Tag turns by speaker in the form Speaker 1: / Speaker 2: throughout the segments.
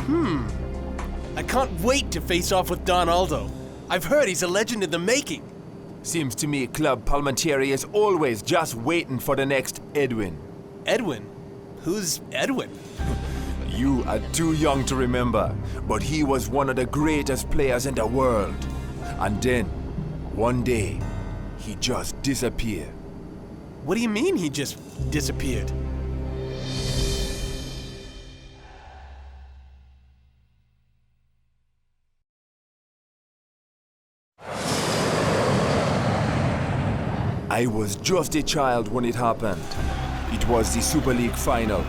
Speaker 1: I can't wait to face off with Don Aldo. I've heard he's a legend in the making.
Speaker 2: Seems to me Clube Palmentieri is always just waiting for the next Edwin.
Speaker 1: Edwin? Who's Edwin?
Speaker 2: You are too young to remember, but he was one of the greatest players in the world. And then, one day, he just disappeared.
Speaker 1: What do you mean he just disappeared?
Speaker 2: I was just a child when it happened. It was the Super League final.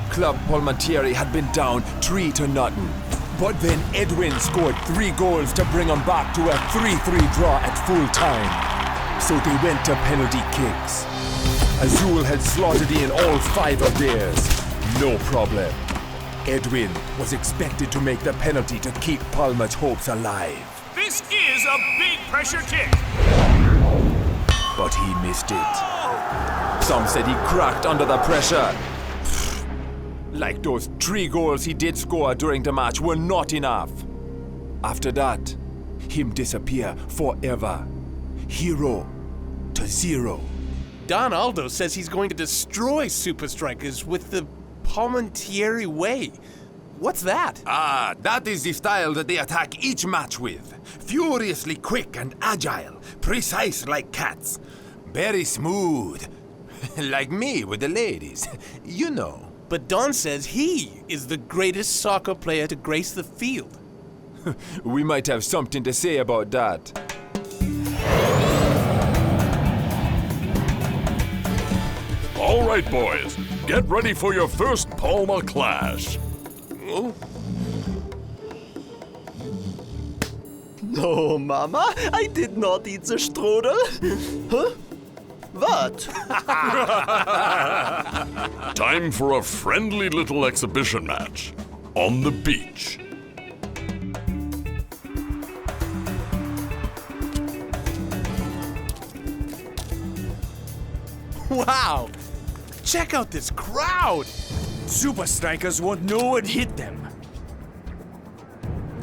Speaker 2: Clube Palmentieri had been down 3-0. But then Edwin scored 3 goals to bring them back to a 3-3 draw at full time. So they went to penalty kicks. Azul had slaughtered in all 5 of theirs. No problem. Edwin was expected to make the penalty to keep Palma's hopes alive.
Speaker 3: This is a big pressure kick.
Speaker 2: But he missed it. Some said he cracked under the pressure. Like those 3 goals he did score during the match were not enough. After that, him disappear forever. 0 to 0.
Speaker 1: Don Aldo says he's going to destroy Supa Strikas with the Palmentieri way. What's that?
Speaker 2: That is the style that they attack each match with. Furiously quick and agile, precise like cats. Very smooth. Like me with the ladies, you know.
Speaker 1: But Don says he is the greatest soccer player to grace the field.
Speaker 2: We might have something to say about that.
Speaker 3: All right, boys. Get ready for your first Palma clash.
Speaker 4: No, Mama, I did not eat the strudel. Huh? What?
Speaker 3: Time for a friendly little exhibition match on the beach.
Speaker 1: Wow! Check out this crowd!
Speaker 5: Supa Strikas won't know what hit them.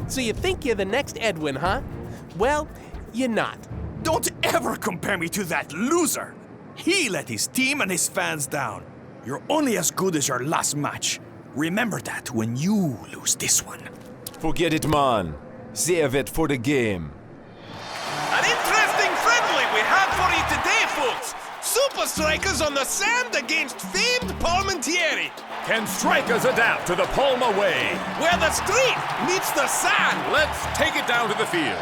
Speaker 1: So you think you're the next Edwin, huh? Well, you're not.
Speaker 5: Don't ever compare me to that loser! He let his team and his fans down. You're only as good as your last match. Remember that when you lose this one.
Speaker 2: Forget it, man. Save it for the game.
Speaker 1: An interesting friendly we have for you today, folks! Supa Strikas on the sand against famed Palmentieri.
Speaker 3: Can strikers adapt to the Palma way?
Speaker 1: Where the street meets the sand.
Speaker 3: Let's take it down to the field.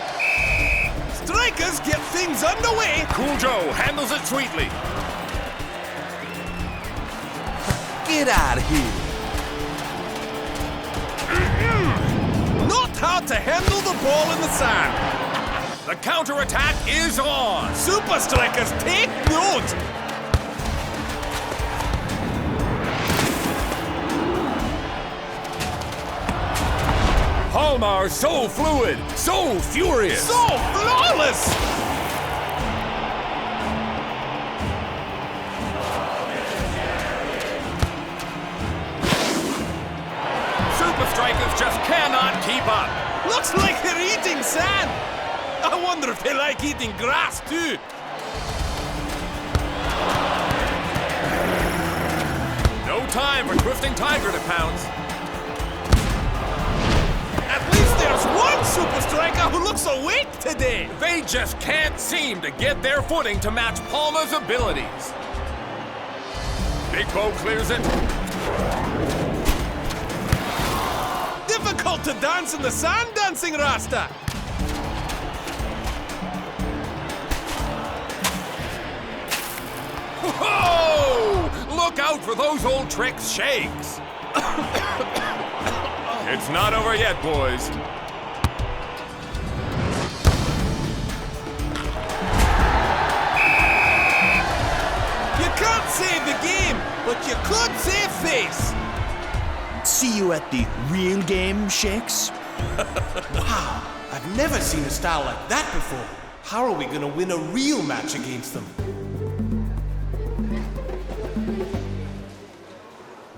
Speaker 1: Strikers get things underway.
Speaker 3: Cool Joe handles it sweetly.
Speaker 2: Get out of here.
Speaker 1: Not how to handle the ball in the sand.
Speaker 3: The counterattack is on.
Speaker 1: Supa Strikas, take note.
Speaker 3: Palma so fluid, so furious.
Speaker 1: So flawless.
Speaker 3: Supa Strikas just cannot keep up.
Speaker 1: Looks like they're eating sand. I wonder if they like eating grass too.
Speaker 3: No time for twisting tiger to pounce.
Speaker 1: At least there's one Supa Striker who looks awake today.
Speaker 3: They just can't seem to get their footing to match Palma's abilities. Big Bo clears it.
Speaker 1: Difficult to dance in the sand, dancing Rasta.
Speaker 3: Whoa! Look out for those old tricks shakes. It's not over yet, boys.
Speaker 1: You can't save the game, but you could save face.
Speaker 5: See you at the real game, Shakes?
Speaker 1: Wow, I've never seen a style like that before. How are we gonna win a real match against them?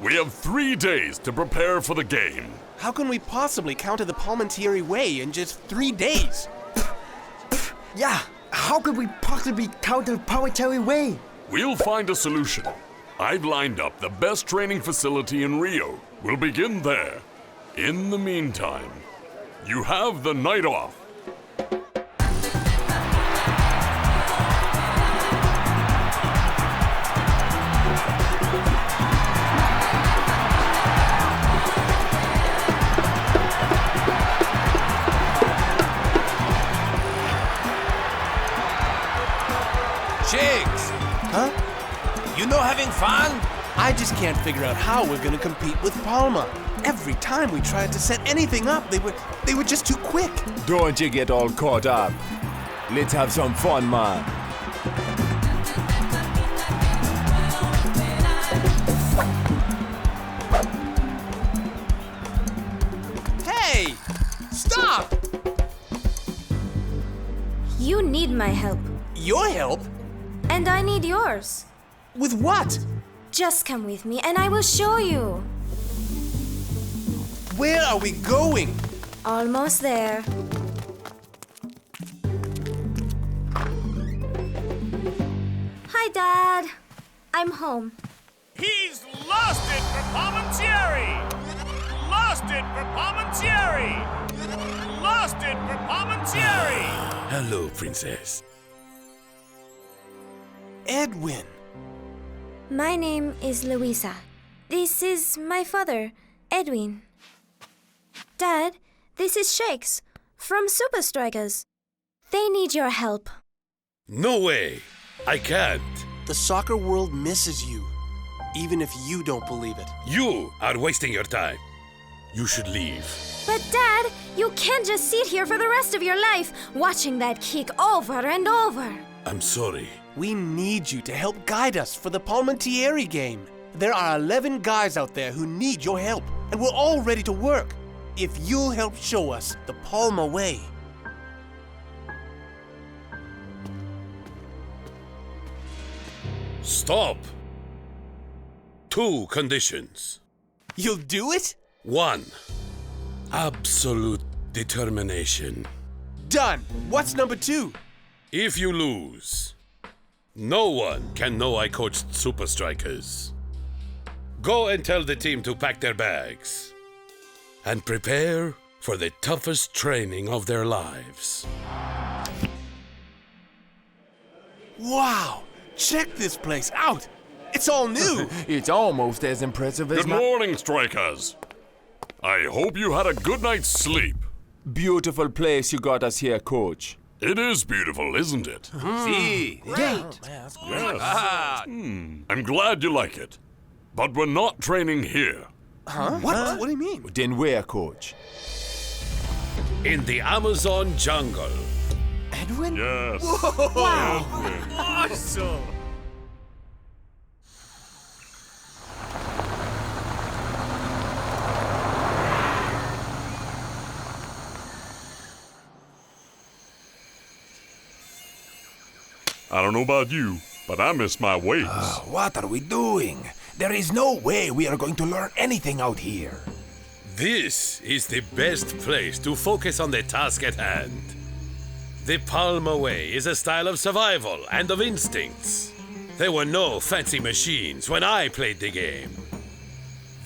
Speaker 3: We have 3 days to prepare for the game.
Speaker 1: How can we possibly counter the Palmentieri way in just 3 days?
Speaker 4: Yeah, how could we possibly counter the Palmentieri way?
Speaker 6: We'll find a solution. I've lined up the best training facility in Rio. We'll begin there. In the meantime, you have the night off.
Speaker 1: Jigs! Huh? You know having fun? I just can't figure out how we're gonna compete with Palma. Every time we tried to set anything up, they were just too quick.
Speaker 2: Don't you get all caught up. Let's have some fun, man.
Speaker 1: Hey! Stop!
Speaker 7: You need my help.
Speaker 1: Your help?
Speaker 7: And I need yours.
Speaker 1: With what?
Speaker 7: Just come with me and I will show you.
Speaker 1: Where are we going?
Speaker 7: Almost there. Hi, Dad. I'm home.
Speaker 5: He's lost it for Palmentieri! Lost it for Palmentieri! Lost it for Palmentieri!
Speaker 6: Hello, Princess.
Speaker 1: Edwin.
Speaker 7: My name is Louisa. This is my father, Edwin. Dad, this is Shakes from Supa Strikas. They need your help.
Speaker 6: No way. I can't.
Speaker 1: The soccer world misses you, even if you don't believe it.
Speaker 6: You are wasting your time. You should leave.
Speaker 7: But Dad, you can't just sit here for the rest of your life watching that kick over and over.
Speaker 6: I'm sorry.
Speaker 1: We need you to help guide us for the Palmentieri game. There are 11 guys out there who need your help, and we're all ready to work. If you'll help show us the Palma way.
Speaker 6: Stop. 2 conditions.
Speaker 1: You'll do it?
Speaker 6: 1. Absolute determination.
Speaker 1: Done. What's number 2?
Speaker 6: If you lose, no one can know I coached Supa Strikas. Go and tell the team to pack their bags and prepare for the toughest training of their lives.
Speaker 1: Wow! Check this place out! It's all new!
Speaker 2: It's almost as impressive as
Speaker 6: Good morning, Strikers. I hope you had a good night's sleep.
Speaker 2: Beautiful place you got us here, coach.
Speaker 6: It is beautiful, isn't it?
Speaker 1: See? Great!
Speaker 6: Yes. I'm glad you like it. But we're not training here.
Speaker 1: Huh? What? What do you mean?
Speaker 2: Then where, coach?
Speaker 6: In the Amazon jungle.
Speaker 1: Edwin?
Speaker 6: Yes.
Speaker 1: Wow!
Speaker 5: Awesome!
Speaker 6: I don't know about you, but I miss my waves.
Speaker 2: What are we doing? There is no way we are going to learn anything out here.
Speaker 6: This is the best place to focus on the task at hand. The Palma way is a style of survival and of instincts. There were no fancy machines when I played the game.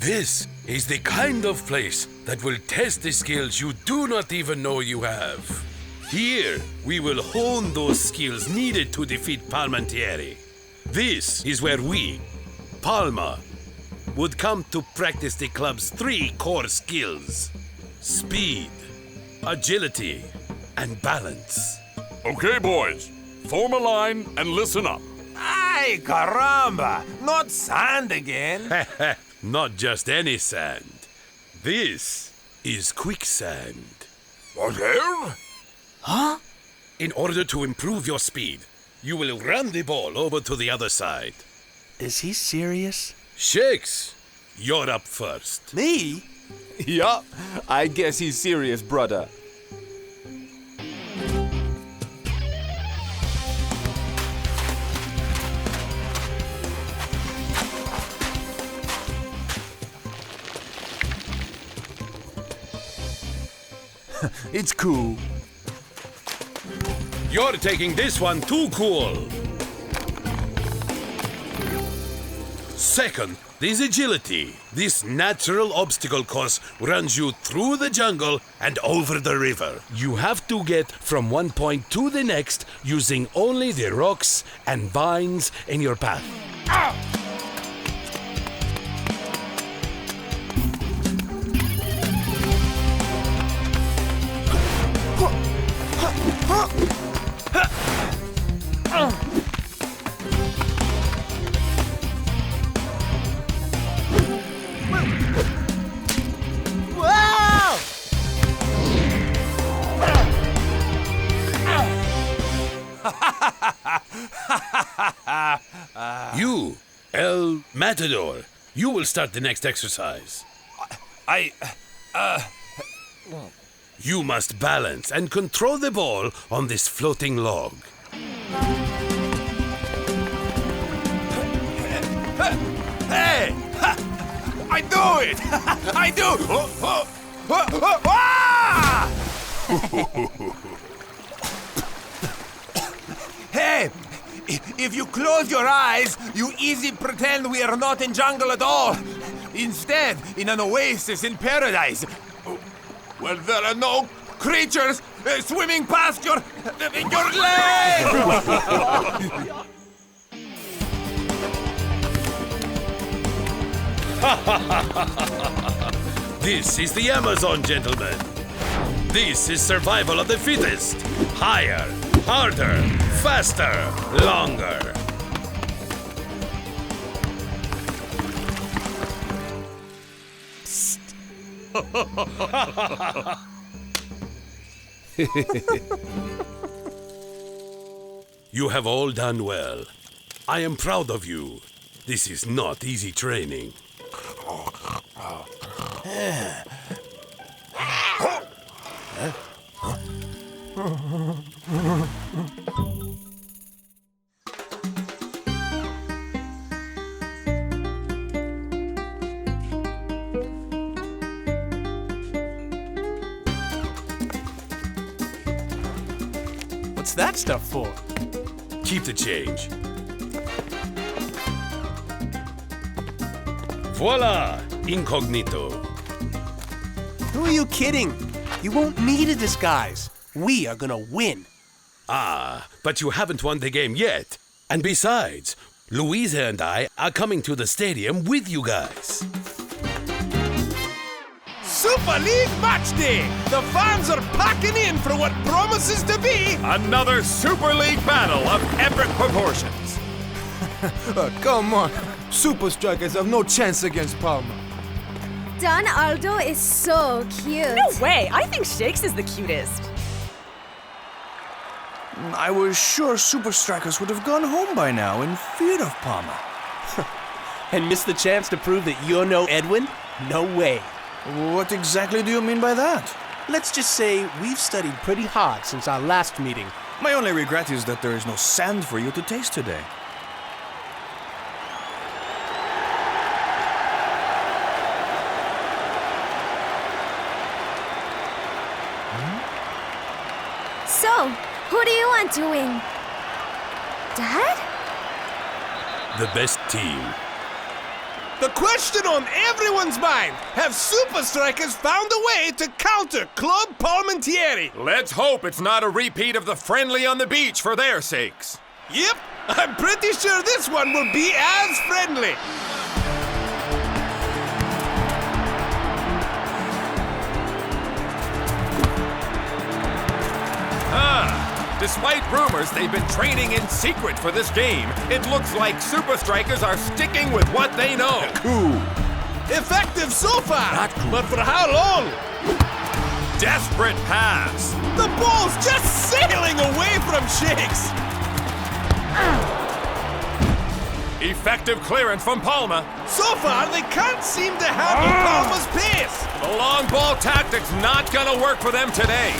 Speaker 6: This is the kind of place that will test the skills you do not even know you have. Here, we will hone those skills needed to defeat Palmentieri. This is where we, Palma, would come to practice the club's 3 core skills: speed, agility, and balance. Okay, boys, form a line and listen up.
Speaker 3: Ay, caramba! Not sand again.
Speaker 6: Not just any sand. This is quicksand.
Speaker 3: What else?
Speaker 1: Huh?
Speaker 6: In order to improve your speed, you will run the ball over to the other side.
Speaker 1: Is he serious?
Speaker 6: Shakes, you're up first.
Speaker 1: Me?
Speaker 2: Yeah, I guess he's serious, brother. It's cool.
Speaker 6: You're taking this one too cool. Second is agility. This natural obstacle course runs you through the jungle and over the river. You have to get from one point to the next using only the rocks and vines in your path. You, El Matador, you will start the next exercise. You must balance and control the ball on this floating log.
Speaker 3: Hey! I do it! I do! Ah!
Speaker 1: Hey! If you close your eyes, you easy pretend we are not in jungle at all. Instead, in an oasis in paradise. Well, there are no creatures swimming past your leg!
Speaker 6: This is the Amazon, gentlemen. This is survival of the fittest. Higher, harder, faster, longer. You have all done well. I am proud of you. This is not easy training.
Speaker 1: What's that stuff for?
Speaker 6: Keep the change. Voila! Incognito.
Speaker 1: Who are you kidding? You won't need a disguise. We are gonna win.
Speaker 6: Ah, but you haven't won the game yet. And besides, Louisa and I are coming to the stadium with you guys.
Speaker 1: Super League Match Day! The fans are packing in for what promises to be
Speaker 3: Another Super League battle of epic proportions.
Speaker 2: Come on. Supa Strikas have no chance against Palma.
Speaker 7: Don Aldo is so cute.
Speaker 8: No way! I think Shakes is the cutest.
Speaker 5: I was sure Supa Strikas would have gone home by now in fear of Palma.
Speaker 1: and miss the chance to prove that you're no Edwin? No way.
Speaker 5: What exactly do you mean by that?
Speaker 1: Let's just say we've studied pretty hard since our last meeting.
Speaker 5: My only regret is that there is no sand for you to taste today.
Speaker 7: So, who do you want to win? Dad?
Speaker 6: The best team.
Speaker 1: The question on everyone's mind, have Supa Strikas found a way to counter Clube Palmentieri?
Speaker 3: Let's hope it's not a repeat of the friendly on the beach for their sakes.
Speaker 1: Yep, I'm pretty sure this one will be as friendly.
Speaker 3: Despite rumors they've been training in secret for this game, it looks like Supa Strikas are sticking with what they know.
Speaker 2: Cool.
Speaker 1: Effective so far, but for how long?
Speaker 3: Desperate pass.
Speaker 1: The ball's just sailing away from Shakes.
Speaker 3: Effective clearance from Palma.
Speaker 1: So far, they can't seem to handle Palma's pace.
Speaker 3: The long ball tactic's not gonna work for them today.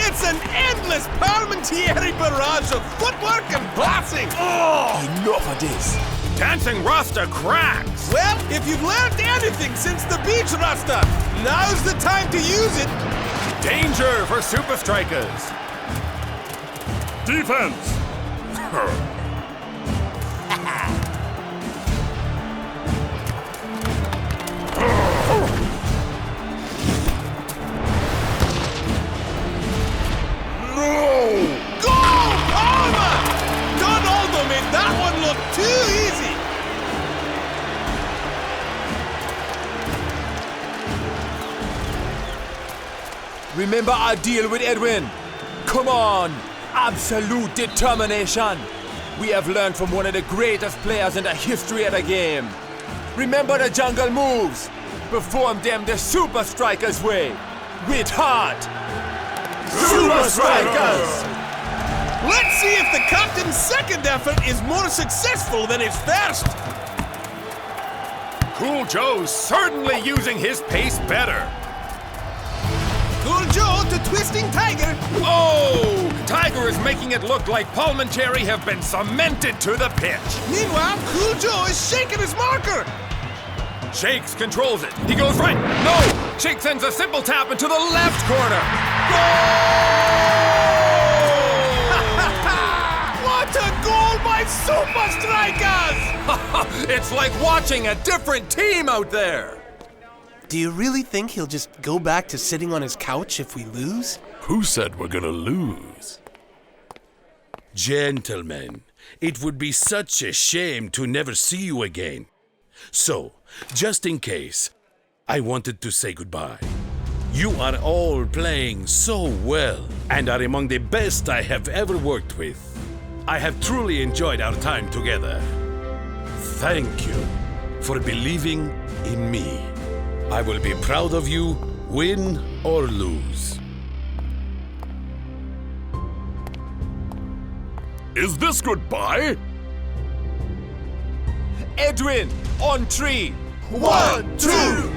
Speaker 1: It's an endless Palmentieri barrage of footwork and passing.
Speaker 2: Enough of this.
Speaker 3: Dancing Rasta cracks!
Speaker 1: Well, if you've learned anything since the beach, Rasta, now's the time to use it.
Speaker 3: Danger for Supa Strikas! Defense!
Speaker 1: Goal! Palma! Donaldo made that one look too easy.
Speaker 2: Remember our deal with Edwin? Come on! Absolute determination! We have learned from one of the greatest players in the history of the game. Remember the jungle moves? Perform them the Supa Strikas way. With heart! Supa Strikas!
Speaker 1: Let's see if the captain's second effort is more successful than his first.
Speaker 3: Cool Joe's certainly using his pace better.
Speaker 1: Cool Joe to Twisting Tiger.
Speaker 3: Oh! Tiger is making it look like Palmentieri have been cemented to the pitch.
Speaker 1: Meanwhile, Cool Joe is shaking his marker.
Speaker 3: Shakes controls it. He goes right. No! Shakes sends a simple tap into the left corner.
Speaker 1: What a goal by Supa Strikas!
Speaker 3: It's like watching a different team out there.
Speaker 1: Do you really think he'll just go back to sitting on his couch if we lose?
Speaker 6: Who said we're gonna lose? Gentlemen, it would be such a shame to never see you again. So, just in case, I wanted to say goodbye. You are all playing so well and are among the best I have ever worked with. I have truly enjoyed our time together. Thank you for believing in me. I will be proud of you, win or lose.
Speaker 3: Is this goodbye?
Speaker 2: Edwin, on 3.
Speaker 1: 1, 2,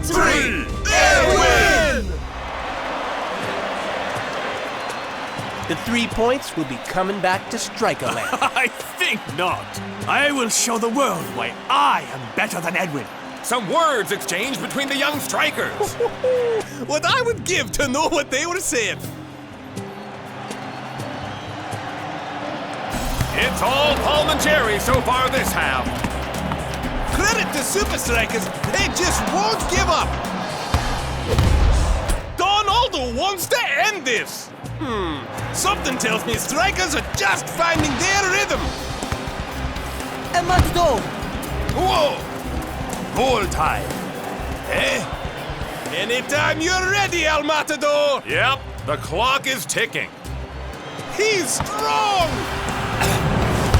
Speaker 1: 3, Edwin! The 3 points will be coming back to Strikerland.
Speaker 5: I think not. I will show the world why I am better than Edwin.
Speaker 3: Some words exchanged between the young strikers.
Speaker 1: What I would give to know what they were saying.
Speaker 3: It's all Palmentieri so far this half.
Speaker 1: Credit to Supa Strikas, they just won't give up. Donaldo wants to end this. Something tells me Strikers are just finding their rhythm.
Speaker 4: And Matador!
Speaker 1: Whoa!
Speaker 3: Goal time.
Speaker 1: Eh? Anytime you're ready, El Matador!
Speaker 3: Yep, the clock is ticking.
Speaker 1: He's strong!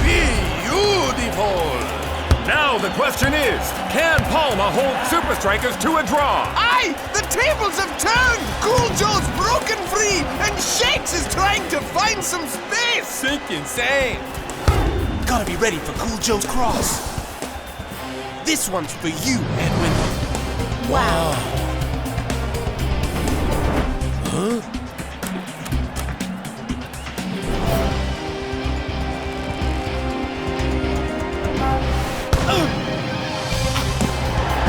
Speaker 3: Beautiful! Now the question is, can Palma hold Supa Strikas to a draw?
Speaker 1: Aye! The tables have turned! Cool Joe's broken free, and Shakes is trying to find some space!
Speaker 2: Think insane.
Speaker 1: Gotta be ready for Cool Joe's cross. This one's for you, Edwin.
Speaker 7: Wow.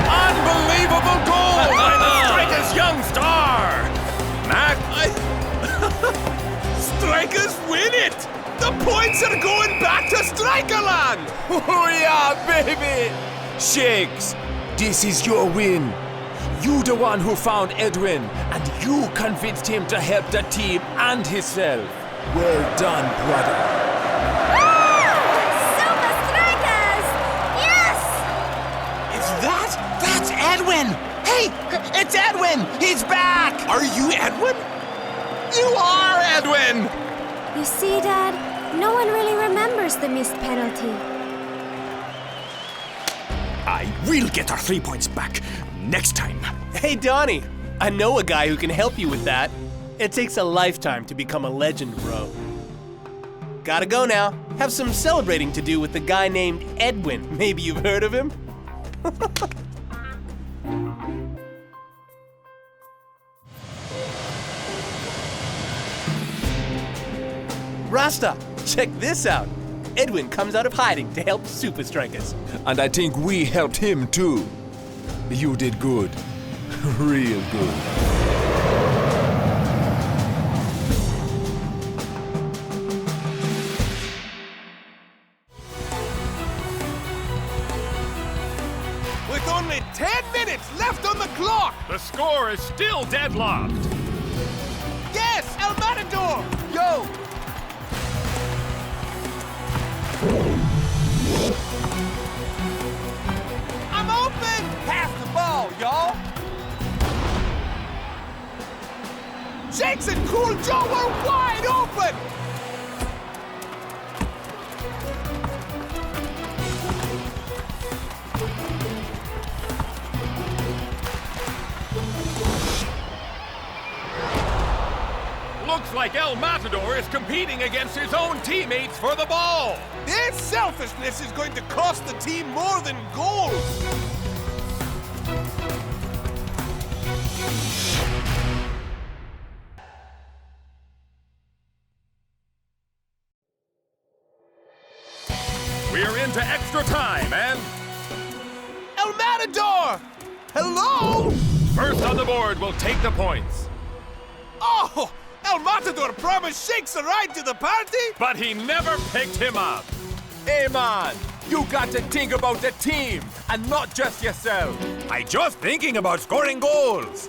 Speaker 3: Unbelievable goal by the Strikas young star! Mac,
Speaker 1: Strikers win it! The points are going back to Strikerland!
Speaker 2: Oh yeah, baby! Shakes, this is your win. You the one who found Edwin, and you convinced him to help the team and himself. Well done, brother.
Speaker 7: Supa Strikas! Yes!
Speaker 4: That's Edwin! Hey, it's Edwin! He's back!
Speaker 1: Are you Edwin?
Speaker 4: You are Edwin!
Speaker 7: You see, Dad, no one really remembers the missed penalty.
Speaker 5: I will get our 3 points back next time.
Speaker 1: Hey, Donnie. I know a guy who can help you with that. It takes a lifetime to become a legend, bro. Gotta go now. Have some celebrating to do with the guy named Edwin. Maybe you've heard of him? Rasta, check this out. Edwin comes out of hiding to help Supa Strikas.
Speaker 2: And I think we helped him too. You did good. Real good.
Speaker 1: With only 10 minutes left on the clock!
Speaker 3: The score is still deadlocked.
Speaker 1: Yes, El Matador! Yo! I'm open! Pass the ball, y'all! Shakes and Cool Joe are wide open!
Speaker 3: Looks like El Matador is competing against his own teammates for the ball.
Speaker 1: Their selfishness is going to cost the team more than goals!
Speaker 3: We're into extra time, and
Speaker 1: El Matador! Hello?
Speaker 3: first on the board will take the points.
Speaker 1: Oh! El Matador promised Shakes a ride to the party?
Speaker 3: But he never picked him up.
Speaker 2: Hey man, you got to think about the team and not just yourself.
Speaker 5: I just thinking about scoring goals.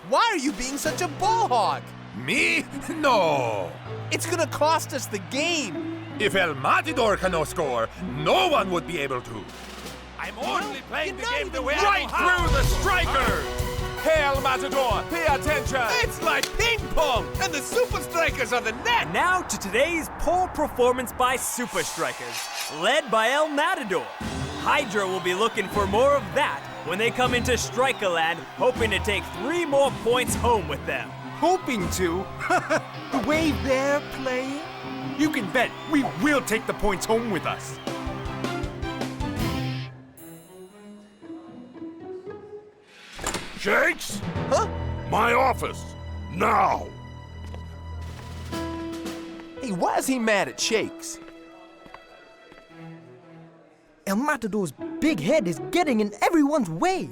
Speaker 1: Why are you being such a ball hog?
Speaker 5: Me? No.
Speaker 1: It's gonna cost us the game.
Speaker 5: If El Matador cannot score, no one would be able to. I'm only playing the
Speaker 1: you're not
Speaker 5: game the
Speaker 1: even
Speaker 5: way I
Speaker 3: Right
Speaker 5: know how.
Speaker 3: through the striker.
Speaker 2: Hey El Matador, pay attention.
Speaker 1: It's like ping pong, and the Supa Strikas are the net.
Speaker 9: Now to today's poor performance by Supa Strikas, led by El Matador. Hydra will be looking for more of that when they come into Strikerland, hoping to take 3 more points home with them.
Speaker 10: Hoping to? The way they're playing? You can bet we will take the points home with us.
Speaker 5: Shakes?
Speaker 1: Huh?
Speaker 5: My office. Now.
Speaker 2: Hey, why is he mad at Shakes?
Speaker 11: El Matador's big head is getting in everyone's way.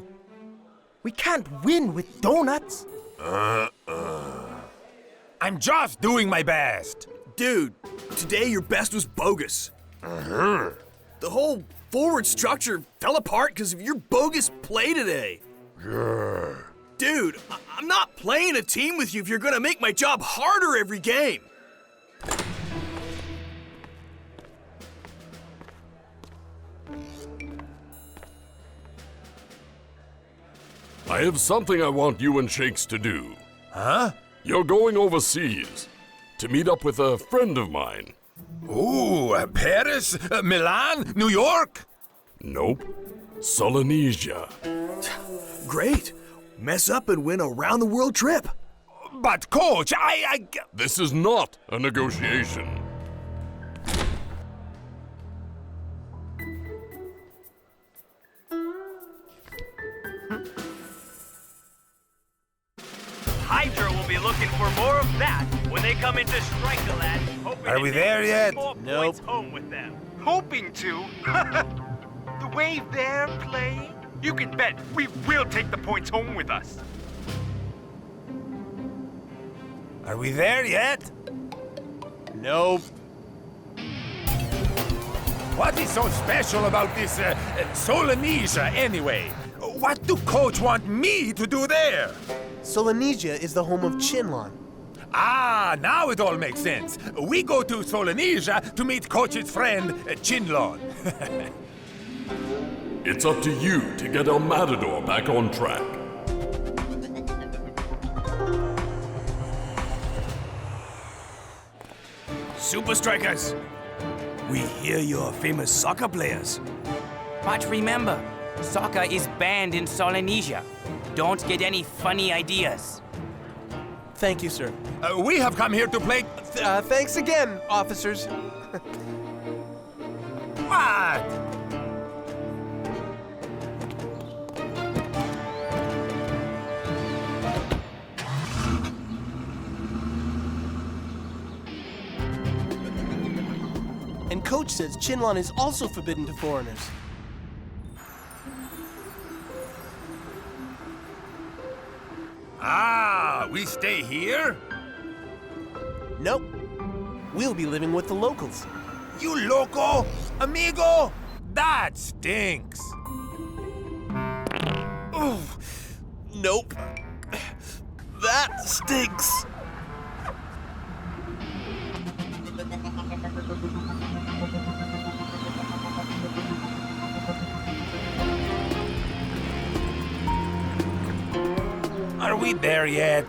Speaker 11: We can't win with donuts.
Speaker 5: I'm just doing my best.
Speaker 4: Dude, today your best was bogus. The whole forward structure fell apart because of your bogus play today. Dude, I'm not playing a team with you if you're gonna make my job harder every game.
Speaker 12: I have something I want you and Shakes to do.
Speaker 5: Huh?
Speaker 12: You're going overseas to meet up with a friend of mine.
Speaker 5: Ooh, Paris, Milan, New York?
Speaker 12: Nope. Solenesia.
Speaker 4: Great. Mess up and win a round-the-world trip.
Speaker 5: But coach, I...
Speaker 12: This is not a negotiation.
Speaker 9: Hydra will be looking for more of that when they come into Strikerland, hoping
Speaker 5: Are
Speaker 9: to
Speaker 5: we
Speaker 9: take
Speaker 5: there
Speaker 9: 3
Speaker 5: yet?
Speaker 9: more points home with them.
Speaker 10: Hoping to? The way they're playing? You can bet we will take the points home with us.
Speaker 5: Are we there yet?
Speaker 1: Nope.
Speaker 5: What is so special about this Solenesia anyway? What do coach want me to do there?
Speaker 1: Solenesia is the home of Chinlon.
Speaker 5: Ah, now it all makes sense. We go to Solenesia to meet coach's friend, Chinlon.
Speaker 12: It's up to you to get El Matador back on track.
Speaker 4: Supa Strikas, we hear you're famous soccer players.
Speaker 13: But remember, soccer is banned in Solenesia. Don't get any funny ideas.
Speaker 1: Thank you, sir.
Speaker 3: We have come here to play.
Speaker 1: Thanks again, officers.
Speaker 3: What?
Speaker 1: And Coach says Chinlon is also forbidden to foreigners.
Speaker 3: Ah, we stay here?
Speaker 1: Nope. We'll be living with the locals.
Speaker 3: You loco? Amigo? That stinks.
Speaker 1: Nope. That stinks.
Speaker 3: Are we there yet?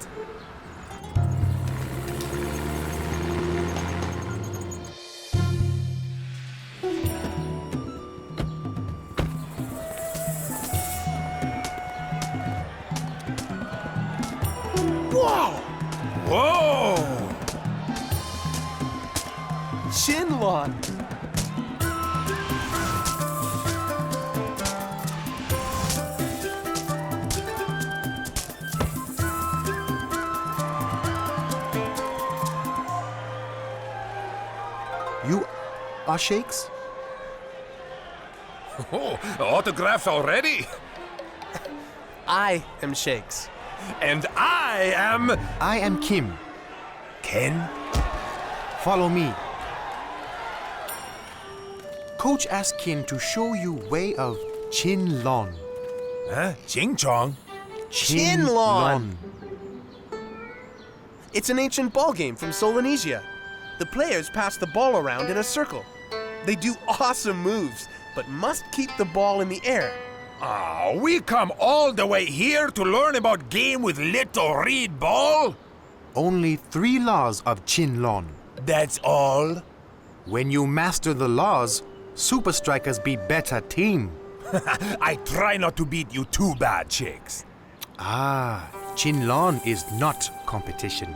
Speaker 1: Whoa!
Speaker 3: Whoa!
Speaker 1: Chinlon!
Speaker 11: You are Shakes?
Speaker 3: Oh, autographs already?
Speaker 1: I am Shakes.
Speaker 3: And I am
Speaker 11: Kim.
Speaker 3: Ken?
Speaker 11: Follow me. Coach asked Kim to show you way of Chinlon.
Speaker 3: Huh? Ching Chong?
Speaker 1: Chinlon! It's an ancient ball game from Solenesia. The players pass the ball around in a circle. They do awesome moves, but must keep the ball in the air.
Speaker 3: Ah, we come all the way here to learn about game with little reed ball?
Speaker 11: Only 3 laws of Chinlon.
Speaker 3: That's all?
Speaker 11: When you master the laws, Supa Strikas be better team.
Speaker 3: I try not to beat you too bad, Chicks.
Speaker 11: Ah, Chinlon is not competition.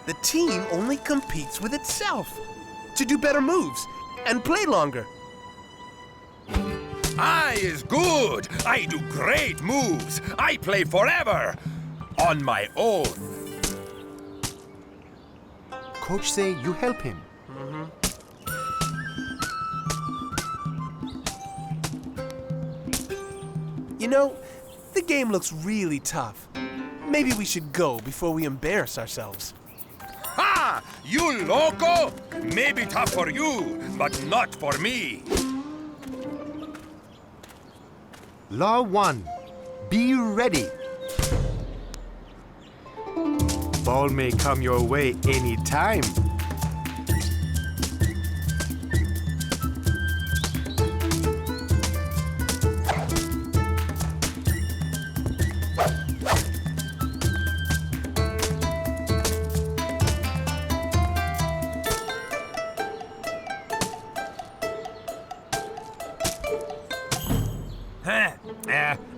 Speaker 1: The team only competes with itself to do better moves and play longer.
Speaker 3: I is good. I do great moves. I play forever. On my own.
Speaker 11: Coach say you help him.
Speaker 1: You know, the game looks really tough. Maybe we should go before we embarrass ourselves.
Speaker 3: Ha! You loco? Maybe tough for you, but not for me.
Speaker 11: Law 1. Be ready. Ball may come your way anytime.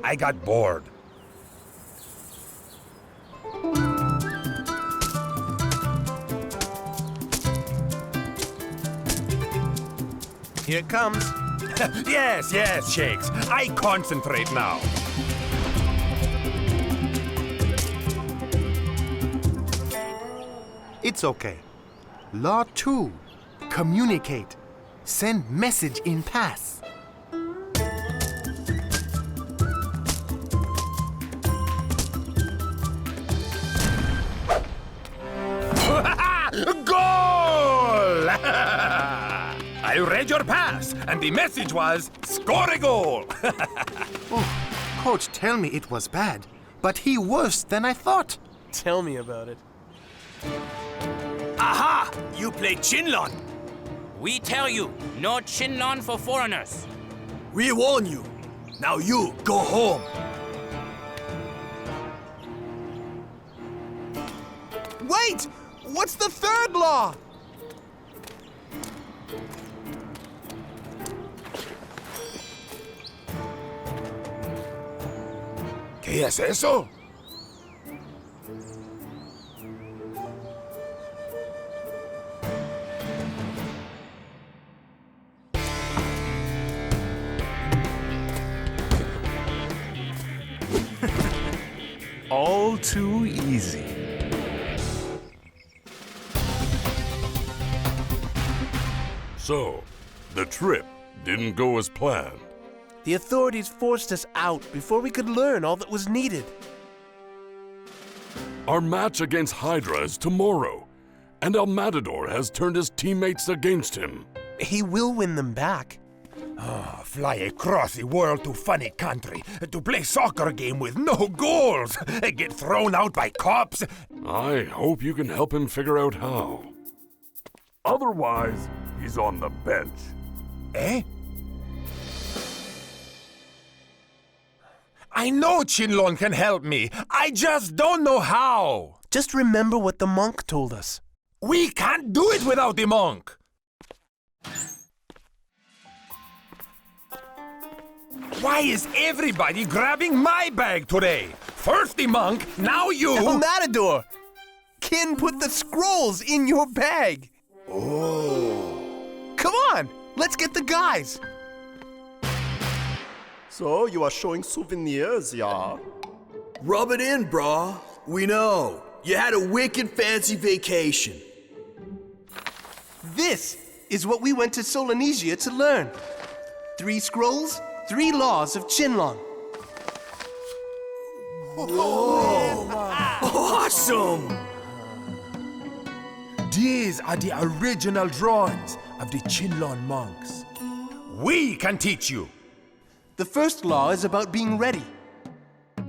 Speaker 3: I got bored.
Speaker 1: Here it comes.
Speaker 3: Yes, Shakes. I concentrate now.
Speaker 11: It's okay. Law 2. Communicate. Send message in pass.
Speaker 3: Goal! I read your pass, and the message was, score a goal!
Speaker 11: Oh, Coach tell me it was bad, but he worse than I thought.
Speaker 1: Tell me about it.
Speaker 5: Aha! You play Chinlon.
Speaker 13: We tell you, no Chinlon for foreigners.
Speaker 4: We warn you. Now you go home.
Speaker 1: Wait! What's the third law?
Speaker 3: ¿Qué es eso?
Speaker 14: all too easy.
Speaker 12: So, the trip didn't go as planned.
Speaker 1: The authorities forced us out before we could learn all that was needed.
Speaker 12: Our match against Hydra is tomorrow, and El Matador has turned his teammates against him.
Speaker 1: He will win them back.
Speaker 10: Fly across the world to funny country to play soccer game with no goals. Get thrown out by cops.
Speaker 12: I hope you can help him figure out how. Otherwise, he's on the bench.
Speaker 10: Eh? I know Chinlon can help me. I just don't know how.
Speaker 1: Just remember what the monk told us.
Speaker 10: We can't do it without the monk. Why is everybody grabbing my bag today? First the monk, now you.
Speaker 1: El Matador! Kin put the scrolls in your bag.
Speaker 10: Oh.
Speaker 1: Come on, let's get the guys.
Speaker 15: So, you are showing souvenirs, yeah?
Speaker 4: Rub it in, brah. We know. You had a wicked fancy vacation.
Speaker 1: This is what we went to Solanesia to learn. 3 scrolls, 3 laws of Chinlon.
Speaker 4: Whoa! Awesome!
Speaker 10: These are the original drawings of the Chinlon monks. We can teach you.
Speaker 1: The first law is about being ready.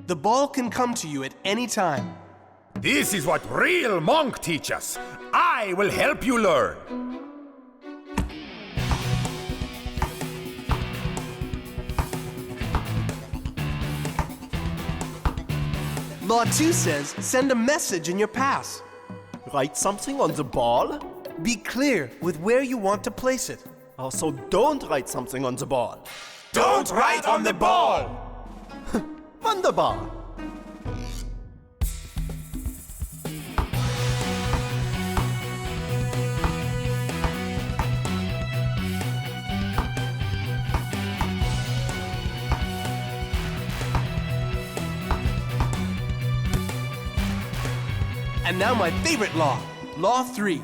Speaker 1: The ball can come to you at any time.
Speaker 10: This is what real monk teach us. I will help you learn.
Speaker 1: Law 2 says send a message in your pass.
Speaker 15: Write something on the ball?
Speaker 1: Be clear with where you want to place it.
Speaker 15: So don't write something on the ball.
Speaker 10: Don't write on the ball!
Speaker 15: Wunderbar!
Speaker 1: And now my favorite law, Law 3.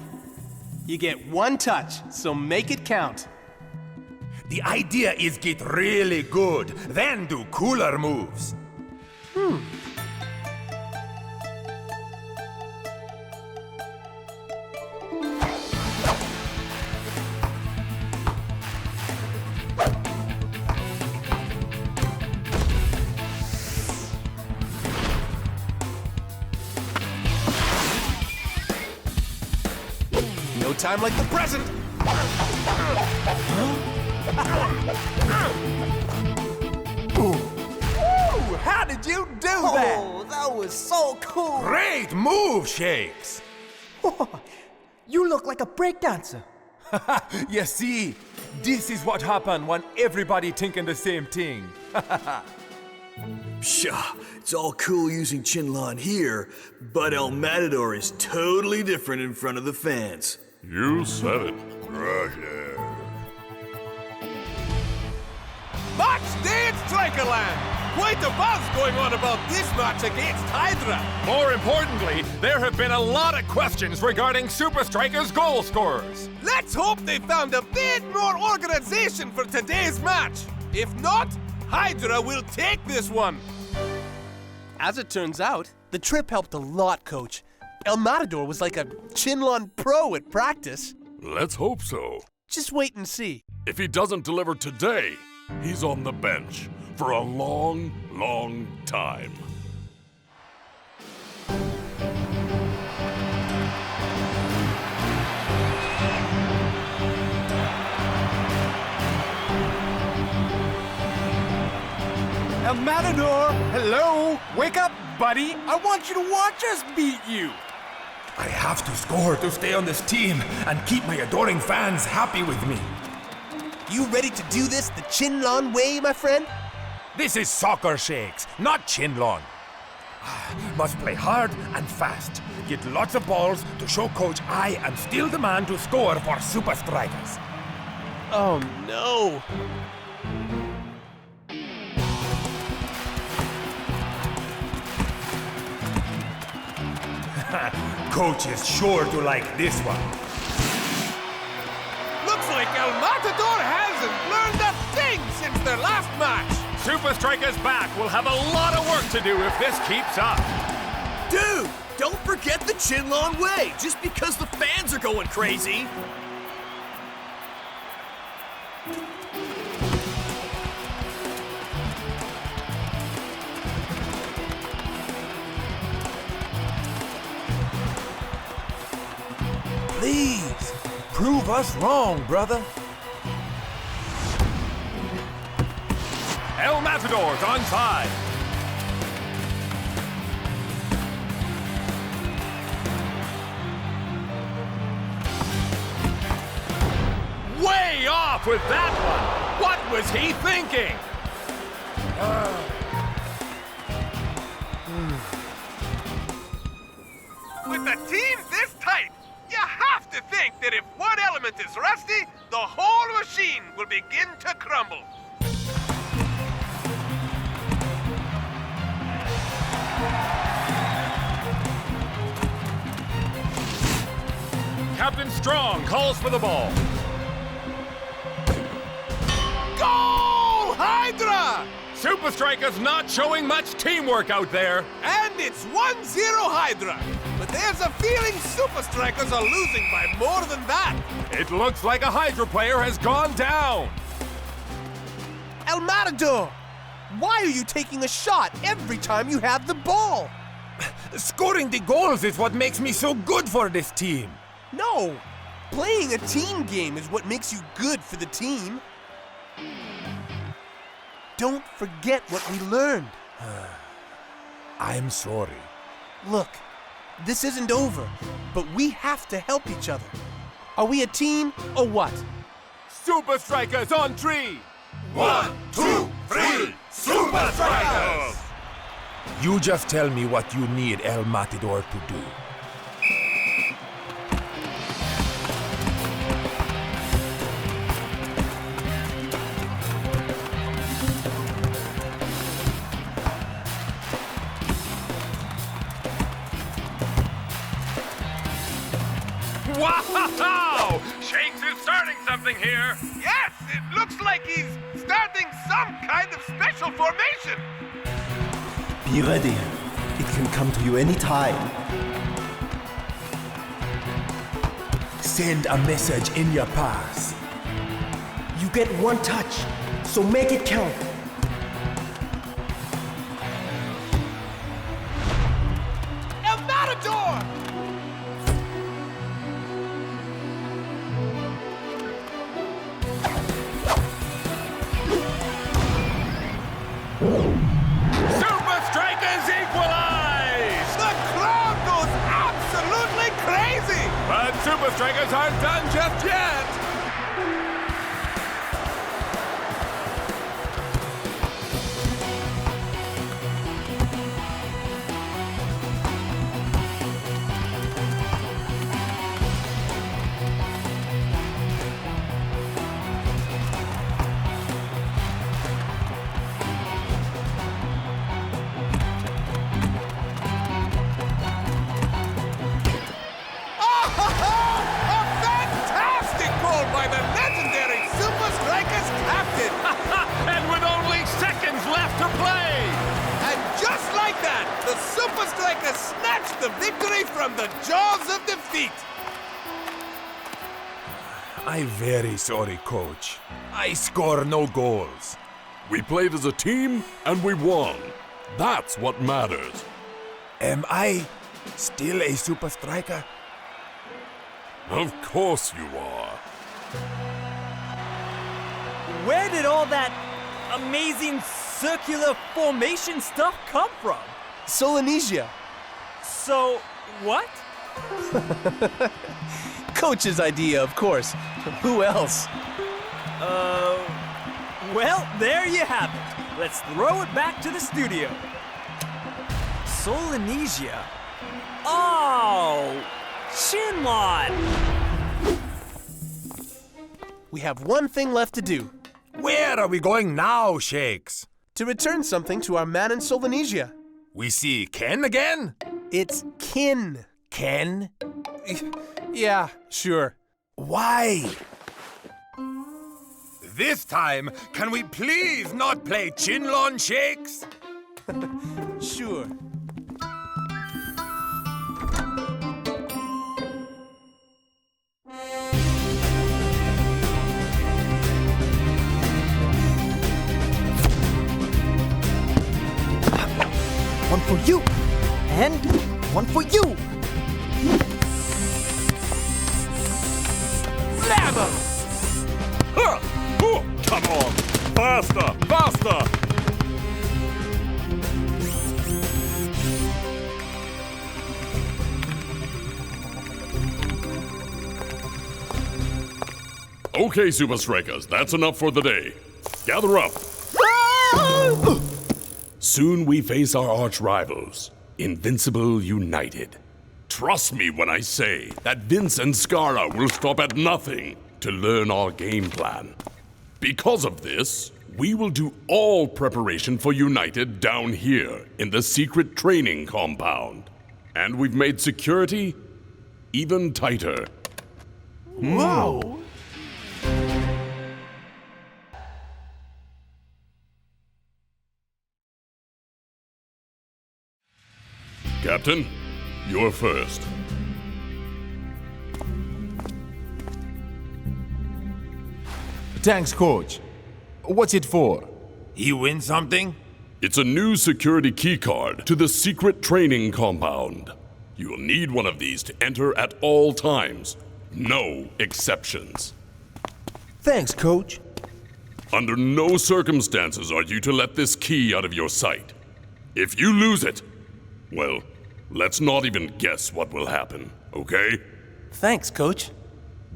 Speaker 1: You get 1 touch, so make it count.
Speaker 10: The idea is get really good, then do cooler moves.
Speaker 1: No time like the present.
Speaker 10: Ooh, how did you do that?
Speaker 11: Oh, that was so cool.
Speaker 10: Great move, Shakes.
Speaker 11: You look like a breakdancer.
Speaker 2: You see, this is what happened when everybody thinking the same thing.
Speaker 4: Pshaw, it's all cool using Chinlon here, but El Matador is totally different in front of the fans.
Speaker 12: You said it.
Speaker 3: Match day at Strikerland! Quite a buzz going on about this match against Hydra. More importantly, there have been a lot of questions regarding Supa Strikas' goal scorers. Let's hope they found a bit more organization for today's match. If not, Hydra will take this one.
Speaker 1: As it turns out, the trip helped a lot, Coach. El Matador was like a Chinlon pro at practice.
Speaker 12: Let's hope so.
Speaker 1: Just wait and see.
Speaker 12: If he doesn't deliver today, he's on the bench for a long, long time.
Speaker 3: El Matador, hello? Wake up, buddy. I want you to watch us beat you.
Speaker 10: I have to score to stay on this team and keep my adoring fans happy with me.
Speaker 1: You ready to do this the Chinlon way, my friend?
Speaker 10: This is soccer, Shakes, not Chinlon. Must play hard and fast. Get lots of balls to show Coach I am still the man to score for Supa Strikas.
Speaker 1: Oh no!
Speaker 10: Coach is sure to like this one.
Speaker 3: Looks like El Matador hasn't learned a thing since their last match. Supa Strikas back will have a lot of work to do if this keeps up.
Speaker 4: Dude, don't forget the Chinlon way, just because the fans are going crazy.
Speaker 2: Please, prove us wrong, brother.
Speaker 3: El Matador's onside. Way off with that one. What was he thinking? With a team this tight, you have to think that if one element is rusty, the whole machine will begin to crumble. Captain Strong calls for the ball. Goal, Hydra! Supa Strikas not showing much teamwork out there. And it's 1-0 Hydra. But there's a feeling Supa Strikas are losing by more than that. It looks like a Hydra player has gone down.
Speaker 1: El Matador! Why are you taking a shot every time you have the ball?
Speaker 2: Scoring the goals is what makes me so good for this team.
Speaker 1: No! Playing a team game is what makes you good for the team. Don't forget what we learned.
Speaker 2: I'm sorry.
Speaker 1: Look, this isn't over, but we have to help each other. Are we a team or what?
Speaker 3: Supa Strikas on 3.
Speaker 10: 1, 2, 3, Supa Strikas!
Speaker 2: You just tell me what you need El Matador to do.
Speaker 3: Wow! Shakes is starting something here. Yes, it looks like he's starting some kind of special formation.
Speaker 15: Be ready. It can come to you anytime.
Speaker 2: Send a message in your pass.
Speaker 11: You get one touch, so make it count.
Speaker 1: El Matador!
Speaker 3: Supa Strikas equalize! The crowd goes absolutely crazy! But Supa Strikas aren't done just yet! The victory from the jaws of defeat!
Speaker 2: I'm very sorry, Coach. I score no goals.
Speaker 12: We played as a team and we won. That's what matters.
Speaker 2: Am I still a Supa Striker?
Speaker 12: Of course you are.
Speaker 9: Where did all that amazing circular formation stuff come from?
Speaker 1: Solenesia.
Speaker 9: So, what?
Speaker 1: Coach's idea, of course. Who else?
Speaker 9: Well, there you have it. Let's throw it back to the studio. Solenesia. Oh, Chinlon.
Speaker 1: We have one thing left to do.
Speaker 2: Where are we going now, Shakes?
Speaker 1: To return something to our man in Solenesia.
Speaker 2: We see Ken again?
Speaker 1: It's kin. Ken? Yeah, sure.
Speaker 10: Why?
Speaker 3: This time, can we please not play Chinlon Shakes?
Speaker 1: Sure.
Speaker 11: One for you, and one for you.
Speaker 3: Level!
Speaker 12: Come on! Faster! Faster! Okay, Supa Strikas, that's enough for the day. Gather up. Soon we face our arch rivals, Invincible United. Trust me when I say that Vince and Skara will stop at nothing to learn our game plan. Because of this, we will do all preparation for United down here in the secret training compound. And we've made security even tighter.
Speaker 1: Whoa!
Speaker 12: Captain, you're first.
Speaker 2: Thanks, Coach. What's it for?
Speaker 3: You win something?
Speaker 12: It's a new security keycard to the secret training compound. You'll need one of these to enter at all times. No exceptions.
Speaker 1: Thanks, Coach.
Speaker 12: Under no circumstances are you to let this key out of your sight. If you lose it, well, let's not even guess what will happen, okay?
Speaker 1: Thanks, Coach.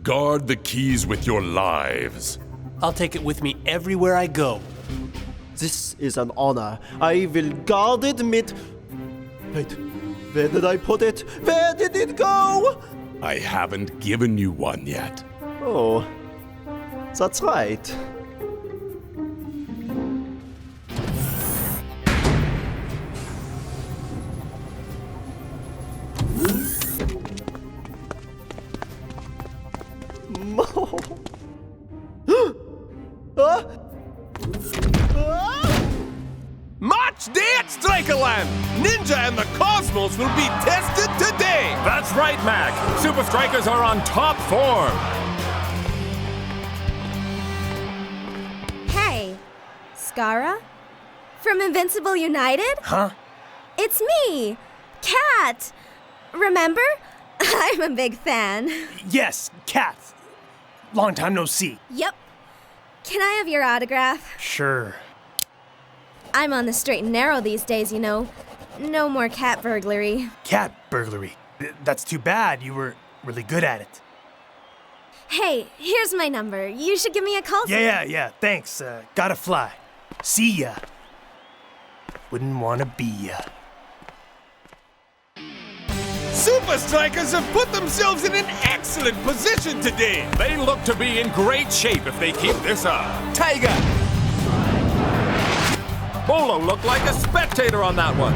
Speaker 12: Guard the keys with your lives.
Speaker 1: I'll take it with me everywhere I go.
Speaker 15: This is an honor. I will guard it mit... Wait, where did I put it? Where did it go?
Speaker 12: I haven't given you one yet.
Speaker 15: Oh, that's right.
Speaker 3: Match day at Strikerland! Ninja and the Cosmos will be tested today!
Speaker 9: That's right, Mac. Supa Strikas are on top form.
Speaker 7: Hey, Skara? From Invincible United?
Speaker 5: Huh?
Speaker 7: It's me, Kat. Remember? I'm a big fan.
Speaker 5: Yes, Kat. Long time no see.
Speaker 7: Yep. Can I have your autograph?
Speaker 5: Sure.
Speaker 7: I'm on the straight and narrow these days, you know. No more cat burglary.
Speaker 5: Cat burglary. That's too bad. You were really good at it.
Speaker 7: Hey, here's my number. You should give me a call.
Speaker 5: Yeah. Thanks. Gotta fly. See ya. Wouldn't wanna be ya.
Speaker 3: Supa Strikas have put themselves in an excellent position today!
Speaker 9: They look to be in great shape if they keep this up.
Speaker 3: Tiger!
Speaker 9: Bolo looked like a spectator on that one.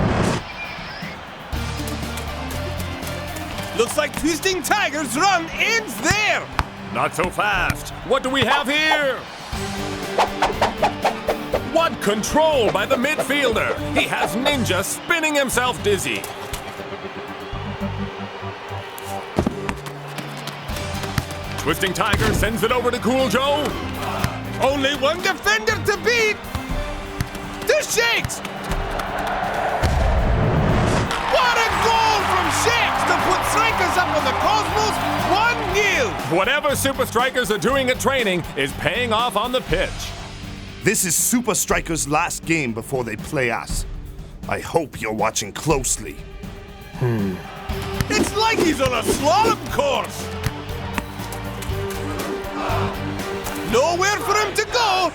Speaker 3: Looks like Twisting Tiger's run ends there!
Speaker 9: Not so fast. What do we have here? What control by the midfielder! He has Ninja spinning himself dizzy. Twisting Tiger sends it over to Cool Joe.
Speaker 3: Only one defender to beat! The Shakes! What a goal from Shakes to put Strikas up on the Cosmos 1-0!
Speaker 9: Whatever Supa Strikas are doing at training is paying off on the pitch.
Speaker 16: This is Supa Strikas' last game before they play us. I hope you're watching closely.
Speaker 3: It's like he's on a slalom course! Nowhere for him to go!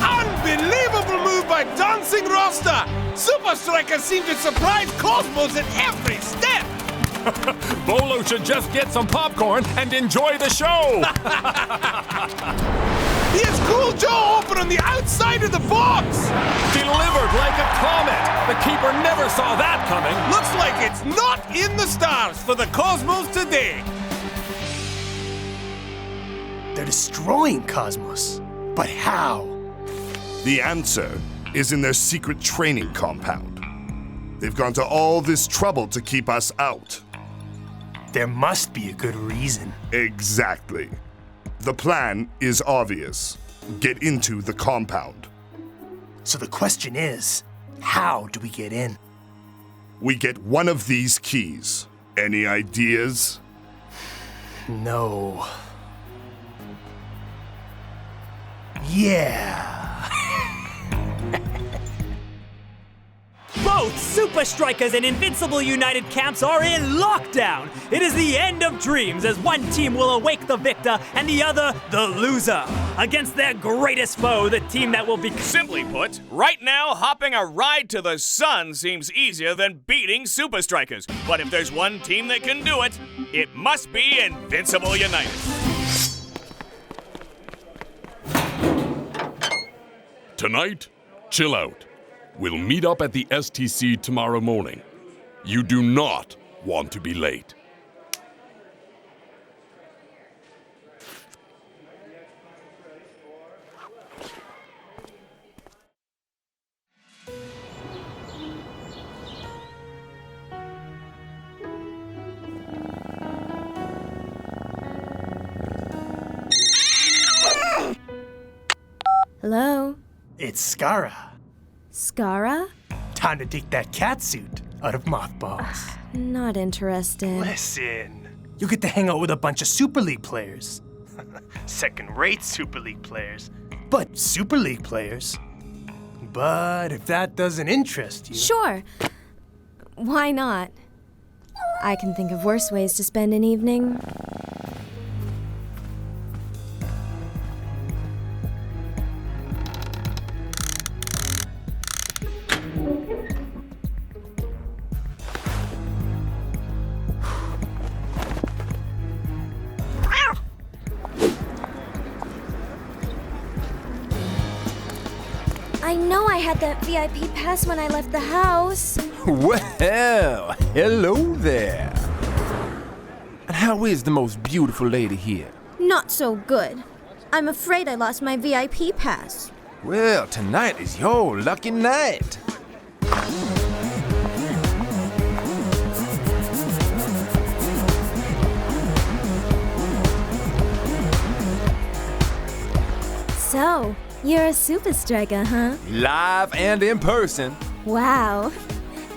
Speaker 3: Unbelievable move by Dancing Rasta! Supa Strikas seem to surprise Cosmos at every step!
Speaker 9: Bolo should just get some popcorn and enjoy the show!
Speaker 3: Here's Cool Joe opening on the outside of the box! Delivered like a comet! The keeper never saw that coming! Looks like it's not in the stars for the Cosmos today!
Speaker 5: They're destroying Cosmos. But how?
Speaker 16: The answer is in their secret training compound. They've gone to all this trouble to keep us out.
Speaker 5: There must be a good reason.
Speaker 16: Exactly. The plan is obvious. Get into the compound.
Speaker 5: So the question is, how do we get in?
Speaker 16: We get one of these keys. Any ideas?
Speaker 5: No. Yeah.
Speaker 9: Both Supa Strikas and Invincible United camps are in lockdown. It is the end of dreams as one team will awake the victor and the other the loser. Against their greatest foe, the team that will be...
Speaker 4: Simply put, right now, hopping a ride to the sun seems easier than beating Supa Strikas. But if there's one team that can do it, it must be Invincible United.
Speaker 12: Tonight, chill out. We'll meet up at the STC tomorrow morning. You do not want to be late.
Speaker 7: Hello?
Speaker 5: It's Skara.
Speaker 7: Skara?
Speaker 5: Time to take that catsuit out of mothballs.
Speaker 7: Not interested.
Speaker 5: Listen, you get to hang out with a bunch of Super League players. Second-rate Super League players, but Super League players. But if that doesn't interest you...
Speaker 7: Sure. Why not? I can think of worse ways to spend an evening. I know I had that VIP pass when I left the house.
Speaker 2: Well, hello there. And how is the most beautiful lady here?
Speaker 7: Not so good. I'm afraid I lost my VIP pass.
Speaker 2: Well, tonight is your lucky night.
Speaker 7: So, you're a Supa Striker, huh?
Speaker 2: Live and in person.
Speaker 7: Wow.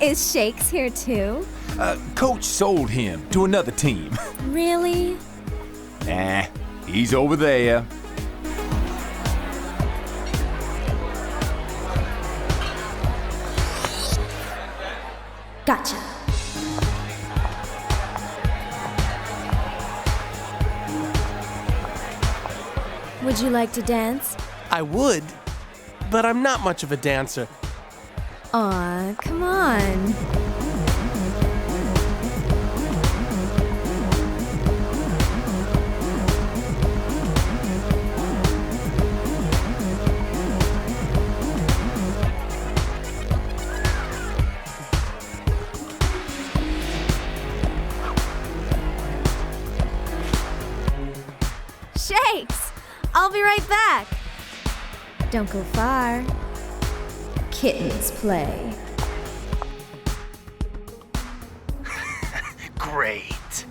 Speaker 7: Is Shakes here too?
Speaker 2: Coach sold him to another team.
Speaker 7: Really?
Speaker 2: He's over there.
Speaker 7: Gotcha. Would you like to dance?
Speaker 1: I would, but I'm not much of a dancer.
Speaker 7: Aw, come on. Shakes! I'll be right back. Don't go far. Kittens play.
Speaker 5: Great.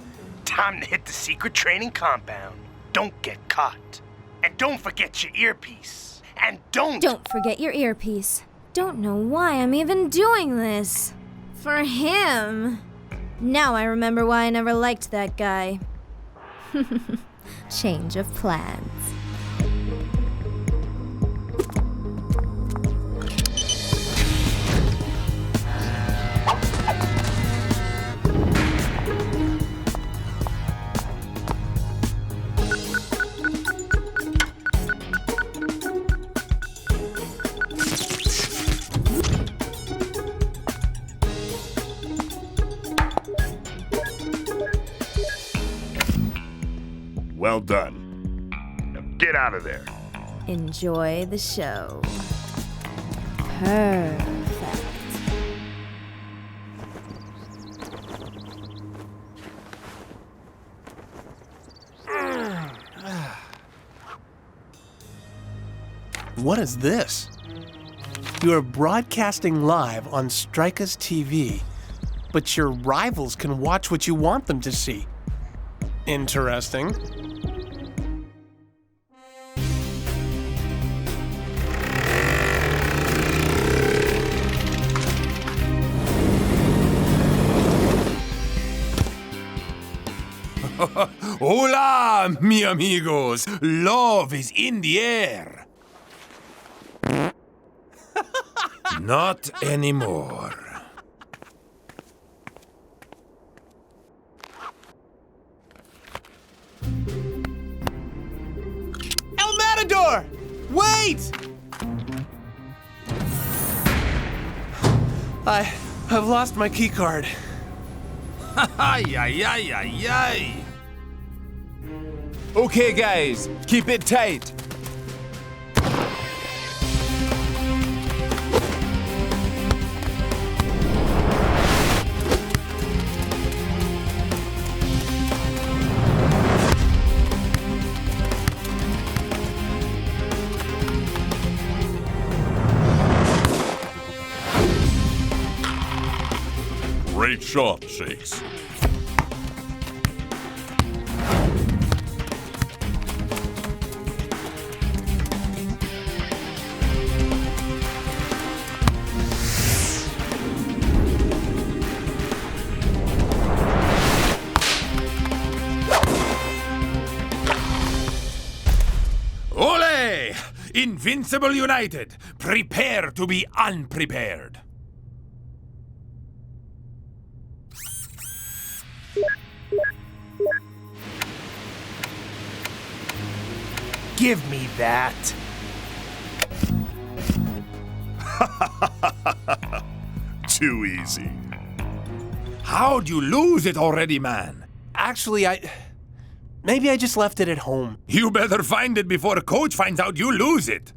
Speaker 5: Time to hit the secret training compound. Don't get caught. And don't forget your earpiece. And don't
Speaker 7: forget your earpiece. Don't know why I'm even doing this. For him. Now I remember why I never liked that guy. Change of plans.
Speaker 16: Well done. Now get out of there.
Speaker 17: Enjoy the show. Perfect.
Speaker 1: What is this? You are broadcasting live on Strikas TV, but your rivals can watch what you want them to see. Interesting.
Speaker 10: Hola, mi amigos. Love is in the air. Not anymore.
Speaker 1: El Matador! Wait! I've lost my keycard.
Speaker 10: Ay, ay, ay, ay, ay.
Speaker 2: Okay, guys, keep it tight.
Speaker 12: Great shot, Shakes.
Speaker 10: Ole! Invincible United, prepare to be unprepared.
Speaker 5: Give me that.
Speaker 16: Too easy.
Speaker 10: How'd you lose it already, man?
Speaker 1: Actually, maybe I just left it at home.
Speaker 10: You better find it before Coach finds out you lose it.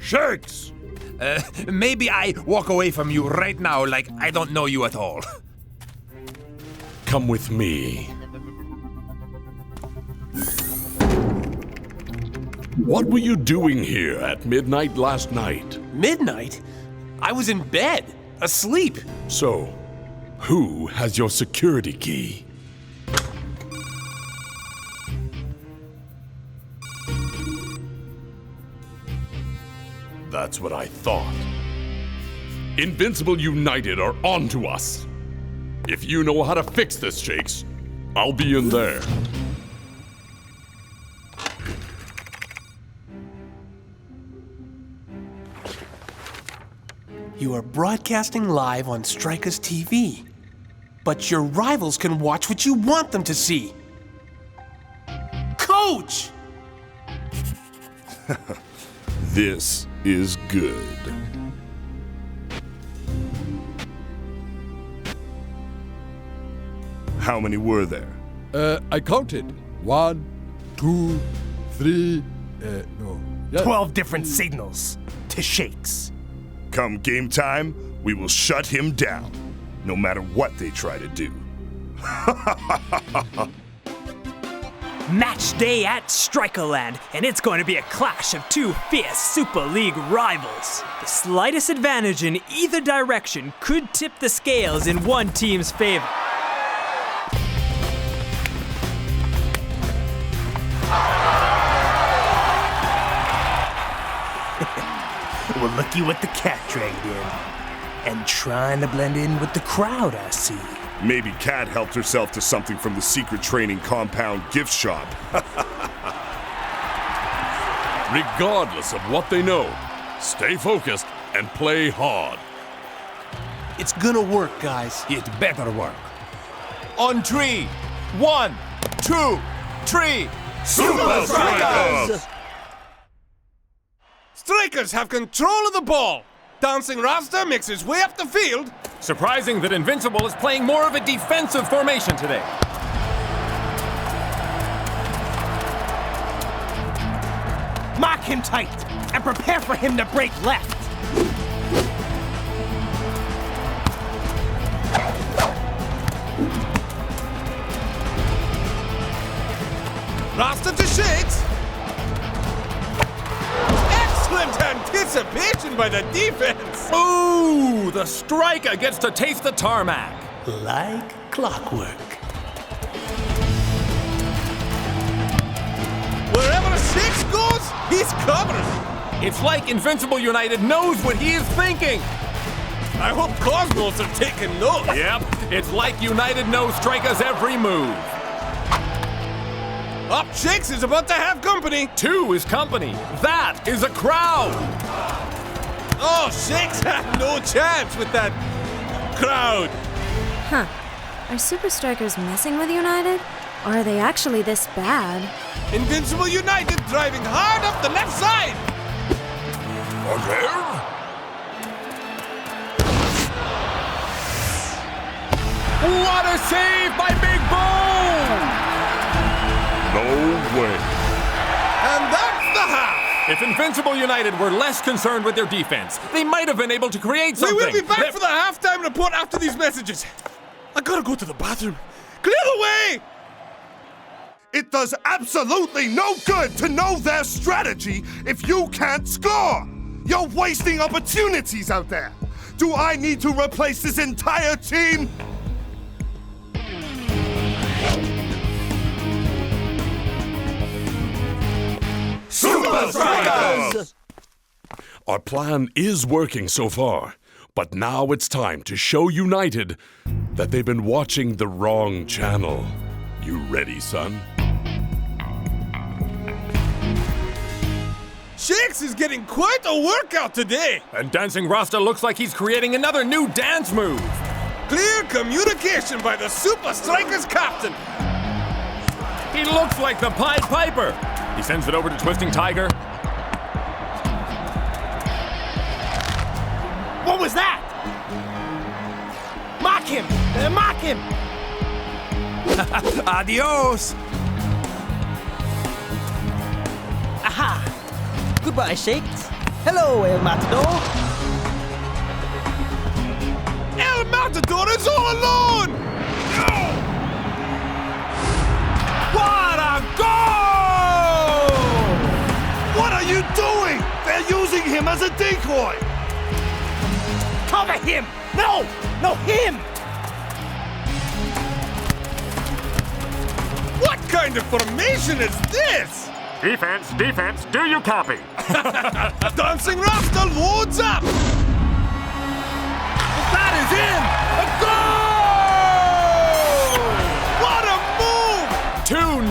Speaker 10: Shakes! Maybe I walk away from you right now like I don't know you at all.
Speaker 12: Come with me. What were you doing here at midnight last night?
Speaker 1: Midnight? I was in bed, asleep.
Speaker 12: So, who has your security key? That's what I thought. Invincible United are onto us. If you know how to fix this, Shakes, I'll be in there.
Speaker 1: You are broadcasting live on Strikas TV, but your rivals can watch what you want them to see. Coach!
Speaker 16: This is good. How many were there?
Speaker 18: I counted. 1, 2, 3, no. Yeah.
Speaker 5: 12 different signals to Shakes.
Speaker 16: Come game time, we will shut him down, no matter what they try to do.
Speaker 9: Match day at Strikerland, and it's going to be a clash of two fierce Super League rivals. The slightest advantage in either direction could tip the scales in one team's favor.
Speaker 5: Well, looky what the cat dragged in. And trying to blend in with the crowd, I see.
Speaker 16: Maybe Kat helped herself to something from the secret training compound gift shop.
Speaker 12: Regardless of what they know, stay focused and play hard.
Speaker 1: It's gonna work, guys.
Speaker 10: It better work. On 3, 1, 2, 3,
Speaker 16: Supa Strikas!
Speaker 1: Strikers have control of the ball. Dancing Rasta makes his way up the field.
Speaker 3: Surprising that Invincible is playing more of a defensive formation today.
Speaker 5: Lock him tight and prepare for him to break left.
Speaker 1: Rasta to Shakes. Excellent anticipation by the defense.
Speaker 3: Ooh, the striker gets to taste the tarmac.
Speaker 5: Like clockwork.
Speaker 1: Wherever Shakes goes, he's covered.
Speaker 3: It's like Invincible United knows what he is thinking.
Speaker 1: I hope Cosmos are taking notes.
Speaker 3: Yep, it's like United knows Striker's every move.
Speaker 1: Up Shakes is about to have company.
Speaker 3: 2 is company. That is a crowd.
Speaker 1: Oh, Shakes had no chance with that crowd.
Speaker 7: Huh. Are Super Strikers messing with United? Or are they actually this bad?
Speaker 1: Invincible United driving hard up the left side.
Speaker 3: What a save by Big Bone!
Speaker 16: No way.
Speaker 1: And that's the half.
Speaker 3: If Invincible United were less concerned with their defense, they might have been able to create something.
Speaker 1: We will be back for the halftime report after these messages. I gotta go to the bathroom. Clear the way!
Speaker 16: It does absolutely no good to know their strategy if you can't score. You're wasting opportunities out there. Do I need to replace this entire team?
Speaker 12: Supa Strikas! Our plan is working so far, but now it's time to show United that they've been watching the wrong channel. You ready, son?
Speaker 1: Shakes is getting quite a workout today.
Speaker 3: And Dancing Rasta looks like he's creating another new dance move.
Speaker 1: Clear communication by the Supa Strikas captain.
Speaker 3: He looks like the Pied Piper. He sends it over to Twisting Tiger.
Speaker 5: What was that? Mock him! Mock him!
Speaker 1: Adios!
Speaker 11: Aha! Goodbye, Shakes. Hello, El Matador.
Speaker 1: El Matador is all alone!
Speaker 3: What a goal!
Speaker 16: What are you doing? They're using him as a decoy.
Speaker 5: Cover him! No! No, him!
Speaker 1: What kind of formation is this?
Speaker 3: Defense, do you copy?
Speaker 1: Dancing Rasta loads up!
Speaker 3: That is in! A goal! What a move!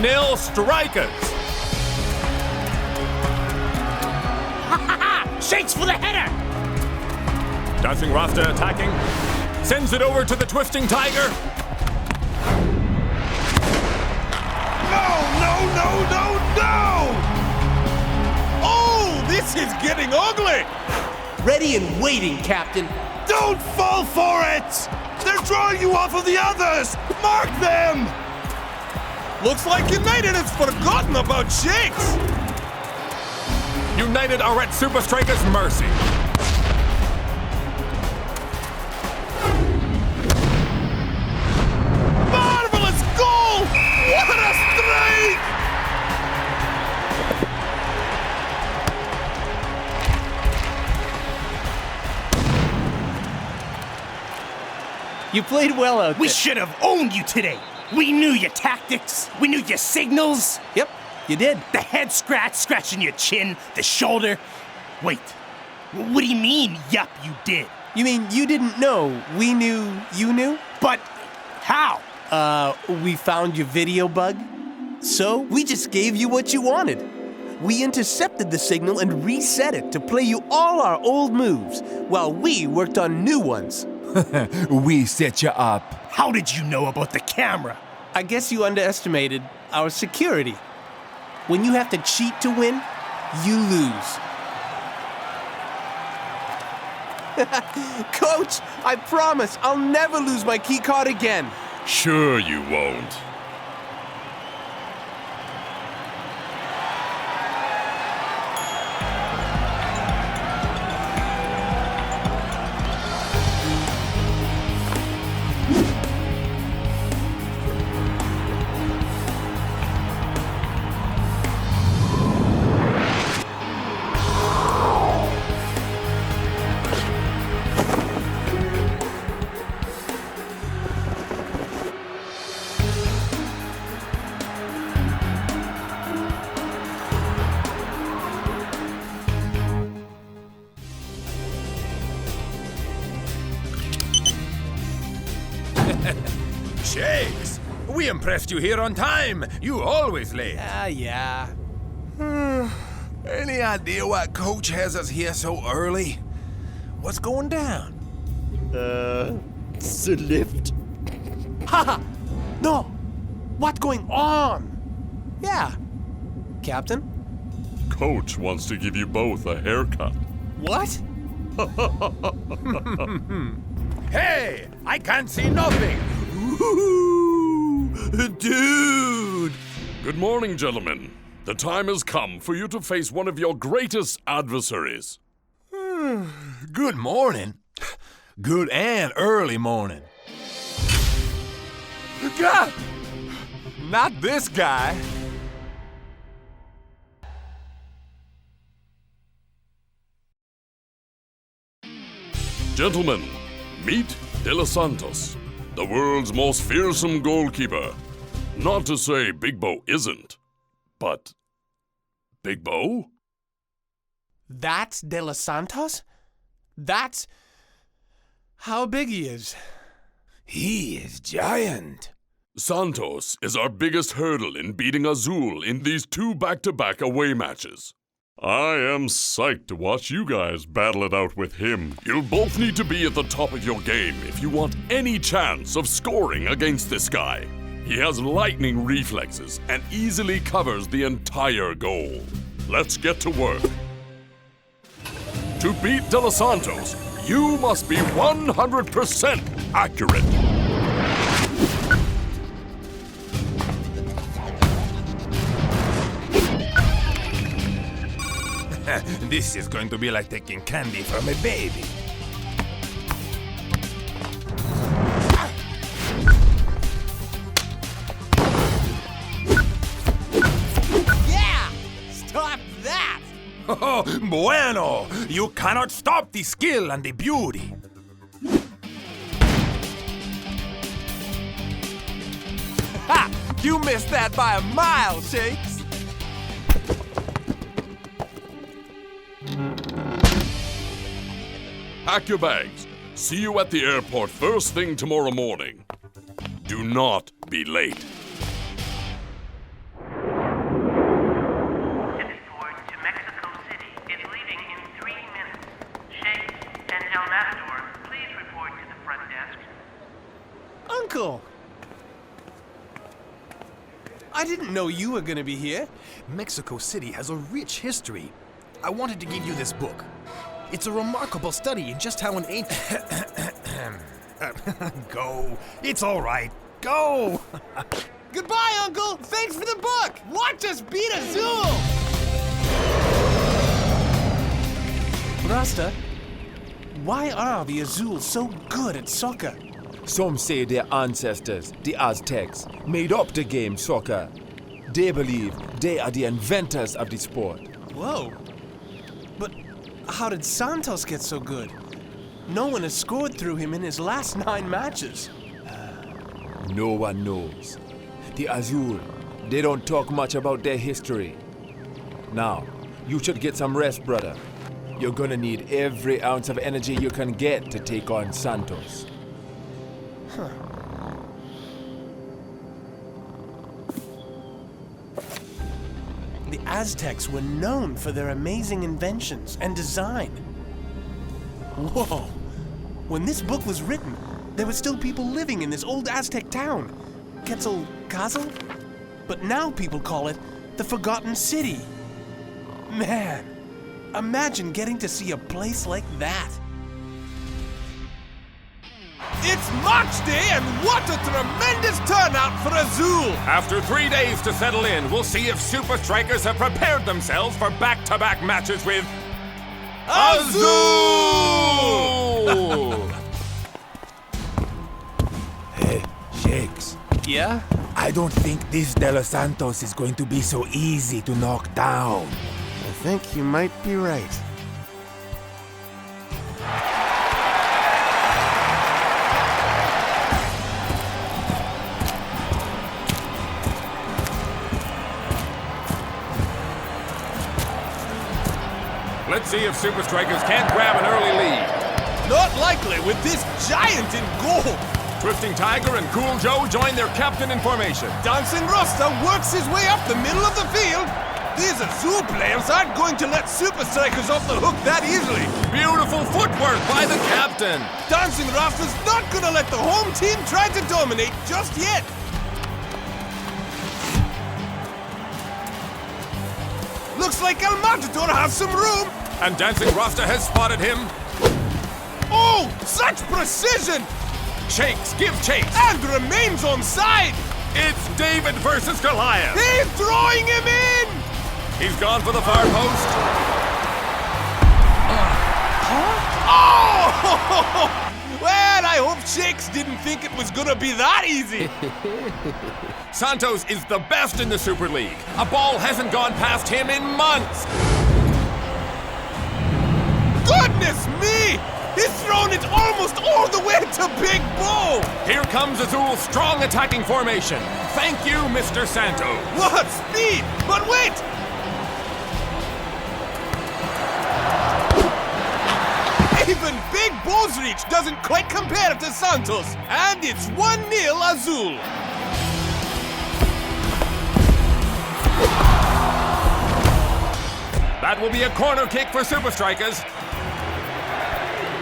Speaker 3: 2-0 Strikers.
Speaker 5: Shakes for the header!
Speaker 3: Dancing Rasta attacking. Sends it over to the Twisting Tiger.
Speaker 1: No! Oh, this is getting ugly!
Speaker 19: Ready and waiting, Captain.
Speaker 16: Don't fall for it! They're drawing you off of the others! Mark them!
Speaker 1: Looks like United has forgotten about Shakes.
Speaker 3: United are at Supa Strikas' mercy.
Speaker 1: Marvelous goal! What a strike!
Speaker 19: You played well out there.
Speaker 5: We should have owned you today. We knew your tactics. We knew your signals.
Speaker 19: Yep, you did.
Speaker 5: The head scratch, scratching your chin, the shoulder. Wait, what do you mean, yup, you did?
Speaker 19: You mean you didn't know we knew you knew?
Speaker 5: But how?
Speaker 19: We found your video bug. So we just gave you what you wanted. We intercepted the signal and reset it to play you all our old moves, while we worked on new ones.
Speaker 2: We set you up.
Speaker 5: How did you know about the camera?
Speaker 19: I guess you underestimated our security. When you have to cheat to win, you lose. Coach, I promise I'll never lose my key card again.
Speaker 12: Sure you won't.
Speaker 3: We impressed you here on time. You always late.
Speaker 1: Yeah. Any idea why Coach has us here so early? What's going down?
Speaker 15: The lift.
Speaker 19: Haha! No! What's going on? Yeah. Captain?
Speaker 12: Coach wants to give you both a haircut.
Speaker 19: What?
Speaker 3: Hey, I can't see nothing.
Speaker 12: Dude! Good morning, gentlemen. The time has come for you to face one of your greatest adversaries.
Speaker 1: Good morning. Good and early morning.
Speaker 3: God! Not this guy.
Speaker 12: Gentlemen, meet De Los Santos, the world's most fearsome goalkeeper. Not to say Big Bo isn't, but Big Bo?
Speaker 19: That's De Los Santos? That's how big he is.
Speaker 1: He is giant.
Speaker 12: Santos is our biggest hurdle in beating Azul in these 2 back-to-back away matches. I am psyched to watch you guys battle it out with him. You'll both need to be at the top of your game if you want any chance of scoring against this guy. He has lightning reflexes and easily covers the entire goal. Let's get to work. To beat De Los Santos, you must be 100% accurate.
Speaker 3: This is going to be like taking candy from a baby.
Speaker 19: Yeah! Stop that!
Speaker 3: Oh, bueno! You cannot stop the skill and the beauty.
Speaker 19: Ha! You missed that by a mile, Shakes!
Speaker 12: Pack your bags. See you at the airport first thing tomorrow morning. Do not be late.
Speaker 19: Uncle! I didn't know you were gonna be here.
Speaker 4: Mexico City has a rich history. I wanted to give you this book. It's a remarkable study in just how an ancient... Go. It's all right. Go.
Speaker 19: Goodbye, Uncle! Thanks for the book! Watch us beat Azul! Rasta, why are the Azul so good at soccer?
Speaker 2: Some say their ancestors, the Aztecs, made up the game soccer. They believe they are the inventors of the sport.
Speaker 19: Whoa. But how did Santos get so good? No one has scored through him in his last 9 matches.
Speaker 2: No one knows. The Azul, they don't talk much about their history. Now, you should get some rest, brother. You're gonna need every ounce of energy you can get to take on Santos.
Speaker 19: Huh. The Aztecs were known for their amazing inventions and design. Whoa! When this book was written, there were still people living in this old Aztec town, Quetzalcoatl? But now people call it the Forgotten City. Man, imagine getting to see a place like that.
Speaker 3: It's match day, and what a tremendous turnout for Azul! After 3 days to settle in, we'll see if Supa Strikas have prepared themselves for back-to-back matches with Azul!
Speaker 10: Hey, Shakes.
Speaker 19: Yeah?
Speaker 10: I don't think this De Los Santos is going to be so easy to knock down.
Speaker 1: I think you might be right.
Speaker 3: Let's see if Supa Strikas can't grab an early lead.
Speaker 1: Not likely with this giant in goal.
Speaker 3: Twisting Tiger and Cool Joe join their captain in formation.
Speaker 1: Dancing Rasta works his way up the middle of the field. These Azul players aren't going to let Supa Strikas off the hook that easily.
Speaker 3: Beautiful footwork by the captain.
Speaker 1: Dancing Rasta's not going to let the home team try to dominate just yet. Looks like El Matador has some room.
Speaker 3: And Dancing Rasta has spotted him.
Speaker 1: Oh, such precision!
Speaker 3: Shakes, give chase.
Speaker 1: And remains on side.
Speaker 3: It's David versus Goliath.
Speaker 1: He's throwing him in.
Speaker 3: He's gone for the far post.
Speaker 1: Oh! Well, I hope Shakes didn't think it was gonna be that easy.
Speaker 3: Santos is the best in the Super League. A ball hasn't gone past him in months.
Speaker 1: Goodness me! He's thrown it almost all the way to Big Bo!
Speaker 3: Here comes Azul's strong attacking formation. Thank you, Mr. Santos.
Speaker 1: What speed! But wait! Even Big Bo's reach doesn't quite compare to Santos. And it's 1-0 Azul.
Speaker 3: That will be a corner kick for Supa Strikas.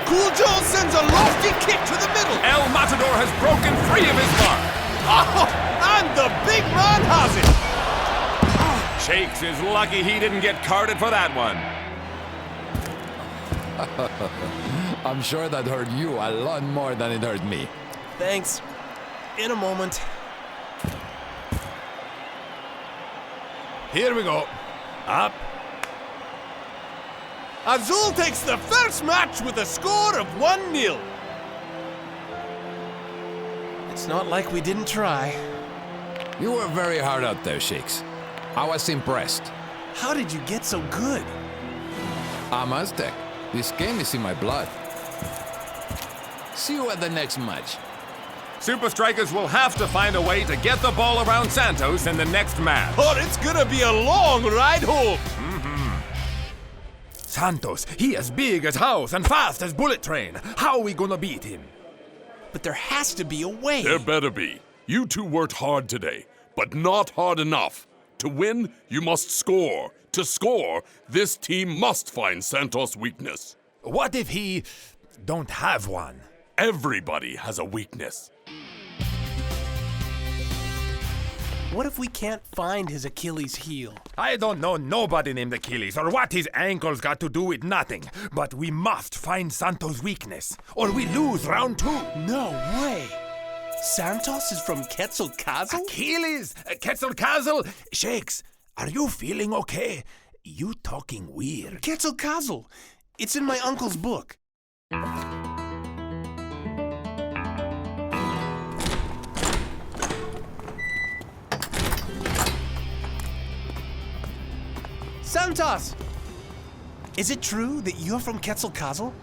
Speaker 1: Cool Joe sends a lofty kick to the middle.
Speaker 3: El Matador has broken free of his mark.
Speaker 1: Oh, and the big man has it.
Speaker 3: Shakes is lucky he didn't get carded for that one.
Speaker 2: I'm sure that hurt you a lot more than it hurt me.
Speaker 19: Thanks. In a moment.
Speaker 3: Here we go. Up.
Speaker 1: Azul takes the first match with a score of 1-0.
Speaker 19: It's not like we didn't try.
Speaker 2: You were very hard out there, Shakes. I was impressed.
Speaker 19: How did you get so good?
Speaker 2: I'm Aztec. This game is in my blood. See you at the next match.
Speaker 3: Supa Strikas will have to find a way to get the ball around Santos in the next match.
Speaker 1: Or it's gonna be a long ride home.
Speaker 10: Santos, he as big as house and fast as bullet train. How are we gonna beat him?
Speaker 19: But there has to be a way.
Speaker 12: There better be. You two worked hard today, but not hard enough. To win, you must score. To score, this team must find Santos' weakness.
Speaker 10: What if he don't have one?
Speaker 12: Everybody has a weakness.
Speaker 19: What if we can't find his Achilles heel?
Speaker 10: I don't know nobody named Achilles or what his ankles got to do with nothing, but we must find Santos' weakness or we lose round 2.
Speaker 19: No way. Santos is from Quetzalcoatl?
Speaker 10: Achilles? Quetzalcoatl? Shakes, are you feeling okay? You talking weird.
Speaker 19: Quetzalcoatl. It's in my uncle's book. Santos! Is it true that you're from Quetzalcoatl?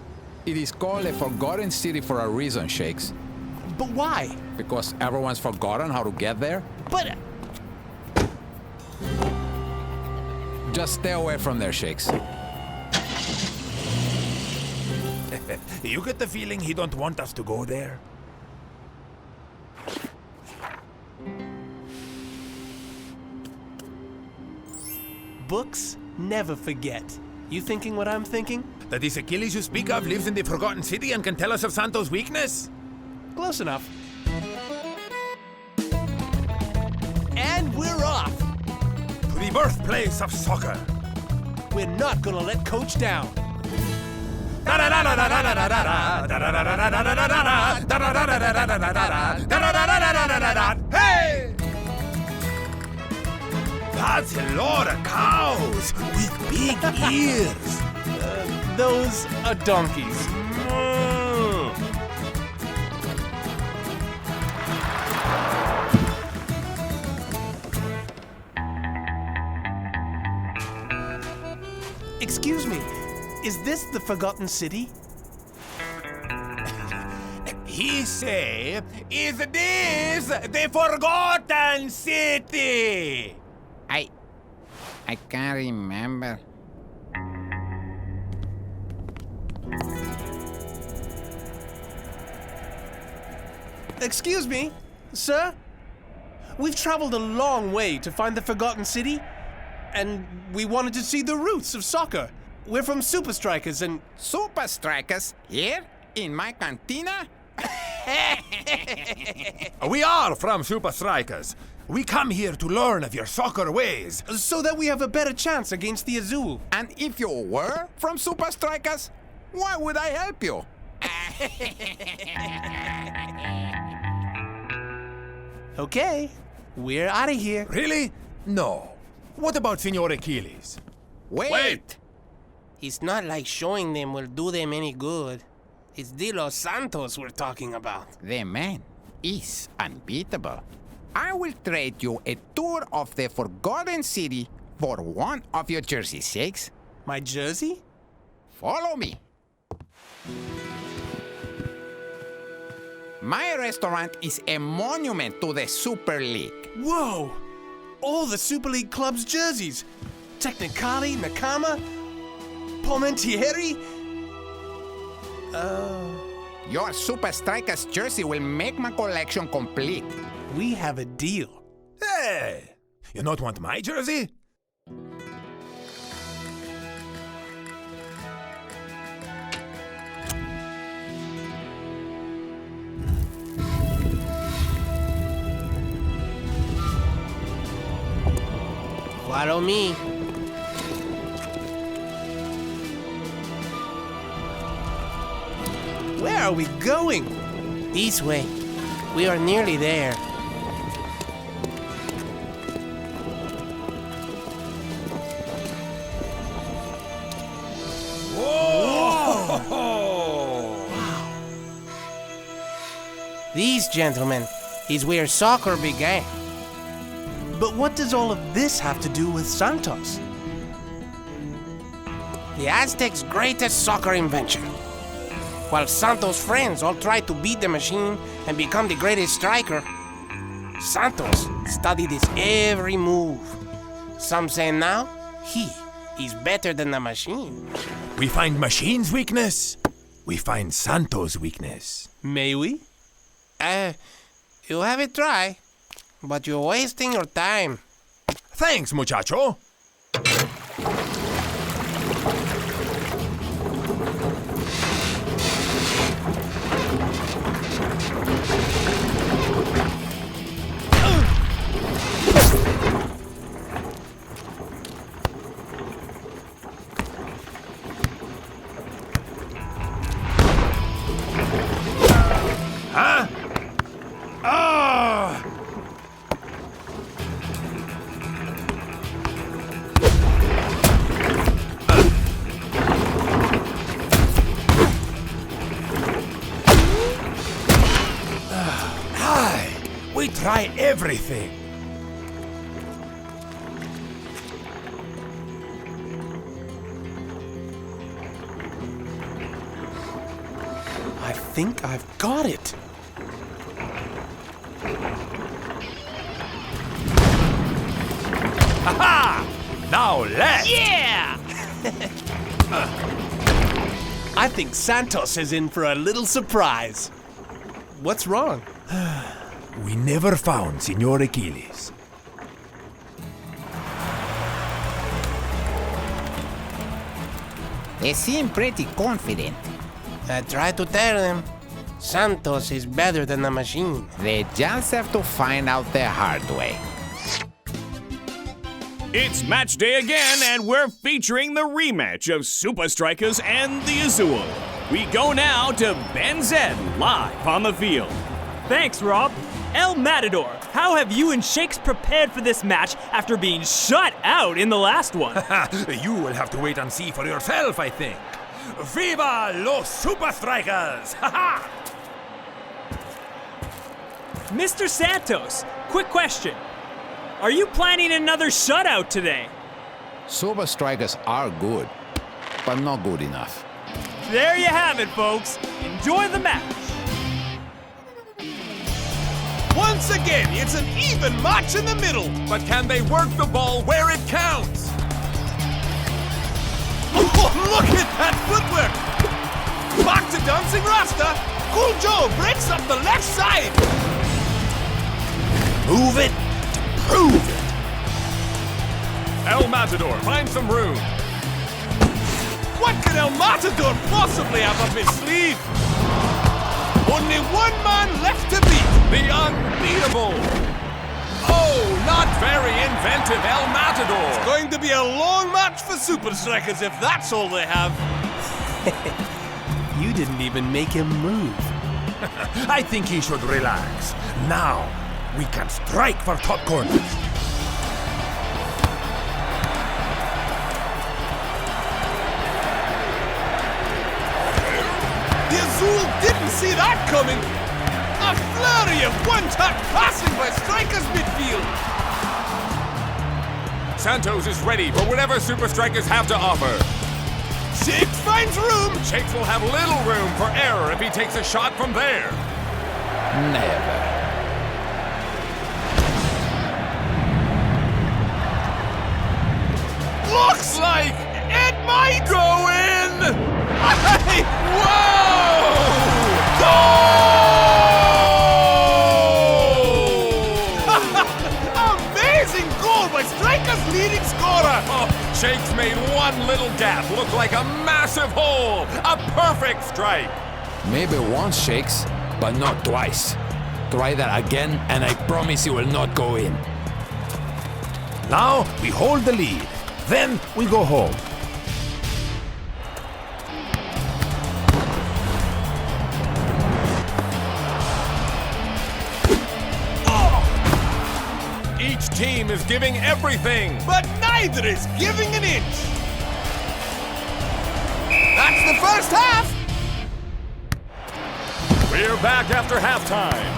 Speaker 2: It is called a forgotten city for a reason, Shakes.
Speaker 19: But why?
Speaker 2: Because everyone's forgotten how to get there?
Speaker 19: But...
Speaker 2: Just stay away from there, Shakes.
Speaker 10: You get the feeling he don't want us to go there?
Speaker 19: Books never forget. You thinking what I'm thinking?
Speaker 10: That this Achilles you speak of lives in the Forgotten City and can tell us of Santos' weakness?
Speaker 19: Close enough. And we're off!
Speaker 10: To the birthplace of soccer.
Speaker 19: We're not gonna let Coach down.
Speaker 10: Hey! That's a lot of cows with big ears.
Speaker 19: Those are donkeys. Excuse me, is this the Forgotten City?
Speaker 10: He say, is this the Forgotten City?
Speaker 13: I can't remember.
Speaker 19: Excuse me, sir? We've traveled a long way to find the Forgotten City, and we wanted to see the roots of soccer. We're from Supa Strikas and...
Speaker 13: Supa Strikas? Here? In my cantina?
Speaker 10: We are from Supa Strikas. We come here to learn of your soccer ways.
Speaker 19: So that we have a better chance against the Azul.
Speaker 13: And if you were from Supa Strikas, why would I help you?
Speaker 19: Okay, we're out of here.
Speaker 10: Really? No. What about Senor Achilles?
Speaker 13: Wait!
Speaker 1: It's not like showing them will do them any good. It's De Los Santos we're talking about.
Speaker 13: The man is unbeatable. I will trade you a tour of the Forgotten City for one of your jersey shakes.
Speaker 19: My jersey?
Speaker 13: Follow me. My restaurant is a monument to the Super League.
Speaker 19: Whoa! All the Super League club's jerseys. Technicali, Nakama, Palmentieri.
Speaker 13: Your Supa Strikas jersey will make my collection complete.
Speaker 19: We have a deal.
Speaker 10: Hey! You not want my jersey?
Speaker 1: Follow me.
Speaker 19: Where are we going?
Speaker 1: This way. We are nearly there. These, gentlemen, is where soccer began.
Speaker 19: But what does all of this have to do with Santos?
Speaker 1: The Aztecs' greatest soccer invention. While Santos' friends all tried to beat the machine and become the greatest striker, Santos studied his every move. Some say now he is better than the machine.
Speaker 10: We find machine's weakness. We find Santos' weakness.
Speaker 19: May we?
Speaker 1: You have a try, but you're wasting your time.
Speaker 10: Thanks, muchacho. We try everything.
Speaker 19: I think I've got it.
Speaker 10: Ha-ha! Now let's!
Speaker 9: Yeah!
Speaker 19: I think Santos is in for a little surprise. What's wrong?
Speaker 10: We never found Senor Achilles.
Speaker 13: They seem pretty confident.
Speaker 1: I try to tell them Santos is better than the machine.
Speaker 13: They just have to find out the hard way.
Speaker 20: It's match day again, and we're featuring the rematch of Supa Strikas and the Azul. We go now to Ben Zed live on the field.
Speaker 9: Thanks, Rob. El Matador, how have you and Shakes prepared for this match after being shut out in the last one?
Speaker 10: You will have to wait and see for yourself, I think. Viva los Supa Strikas! Ha-ha!
Speaker 9: Mr. Santos, quick question. Are you planning another shutout today?
Speaker 13: Supa Strikas are good, but not good enough.
Speaker 9: There you have it, folks. Enjoy the match.
Speaker 3: Once again, it's an even match in the middle. But can they work the ball where it counts? Oh, look at that footwork! Back to dancing Rasta!
Speaker 1: Cool Joe breaks up the left side. Move it to prove it.
Speaker 3: El Matador, find some room.
Speaker 1: What could El Matador possibly have up his sleeve? Only one man left to beat.
Speaker 3: The unbeatable. Oh, not very inventive El Matador.
Speaker 1: It's going to be a long match for Supa Strikas if that's all they have.
Speaker 19: You didn't even make him move.
Speaker 10: I think he should relax. Now, we can strike for top corners.
Speaker 1: The Azul didn't see that coming. A flurry of one-touch passing by Strikas midfield.
Speaker 3: Santos is ready for whatever Supa Strikas have to offer.
Speaker 1: Shakes finds room.
Speaker 3: Shakes will have little room for error if he takes a shot from there.
Speaker 13: Never.
Speaker 1: Looks like it might go in. Whoa! Goal! Amazing goal by Strikas' leading scorer.
Speaker 3: Oh, Shakes made one little gap look like a massive hole. A perfect strike.
Speaker 2: Maybe once, Shakes, but not twice. Try that again, and I promise you will not go in.
Speaker 10: Now, we hold the lead. Then, we go home.
Speaker 3: Each team is giving everything.
Speaker 1: But neither is giving an inch. That's the first half.
Speaker 3: We're back after halftime.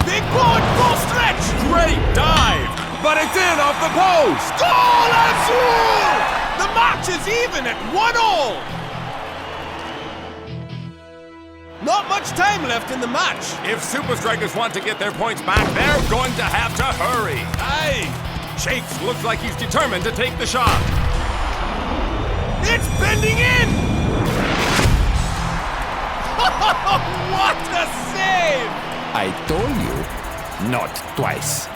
Speaker 1: Big board, full stretch.
Speaker 3: Great dive, but it's in off the post.
Speaker 1: Goal Azul! The match is even at 1-1. Not much time left in the match.
Speaker 3: If Supa Strikas want to get their points back, they're going to have to hurry.
Speaker 1: Aye.
Speaker 3: Shakes looks like he's determined to take the shot.
Speaker 1: It's bending in! What a save!
Speaker 2: I told you, not twice.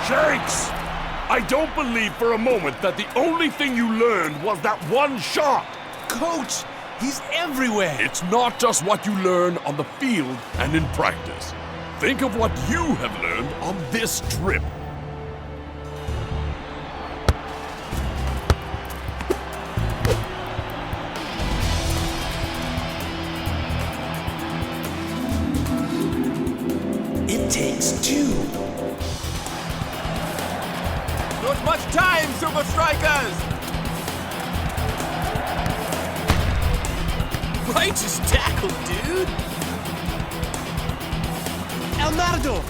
Speaker 12: Shakes! I don't believe for a moment that the only thing you learned was that one shot.
Speaker 19: Coach, he's everywhere.
Speaker 12: It's not just what you learn on the field and in practice. Think of what you have learned on this trip.
Speaker 19: It takes two.
Speaker 3: Not much time, Supa Strikas!
Speaker 19: Righteous tackle, dude. El Matador,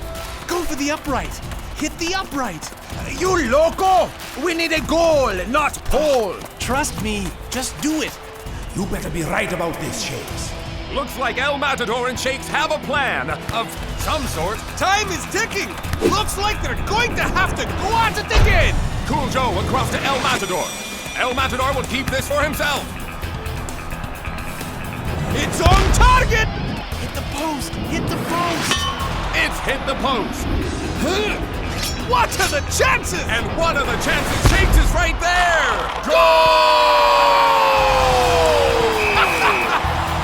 Speaker 19: go for the upright. Hit the upright.
Speaker 10: You loco! We need a goal, not pole.
Speaker 19: Trust me, just do it.
Speaker 10: You better be right about this, Shakes.
Speaker 3: Looks like El Matador and Shakes have a plan of some sort.
Speaker 1: Time is ticking. Looks like they're going to have to go at it again.
Speaker 3: Cool Joe across to El Matador. El Matador will keep this for himself.
Speaker 1: It's on target.
Speaker 19: Hit the post. Hit the post.
Speaker 3: It's hit the post.
Speaker 1: What are the chances?
Speaker 3: And one of the chances, Shakes is right there. Goal!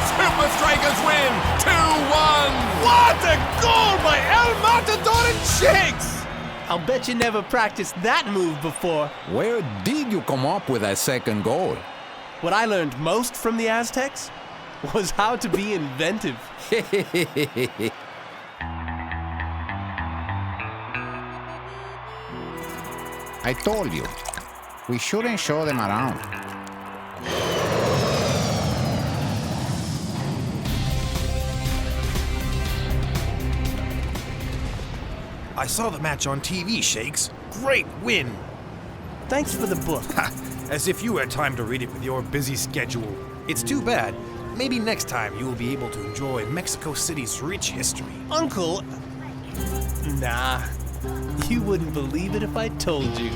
Speaker 3: Supa Strikas win 2-1.
Speaker 1: What a goal by El Matador and Shakes.
Speaker 19: I'll bet you never practiced that move before.
Speaker 2: Where did you come up with that second goal?
Speaker 19: What I learned most from the Aztecs was how to be inventive.
Speaker 13: I told you, we shouldn't show them around.
Speaker 10: I saw the match on TV, Shakes. Great win.
Speaker 19: Thanks for the book.
Speaker 10: As if you had time to read it with your busy schedule. It's too bad.
Speaker 21: Maybe next time you will be able to enjoy Mexico City's rich history.
Speaker 19: Uncle, nah. You wouldn't believe it if I told you.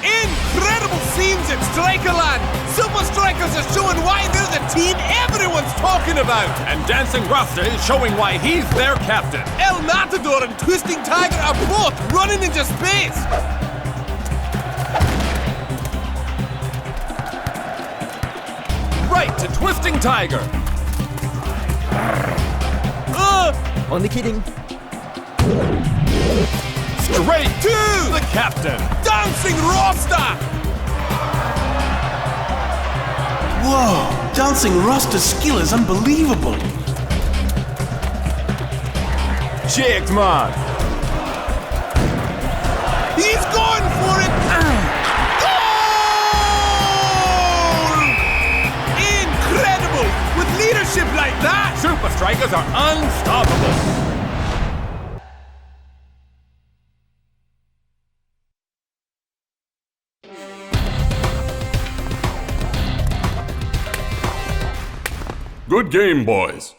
Speaker 1: Incredible scenes at Strikerland! Supa Strikas are showing why they're the team everyone's talking about!
Speaker 3: And Dancing Rasta is showing why he's their captain.
Speaker 1: El Matador and Twisting Tiger are both running into space!
Speaker 3: Right to Twisting Tiger.
Speaker 11: Only kidding.
Speaker 3: Straight to the captain.
Speaker 1: Dancing Rasta!
Speaker 19: Whoa! Dancing Rasta's skill is unbelievable!
Speaker 2: Shakes, man!
Speaker 1: He's going for it! Goal! Incredible! With leadership like that!
Speaker 3: Supa Strikas are unstoppable.
Speaker 12: Good game, boys.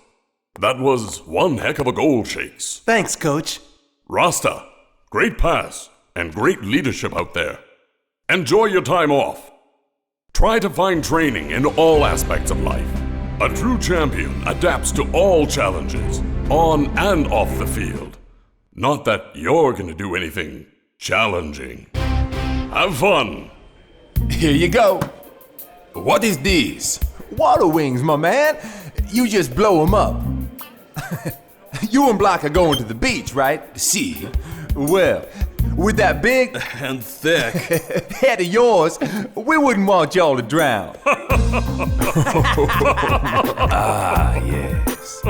Speaker 12: That was one heck of a goal, Shakes.
Speaker 19: Thanks, Coach.
Speaker 12: Rasta, great pass and great leadership out there. Enjoy your time off. Try to find training in all aspects of life. A true champion adapts to all challenges, on and off the field. Not that you're gonna do anything challenging. Have fun.
Speaker 2: Here you go. What is this? Water wings, my man. You just blow them up. You and Block are going to the beach, right? See? Well, with that big
Speaker 1: and thick
Speaker 2: head of yours, we wouldn't want y'all to drown. Ah, yes.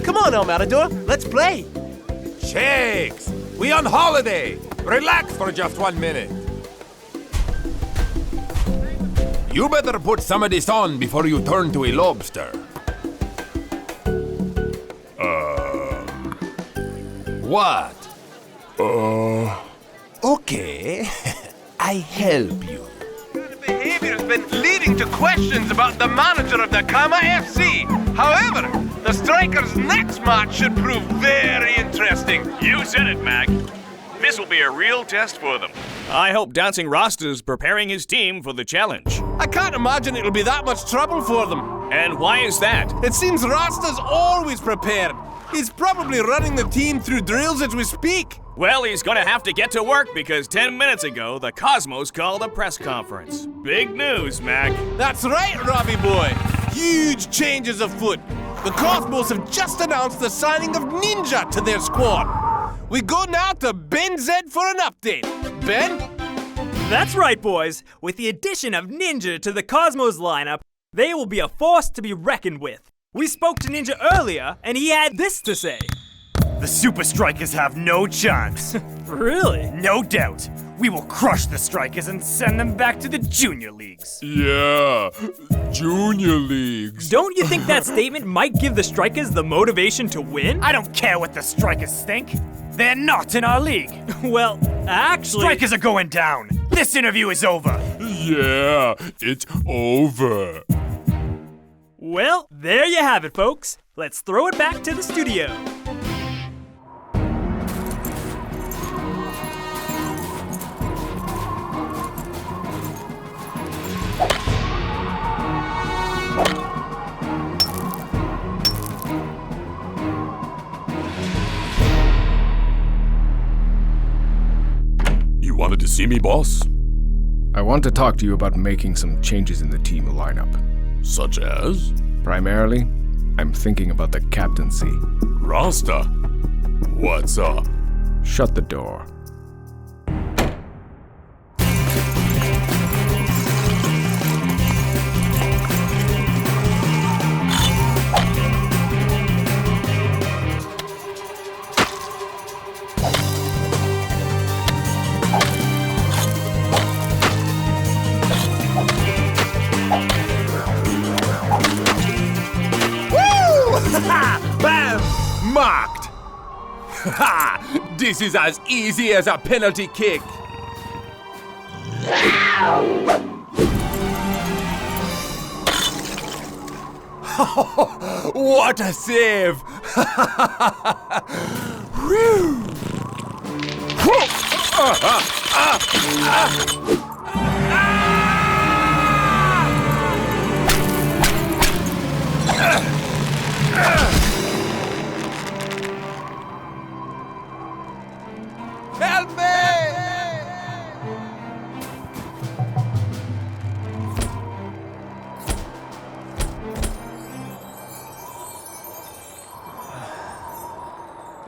Speaker 19: Come on, El Matador, let's play.
Speaker 3: Shakes, we on holiday. Relax for just 1 minute. You better put some of this on before you turn to a lobster. What?
Speaker 2: Okay. I help you.
Speaker 1: Behavior has been leading to questions about the manager of the Kama FC. However, the Strikers' next match should prove very interesting.
Speaker 20: You said it, Mac. This will be a real test for them. I hope Dancing Rasta's preparing his team for the challenge.
Speaker 1: I can't imagine it'll be that much trouble for them.
Speaker 20: And why is that?
Speaker 1: It seems Rasta's always prepared. He's probably running the team through drills as we speak.
Speaker 20: Well, he's gonna have to get to work because 10 minutes ago, the Cosmos called a press conference. Big news, Mac.
Speaker 1: That's right, Robbie boy. Huge changes afoot. The Cosmos have just announced the signing of Ninja to their squad. We go now to Ben Zed for an update. Ben?
Speaker 9: That's right, boys. With the addition of Ninja to the Cosmos lineup, they will be a force to be reckoned with. We spoke to Ninja earlier, and he had this to say.
Speaker 22: The Supa Strikas have no chance.
Speaker 9: Really?
Speaker 22: No doubt. We will crush the Strikers and send them back to the junior leagues.
Speaker 12: Yeah, junior leagues.
Speaker 9: Don't you think that statement might give the Strikers the motivation to win?
Speaker 22: I don't care what the Strikers think. They're not in our league.
Speaker 9: Well, actually...
Speaker 22: Strikers are going down. This interview is over.
Speaker 12: Yeah, it's over.
Speaker 9: Well, there you have it, folks. Let's throw it back to the studio.
Speaker 12: You wanted to see me, boss?
Speaker 23: I want to talk to you about making some changes in the team lineup.
Speaker 12: Such as?
Speaker 23: Primarily, I'm thinking about the captaincy.
Speaker 12: Rasta, what's up?
Speaker 23: Shut the door.
Speaker 3: Marked! Ha! This is as easy as a penalty kick. What a save! Whew. Help me!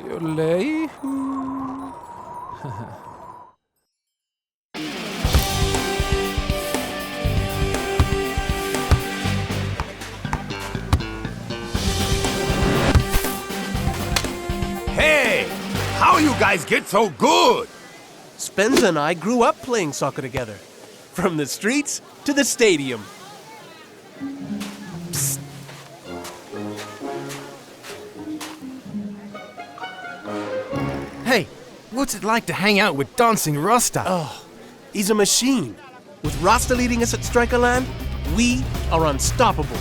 Speaker 23: Yollei.
Speaker 3: Hey! How you guys get so good?
Speaker 19: Spenza and I grew up playing soccer together. From the streets to the stadium. Psst.
Speaker 21: Hey, what's it like to hang out with Dancing Rasta?
Speaker 19: Oh, he's a machine. With Rasta leading us at Strikerland, we are unstoppable.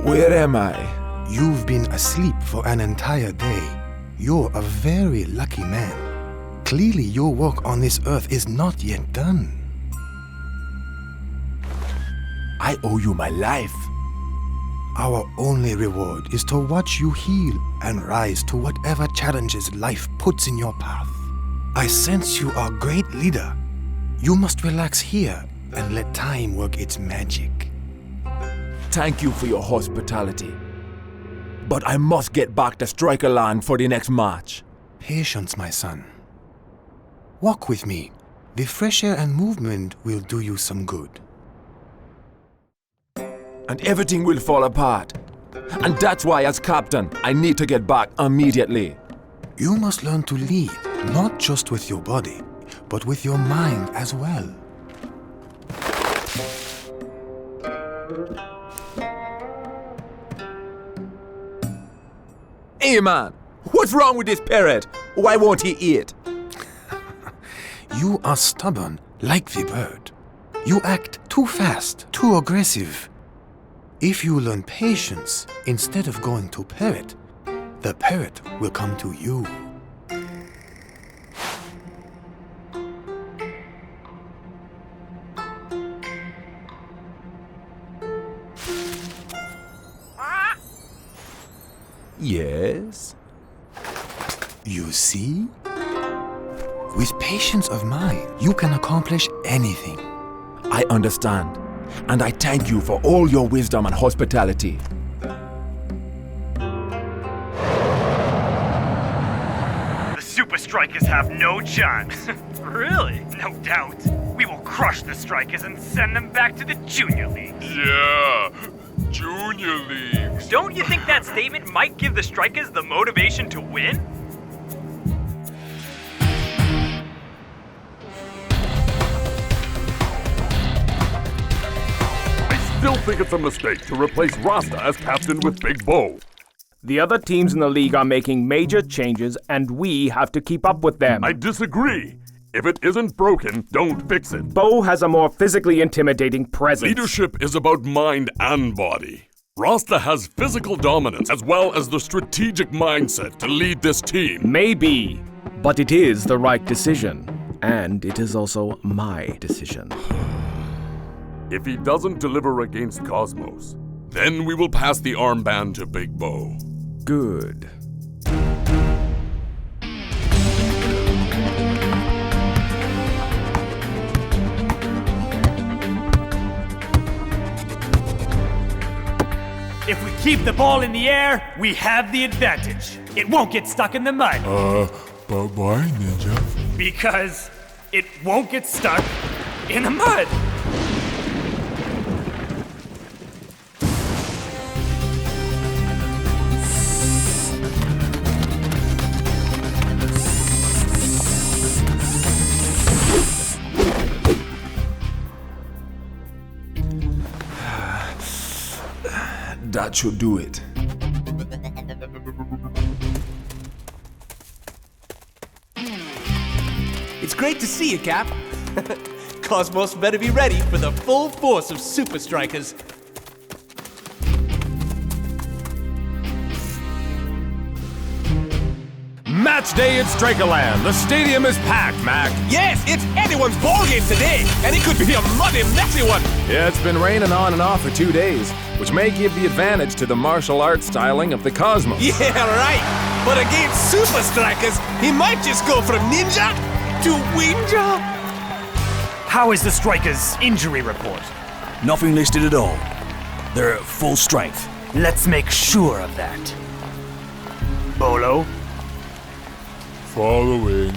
Speaker 2: Where am I?
Speaker 21: You've been asleep for an entire day. You're a very lucky man. Clearly, your work on this earth is not yet done.
Speaker 2: I owe you my life.
Speaker 21: Our only reward is to watch you heal and rise to whatever challenges life puts in your path. I sense you are a great leader. You must relax here and let time work its magic.
Speaker 2: Thank you for your hospitality. But I must get back to Strikerland for the next match.
Speaker 21: Patience, my son. Walk with me. The fresh air and movement will do you some good.
Speaker 2: And everything will fall apart. And that's why, as captain, I need to get back immediately.
Speaker 21: You must learn to lead, not just with your body, but with your mind as well.
Speaker 2: Hey man, what's wrong with this parrot? Why won't he eat?
Speaker 21: You are stubborn, like the bird. You act too fast, too aggressive. If you learn patience instead of going to parrot, the parrot will come to you.
Speaker 2: Yes?
Speaker 21: You see? With patience of mind, you can accomplish anything.
Speaker 2: I understand, and I thank you for all your wisdom and hospitality.
Speaker 22: The Supa Strikas have no chance. Really? No doubt. We will crush the Strikas and send them back to the Junior Leagues.
Speaker 12: Yeah, Junior Leagues.
Speaker 9: Don't you think that statement might give the Strikas the motivation to win?
Speaker 12: I still think it's a mistake to replace Rasta as captain with Big Bo.
Speaker 23: The other teams in the league are making major changes, and we have to keep up with them.
Speaker 12: I disagree. If it isn't broken, don't fix it.
Speaker 23: Bo has a more physically intimidating presence.
Speaker 12: Leadership is about mind and body. Rasta has physical dominance as well as the strategic mindset to lead this team.
Speaker 23: Maybe, but it is the right decision. And it is also my decision.
Speaker 12: If he doesn't deliver against Cosmos, then we will pass the armband to Big Bo.
Speaker 23: Good.
Speaker 22: If we keep the ball in the air, we have the advantage. It won't get stuck in the mud.
Speaker 12: But why, Ninja?
Speaker 22: Because it won't get stuck in the mud.
Speaker 2: That should do it.
Speaker 19: It's great to see you, Cap. Cosmos better be ready for the full force of Supa Strikas.
Speaker 3: Match day at Strikaland. The stadium is packed, Mac.
Speaker 1: Yes, it's anyone's ballgame today, and it could be a muddy, messy one.
Speaker 3: Yeah, it's been raining on and off for 2 days, which may give the advantage to the martial arts styling of the Cosmos.
Speaker 1: Yeah, right. But against Supa Strikas, he might just go from ninja to winja.
Speaker 22: How is the Strikers' injury report?
Speaker 6: Nothing listed at all. They're at full strength.
Speaker 22: Let's make sure of that. Bolo?
Speaker 2: Following.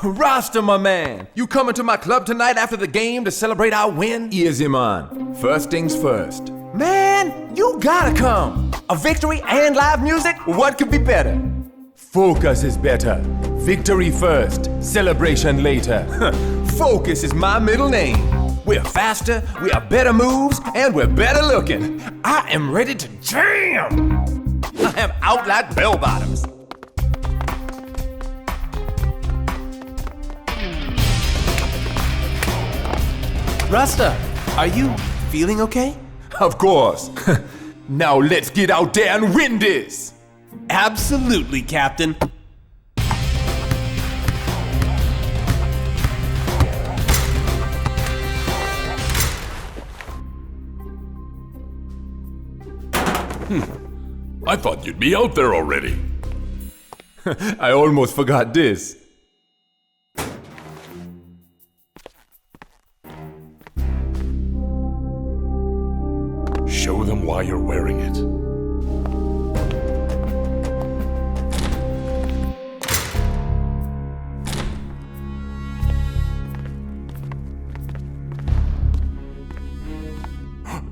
Speaker 3: Rasta, my man, you coming to my club tonight after the game to celebrate our win?
Speaker 2: Easy, man. First things first.
Speaker 3: Man, you gotta come. A victory and live music? What could be better?
Speaker 2: Focus is better. Victory first, celebration later.
Speaker 3: Focus is my middle name. We're faster, we have better moves, and we're better looking. I am ready to jam. I am out like bell bottoms.
Speaker 19: Rasta, are you feeling okay?
Speaker 2: Of course. Now let's get out there and win this.
Speaker 19: Absolutely, Captain.
Speaker 12: I thought you'd be out there already.
Speaker 2: I almost forgot this.
Speaker 12: Show them why you're wearing it.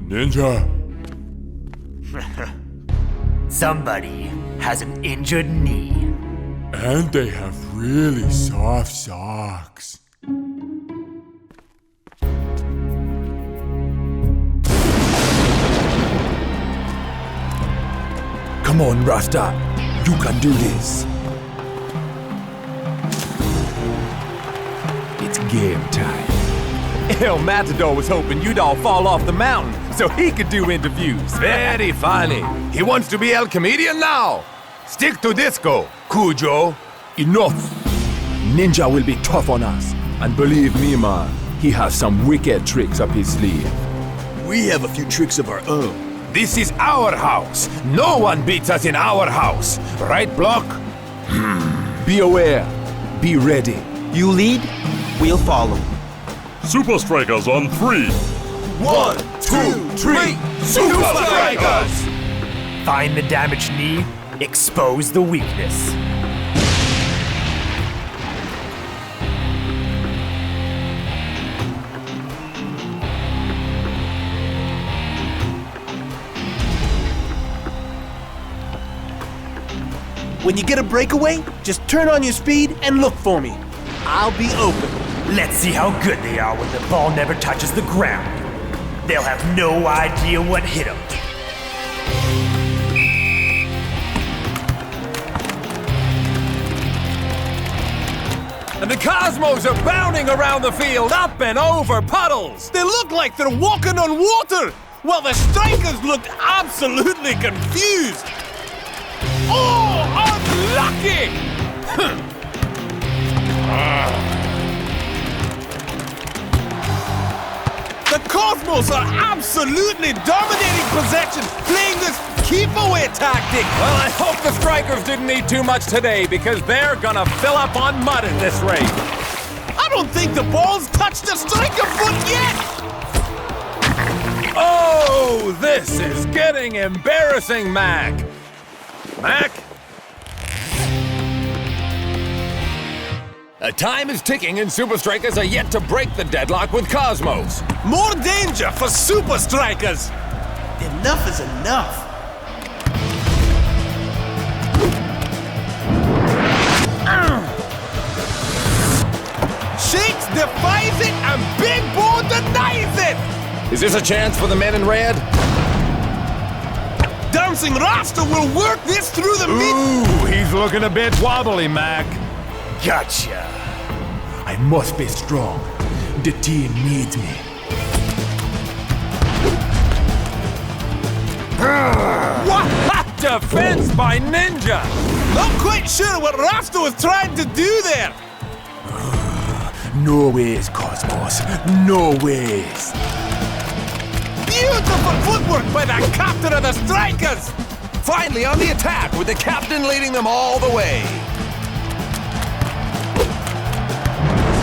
Speaker 2: Ninja.
Speaker 22: Somebody has an injured knee.
Speaker 2: And they have really soft socks. Come on, Rasta. You can do this. It's game time.
Speaker 3: El Matador was hoping you'd all fall off the mountain so he could do interviews.
Speaker 10: Very funny. He wants to be El Comedian now. Stick to disco, Cujo.
Speaker 2: Enough. Ninja will be tough on us. And believe me, man, he has some wicked tricks up his sleeve.
Speaker 6: We have a few tricks of our own.
Speaker 10: This is our house. No one beats us in our house. Right, Block?
Speaker 2: Be aware. Be ready.
Speaker 15: You lead, we'll follow.
Speaker 12: Supa Strikas on 3.
Speaker 10: 1, 2, 3. Supa Strikas!
Speaker 22: Find the damaged knee, expose the weakness.
Speaker 19: When you get a breakaway, just turn on your speed and look for me. I'll be open.
Speaker 22: Let's see how good they are when the ball never touches the ground. They'll have no idea what hit them.
Speaker 3: And the Cosmos are bounding around the field, up and over puddles.
Speaker 1: They look like they're walking on water, while the Strikers looked absolutely confused. Oh, unlucky! The Cosmos are absolutely dominating possession, playing this keep-away tactic.
Speaker 3: Well, I hope the Strikers didn't eat too much today because they're gonna fill up on mud in this race.
Speaker 1: I don't think the ball's touched the striker foot yet.
Speaker 3: Oh, this is getting embarrassing, Mac. Mac? Time is ticking and Supa Strikas are yet to break the deadlock with Cosmos.
Speaker 1: More danger for Supa Strikas.
Speaker 19: Enough is enough.
Speaker 3: defies it and Big Bo denies it!
Speaker 2: Is this a chance for the men in red?
Speaker 3: Dancing Rasta will work this through the mid...
Speaker 10: Ooh, he's looking a bit wobbly, Mac.
Speaker 18: Gotcha. I must be strong. The team needs me.
Speaker 3: What? Defense by Ninja! Not quite sure what Rasta was trying to do there!
Speaker 18: No ways, Cosmos. No ways.
Speaker 3: Beautiful footwork by the captain of the Strikers!
Speaker 2: Finally on the attack, with the captain leading them all the way.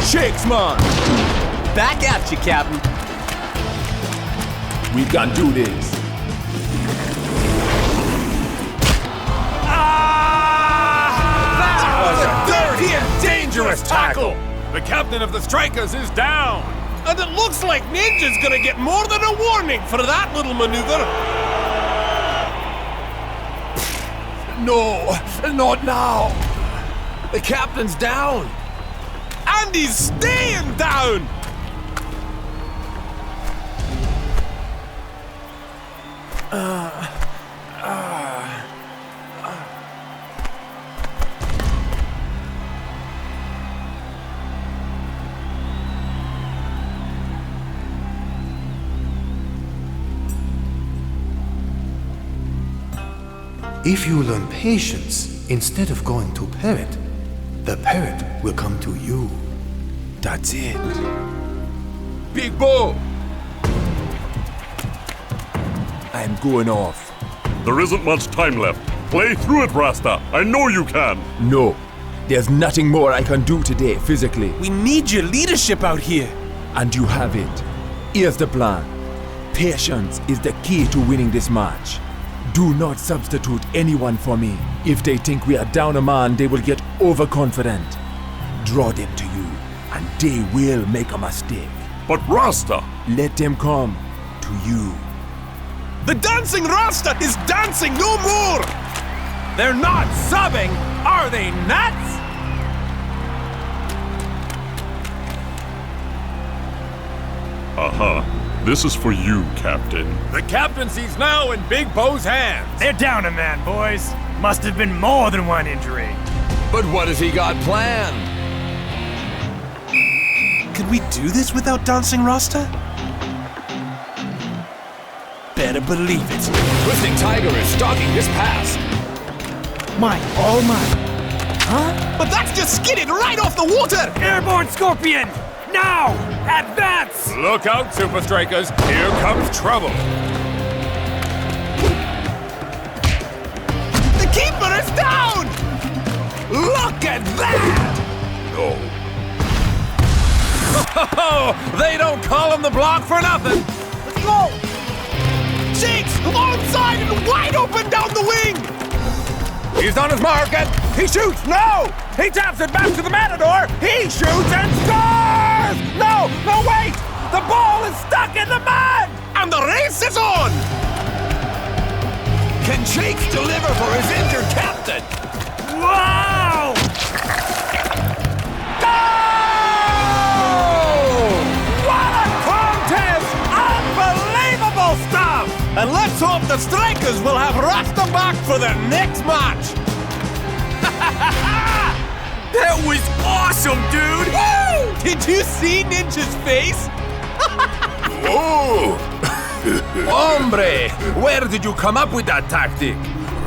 Speaker 1: Shakes, man! Back at you, Captain.
Speaker 2: We can do this.
Speaker 3: That was a dirty and dangerous tackle!
Speaker 10: The captain of the Strikers is down.
Speaker 3: And it looks like Ninja's gonna get more than a warning for that little maneuver.
Speaker 2: No, not now. The captain's down.
Speaker 3: And he's staying down!
Speaker 21: If you learn patience instead of going to parrot, the parrot will come to you.
Speaker 2: That's it.
Speaker 3: Big Bo!
Speaker 2: I'm going off.
Speaker 12: There isn't much time left. Play through it, Rasta. I know you can.
Speaker 2: No. There's nothing more I can do today, physically.
Speaker 1: We need your leadership out here.
Speaker 2: And you have it. Here's the plan. Patience is the key to winning this match. Do not substitute anyone for me. If they think we are down a man, they will get overconfident. Draw them to you, and they will make a mistake.
Speaker 12: But Rasta!
Speaker 2: Let them come to you.
Speaker 3: The dancing Rasta is dancing no more! They're not subbing! Are they nuts?
Speaker 12: Aha. This is for you, Captain.
Speaker 10: The captaincy's now in Big Bo's hands.
Speaker 22: They're down a man, boys. Must have been more than one injury.
Speaker 2: But what has he got planned?
Speaker 1: Could we do this without dancing Rasta? Better believe it.
Speaker 2: Twisting Tiger is stalking his pass.
Speaker 11: My, oh my.
Speaker 3: Huh? But that's just skidded right off the water!
Speaker 22: Airborne Scorpion! Now! Advance!
Speaker 10: Look out, Supa Strikas. Here comes trouble.
Speaker 3: The keeper is down! Look at that!
Speaker 10: No. They don't call him the block for nothing.
Speaker 3: Let's go! Shakes! Onside and wide open down the wing!
Speaker 10: He's on his mark and he shoots! No! He taps it back to the Matador! He shoots and scores! No! No, wait! The ball is stuck in the mud!
Speaker 3: And the race is on!
Speaker 2: Can Shakes deliver for his injured captain?
Speaker 22: Wow!
Speaker 3: What a contest! Unbelievable stuff! And let's hope the Strikers will have Rasta back for their next match!
Speaker 22: That was awesome, dude!
Speaker 3: Woo! Did you see Ninja's face?
Speaker 2: Whoa! Hombre! Where did you come up with that tactic?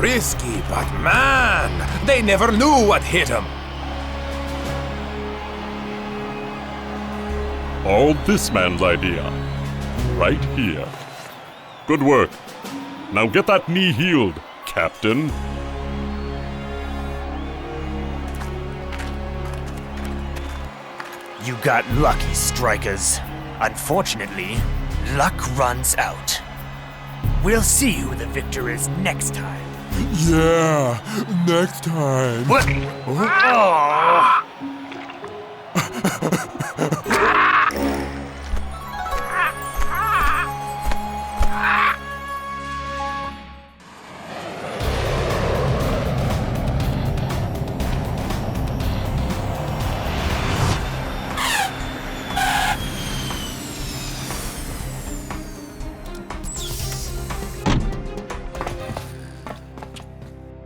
Speaker 2: Risky, but man, they never knew what hit him.
Speaker 12: All this man's idea. Right here. Good work. Now get that knee healed, Captain.
Speaker 22: You got lucky, Strikers. Unfortunately, luck runs out. We'll see who the victor is next time.
Speaker 18: Yeah, next time.
Speaker 22: What? Oh.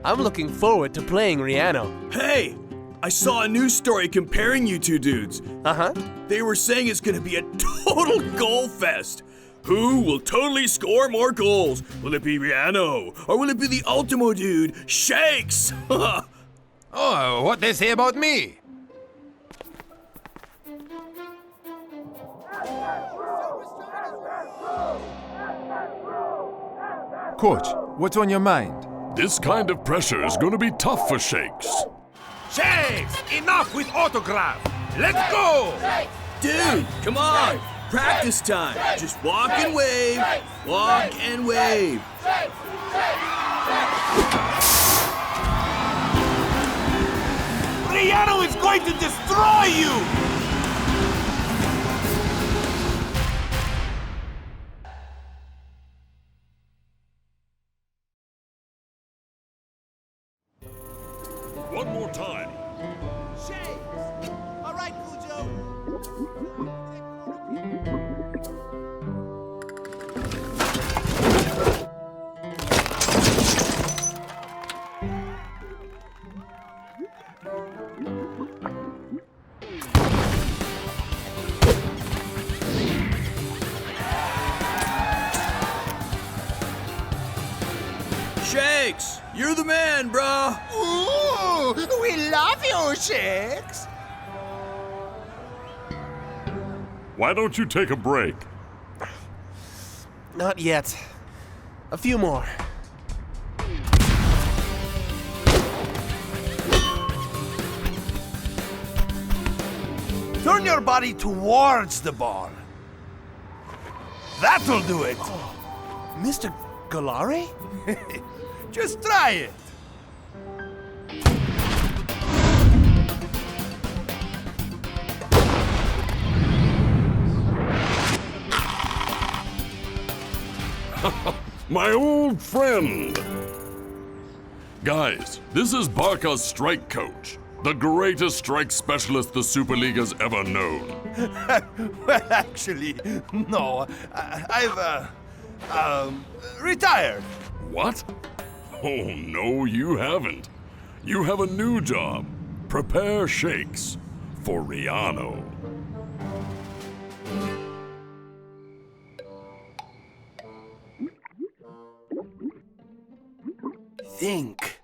Speaker 19: I'm looking forward to playing Rihanna.
Speaker 4: Hey! I saw a news story comparing you two dudes.
Speaker 19: Uh-huh.
Speaker 4: They were saying it's gonna be a total goal fest. Who will totally score more goals? Will it be Rihanna? Or will it be the Ultimo dude, Shakes?
Speaker 3: Oh, what they say about me?
Speaker 2: Coach, what's on your mind?
Speaker 12: This kind of pressure is gonna be tough for Shakes.
Speaker 10: Shakes! Enough with autograph! Let's go!
Speaker 4: Dude, come on! Practice time! Just walk and wave! Walk and wave!
Speaker 10: Rihanna is going to destroy you!
Speaker 12: One more time.
Speaker 1: Shakes! All right, Cujo.
Speaker 4: Shakes! You're the man, bro!
Speaker 1: Ooh, we love you, Shakes.
Speaker 12: Why don't you take a break?
Speaker 19: Not yet. A few more.
Speaker 10: Turn your body towards the ball. That'll do it.
Speaker 19: Mr. Galare?
Speaker 10: Just try it.
Speaker 12: My old friend! Guys, this is Barca's strike coach, the greatest strike specialist the Super League has ever known.
Speaker 10: Well, actually, no. I've retired.
Speaker 12: What? Oh, no, you haven't. You have a new job. Prepare Shakes for Rihanna.
Speaker 10: Think.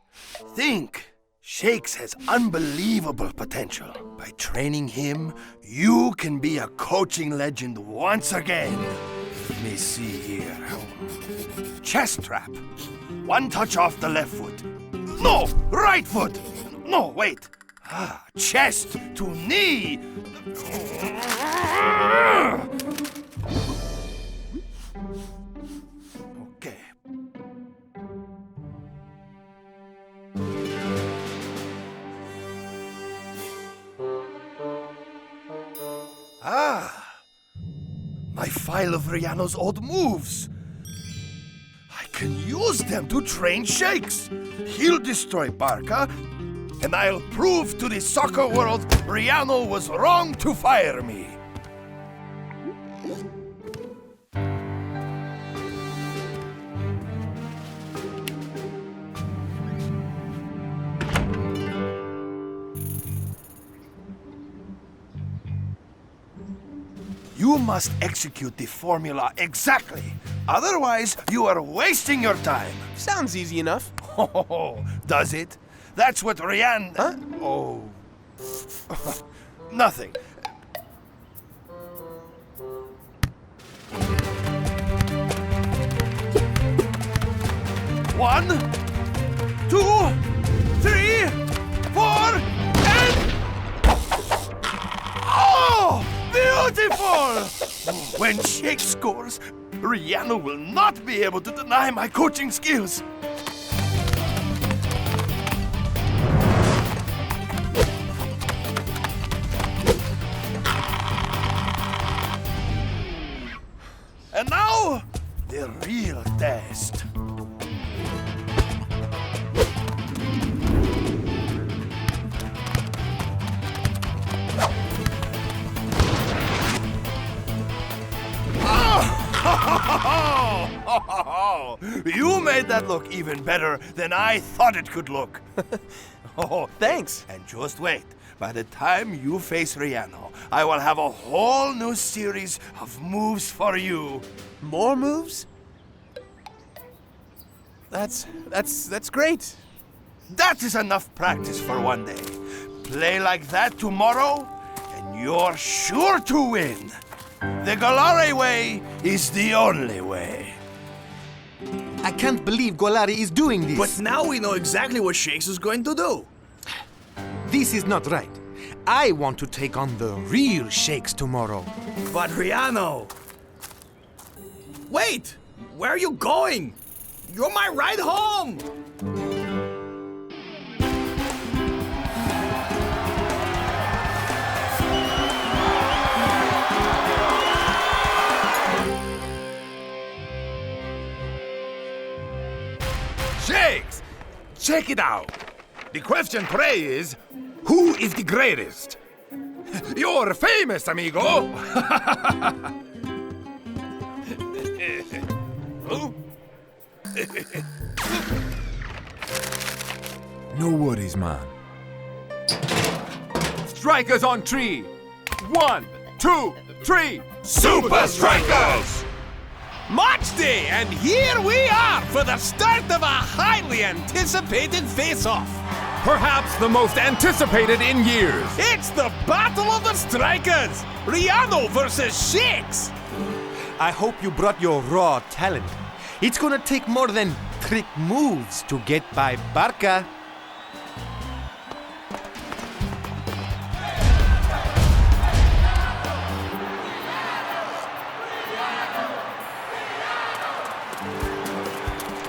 Speaker 10: Shakes has unbelievable potential. By training him, you can be a coaching legend once again. Let me see here. Chest trap. One touch off the left foot. No, right foot. No, wait. Chest to knee. Okay. My file of Rihanna's old moves. I can use them to train Shakes. He'll destroy Barca, and I'll prove to the soccer world Rihanna was wrong to fire me. You must execute the formula exactly. Otherwise, you are wasting your time.
Speaker 19: Sounds easy enough.
Speaker 10: Oh, does it? That's what Rihanna... Huh? Oh... Nothing. One, 2, 3, 4, and... Oh! Beautiful! When Shake scores, Rihanna will not be able to deny my coaching skills. And now, the real test. Oh, you made that look even better than I thought it could look. Oh,
Speaker 19: thanks.
Speaker 10: And just wait. By the time you face Riano, I will have a whole new series of moves for you.
Speaker 19: More moves? That's great.
Speaker 10: That is enough practice for one day. Play like that tomorrow, and you're sure to win. The Golare way is the only way.
Speaker 11: I can't believe Golari is doing this.
Speaker 4: But now we know exactly what Shakes is going to do.
Speaker 21: This is not right. I want to take on the real Shakes tomorrow.
Speaker 4: But Riano... Wait! Where are you going? You're my ride home!
Speaker 3: Shakes! Check it out. The question today is, who is the greatest? You're famous, amigo!
Speaker 2: No worries, man.
Speaker 3: Strikers on 3. 1, 2, 3.
Speaker 1: Supa Strikas! Match day, and here we are for the start of a highly anticipated face-off.
Speaker 3: Perhaps the most anticipated in years.
Speaker 1: It's the Battle of the Strikers! Riano versus Shakes!
Speaker 21: I hope you brought your raw talent. It's gonna take more than trick moves to get by Barca.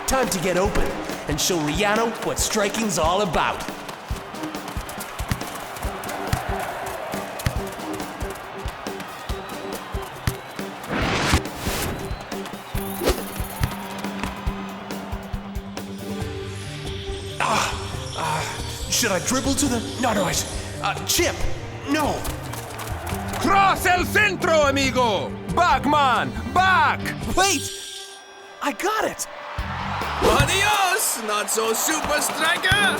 Speaker 19: Time to get open and show Riano what striking's all about. Should I dribble to the... No, chip. No.
Speaker 3: Cross el centro, amigo! Back, man! Back!
Speaker 19: Wait! I got it!
Speaker 4: Adios, not so Supa Striker!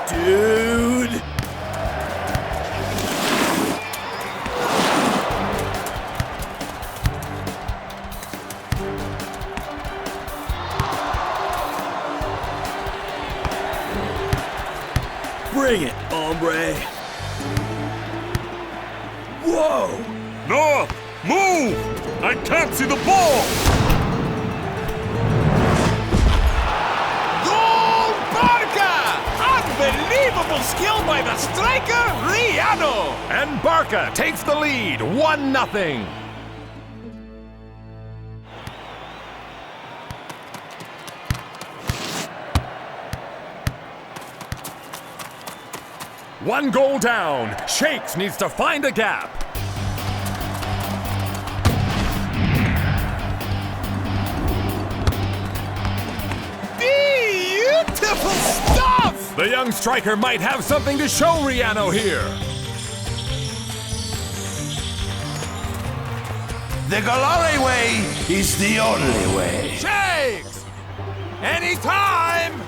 Speaker 4: Dude! Bring it, hombre! Whoa!
Speaker 12: No! Move! I can't see the ball!
Speaker 1: Goal, Barca! Unbelievable skill by the striker, Riano!
Speaker 3: And Barca takes the lead, 1-0. One goal down. Shakes needs to find a gap.
Speaker 1: Beautiful stuff!
Speaker 3: The young striker might have something to show Riano here.
Speaker 10: The Golare way is the only way.
Speaker 1: Shakes! Anytime!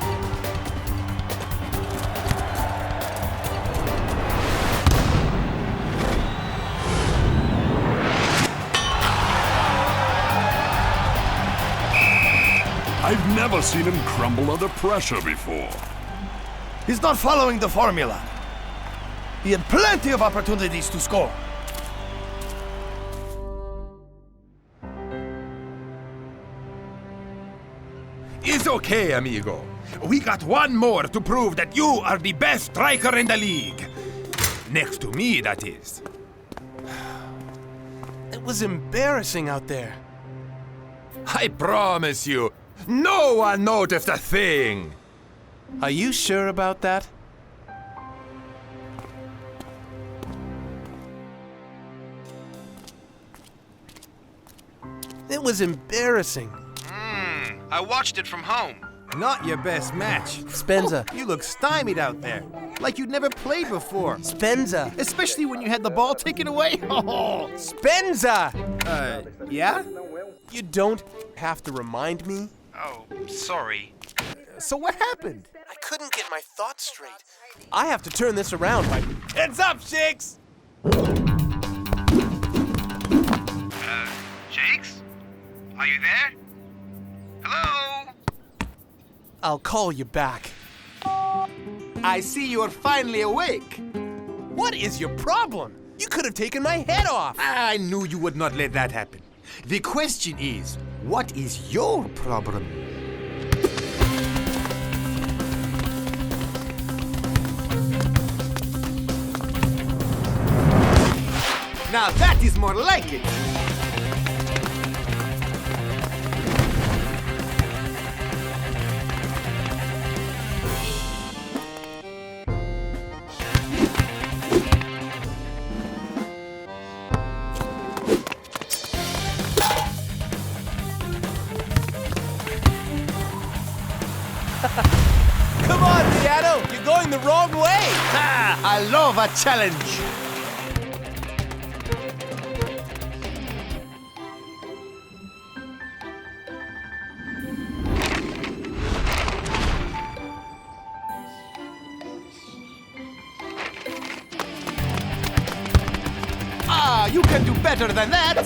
Speaker 12: I've never seen him crumble under pressure before.
Speaker 10: He's not following the formula. He had plenty of opportunities to score.
Speaker 3: It's okay, amigo. We got one more to prove that you are the best striker in the league. Next to me, that is.
Speaker 19: It was embarrassing out there.
Speaker 3: I promise you, no one noticed a thing.
Speaker 19: Are you sure about that? It was embarrassing.
Speaker 8: I watched it from home. Not your best match.
Speaker 19: Spenza.
Speaker 8: You look stymied out there. Like you'd never played before.
Speaker 19: Spenza.
Speaker 8: Especially when you had the ball taken away. Oh.
Speaker 19: Spenza!
Speaker 8: Yeah?
Speaker 19: You don't have to remind me.
Speaker 22: Oh, sorry.
Speaker 8: So what happened?
Speaker 19: I couldn't get my thoughts straight. I have to turn this around by... Heads up, Shakes!
Speaker 22: Shakes? Are you there? Hello?
Speaker 19: I'll call you back.
Speaker 8: I see you're finally awake.
Speaker 19: What is your problem? You could have taken my head off.
Speaker 8: I knew you would not let that happen. The question is, what is your problem? Now that is more like it.
Speaker 19: Come on, Rihanna! You're going the wrong way!
Speaker 8: Ah, I love a challenge! Ah, you can do better than that!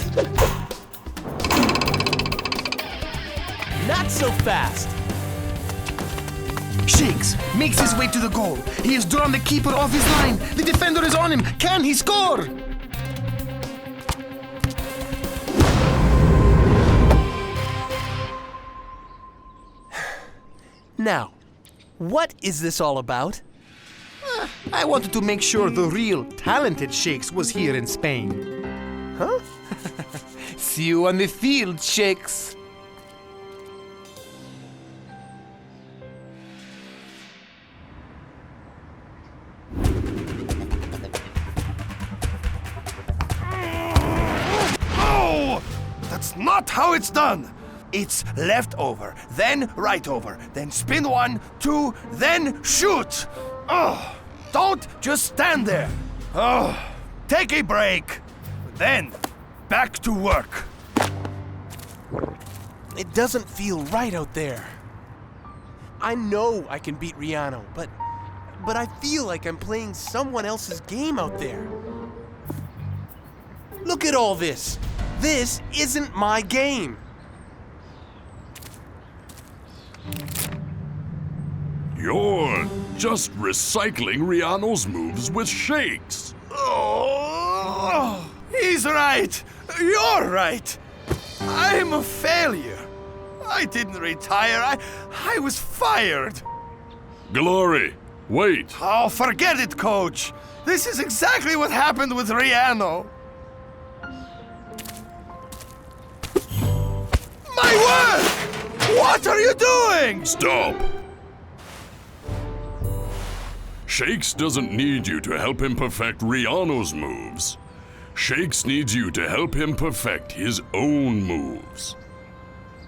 Speaker 19: Not so fast!
Speaker 8: Shakes makes his way to the goal. He has drawn the keeper off his line. The defender is on him. Can he score?
Speaker 19: Now, what is this all about?
Speaker 8: I wanted to make sure the real talented Shakes was here in Spain.
Speaker 19: Huh?
Speaker 8: See you on the field, Shakes.
Speaker 10: That's not how it's done. It's left over, then right over, then spin 1, 2, then shoot. Oh, don't just stand there. Oh, take a break. Then back to work.
Speaker 19: It doesn't feel right out there. I know I can beat Rihanna, but I feel like I'm playing someone else's game out there. Look at all this. This isn't my game.
Speaker 12: You're just recycling Rihanna's moves with Shakes.
Speaker 10: Oh, he's right. You're right. I'm a failure. I didn't retire. I was fired.
Speaker 12: Glory, wait.
Speaker 10: Oh, forget it, coach. This is exactly what happened with Rihanna. My word! What are you doing?
Speaker 12: Stop. Shakes doesn't need you to help him perfect Rihanna's moves. Shakes needs you to help him perfect his own moves.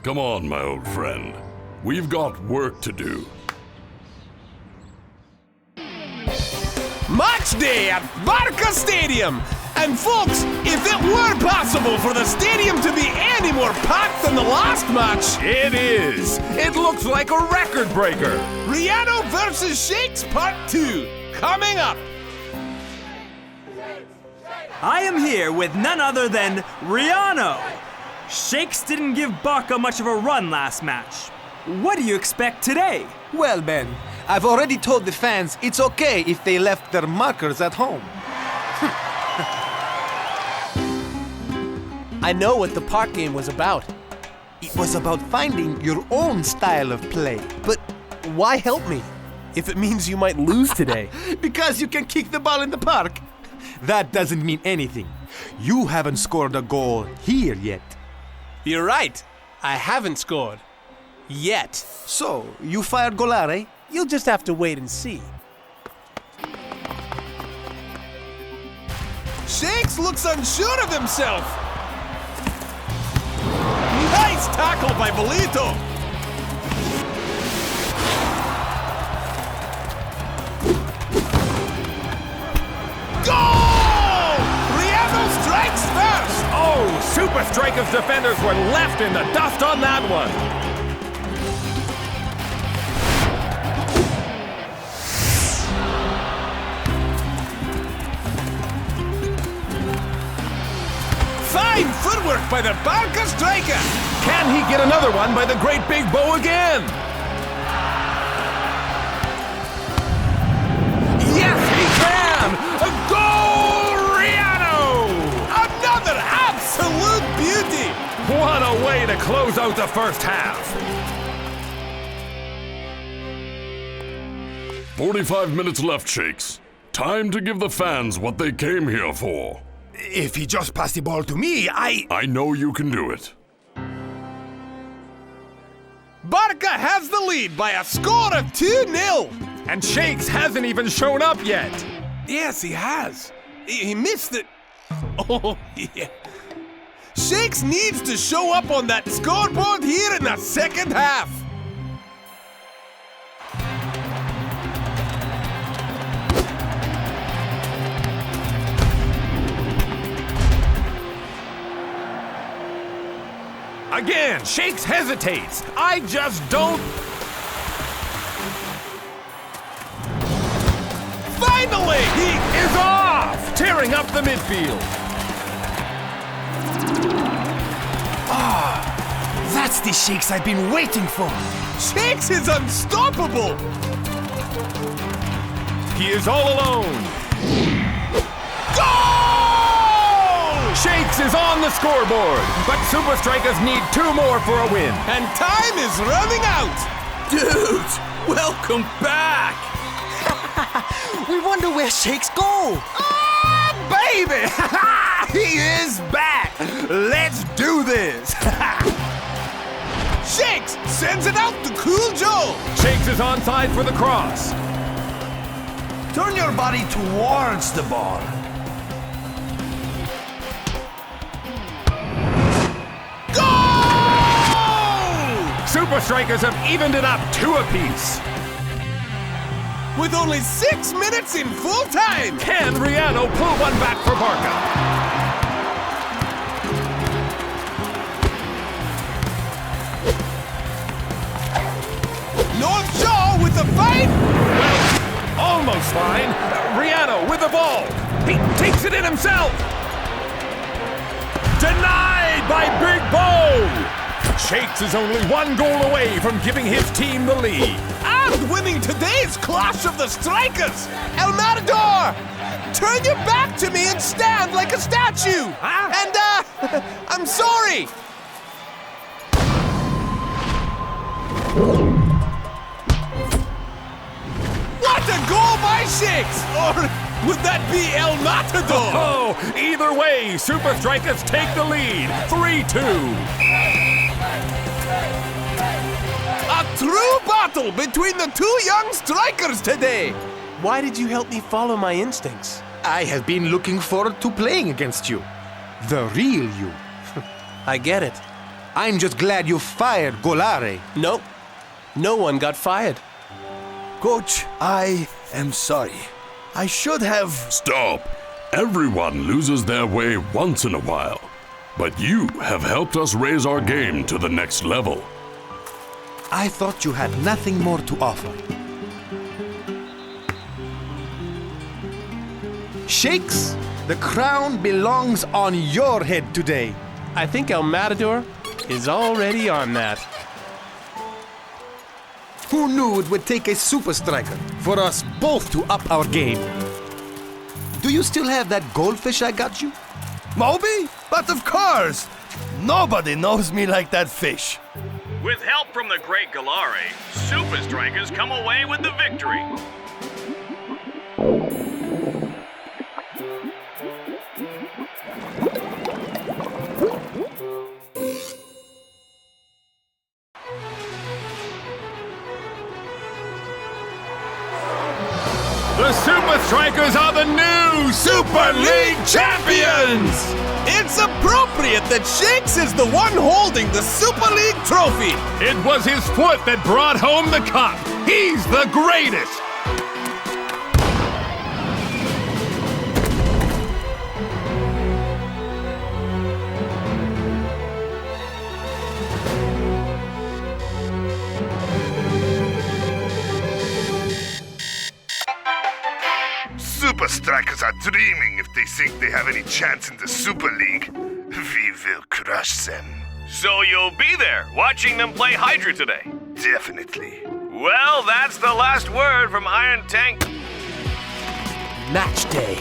Speaker 12: Come on, my old friend. We've got work to do.
Speaker 19: Match day at Barca Stadium! And folks, if it were possible for the stadium to be any more packed than the last match...
Speaker 3: It is! It looks like a record breaker!
Speaker 19: Rihanna versus Shakes Part 2, coming up!
Speaker 9: I am here with none other than Rihanna! Shakes didn't give Barca much of a run last match. What do you expect today?
Speaker 8: Well, Ben, I've already told the fans it's okay if they left their markers at home.
Speaker 19: I know what the park game was about.
Speaker 8: It was about finding your own style of play.
Speaker 19: But why help me if it means you might lose today?
Speaker 8: Because you can kick the ball in the park. That doesn't mean anything. You haven't scored a goal here yet.
Speaker 19: You're right. I haven't scored. Yet.
Speaker 8: So, you fired Golare?
Speaker 19: You'll just have to wait and see. Shakes looks unsure of himself. Nice tackle by Bolito.
Speaker 1: Goal! Rihanna strikes first!
Speaker 3: Oh, Supa Strikas defenders were left in the dust on that one.
Speaker 1: Fine footwork by the Barca striker!
Speaker 3: Can he get another one by the great big bow again? Yes, he can! A goal, Rihanna!
Speaker 1: Another absolute beauty!
Speaker 3: What a way to close out the first half!
Speaker 12: 45 minutes left, Shakes. Time to give the fans what they came here for.
Speaker 18: If he just passed the ball to me,
Speaker 12: I know you can do it.
Speaker 1: Barca has the lead by a score of 2-0.
Speaker 3: And Shakes hasn't even shown up yet.
Speaker 1: Yes, he has. He missed it. Oh, yeah. Shakes needs to show up on that scoreboard here in the second half.
Speaker 3: Again, Shakes hesitates. I just don't...
Speaker 1: Finally!
Speaker 3: He is off! Tearing up the midfield.
Speaker 18: that's the Shakes I've been waiting for.
Speaker 1: Shakes is unstoppable!
Speaker 3: He is all alone.
Speaker 1: Goal!
Speaker 3: Shakes is on the scoreboard, but Supa Strikas need 2 more for a win.
Speaker 1: And time is running out!
Speaker 4: Dudes, welcome back!
Speaker 11: We wonder where Shakes go.
Speaker 1: Baby! He is back! Let's do this! Shakes sends it out to Cool Joe!
Speaker 3: Shakes is onside for the cross.
Speaker 10: Turn your body towards the ball.
Speaker 1: Goal!
Speaker 3: Supa Strikas have evened it up 2 apiece.
Speaker 1: With only 6 minutes in full time!
Speaker 3: Can Rihanna pull one back for Barca?
Speaker 1: North Shaw with the fight!
Speaker 3: Well, almost fine. Rihanna with the ball. He takes it in himself. Denied by Big Bo! Shakes is only 1 goal away from giving his team the lead.
Speaker 1: And winning today's Clash of the Strikers! El Matador! Turn your back to me and stand like a statue!
Speaker 3: Huh?
Speaker 1: And, I'm sorry! What a goal by Shakes! Or would that be El Matador?
Speaker 3: Oh, either way, Supa Strikas take the lead. 3-2.
Speaker 1: A true battle between the 2 young strikers today! Why did you help me follow my instincts?
Speaker 18: I have been looking forward to playing against you. The real you.
Speaker 1: I get it.
Speaker 18: I'm just glad you fired Golare.
Speaker 1: Nope. No one got fired.
Speaker 10: Coach, I am sorry. I should have...
Speaker 12: Stop! Everyone loses their way once in a while. But you have helped us raise our game to the next level.
Speaker 18: I thought you had nothing more to offer. Shakes, the crown belongs on your head today.
Speaker 1: I think El Matador is already on that.
Speaker 18: Who knew it would take a Supa Striker for us both to up our game? Do you still have that goldfish I got you?
Speaker 10: Moby? But of course! Nobody knows me like that fish.
Speaker 22: With help from the great Golare, Supa Strikas come away with the victory.
Speaker 3: The Supa Strikas are the new Super League champions!
Speaker 1: It's appropriate that Shakes is the one holding the Super League trophy!
Speaker 3: It was his foot that brought home the cup! He's the greatest!
Speaker 16: dreaming if they think they have any chance in the Super League. We will crush them.
Speaker 22: So you'll be there, watching them play Hydra today?
Speaker 16: Definitely.
Speaker 22: Well, that's the last word from Iron Tank.
Speaker 19: Match day.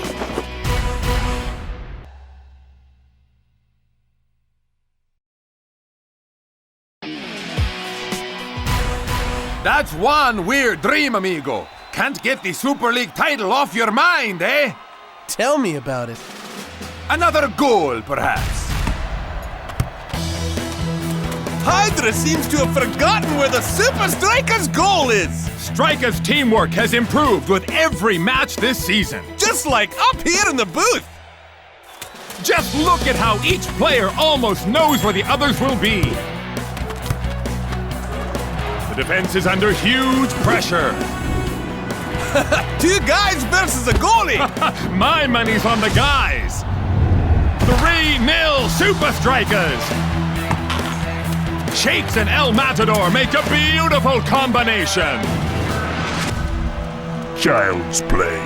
Speaker 3: That's one weird dream, amigo. Can't get the Super League title off your mind, eh?
Speaker 19: Tell me about it.
Speaker 3: Another goal, perhaps.
Speaker 1: Hydra seems to have forgotten where the Supa Strikas goal is!
Speaker 3: Strikas' teamwork has improved with every match this season.
Speaker 1: Just like up here in the booth!
Speaker 3: Just look at how each player almost knows where the others will be. The defense is under huge pressure.
Speaker 1: 2 guys versus a goalie!
Speaker 3: My money's on the guys! 3-0 Supa Strikas! Shakes and El Matador make a beautiful combination!
Speaker 12: Child's play.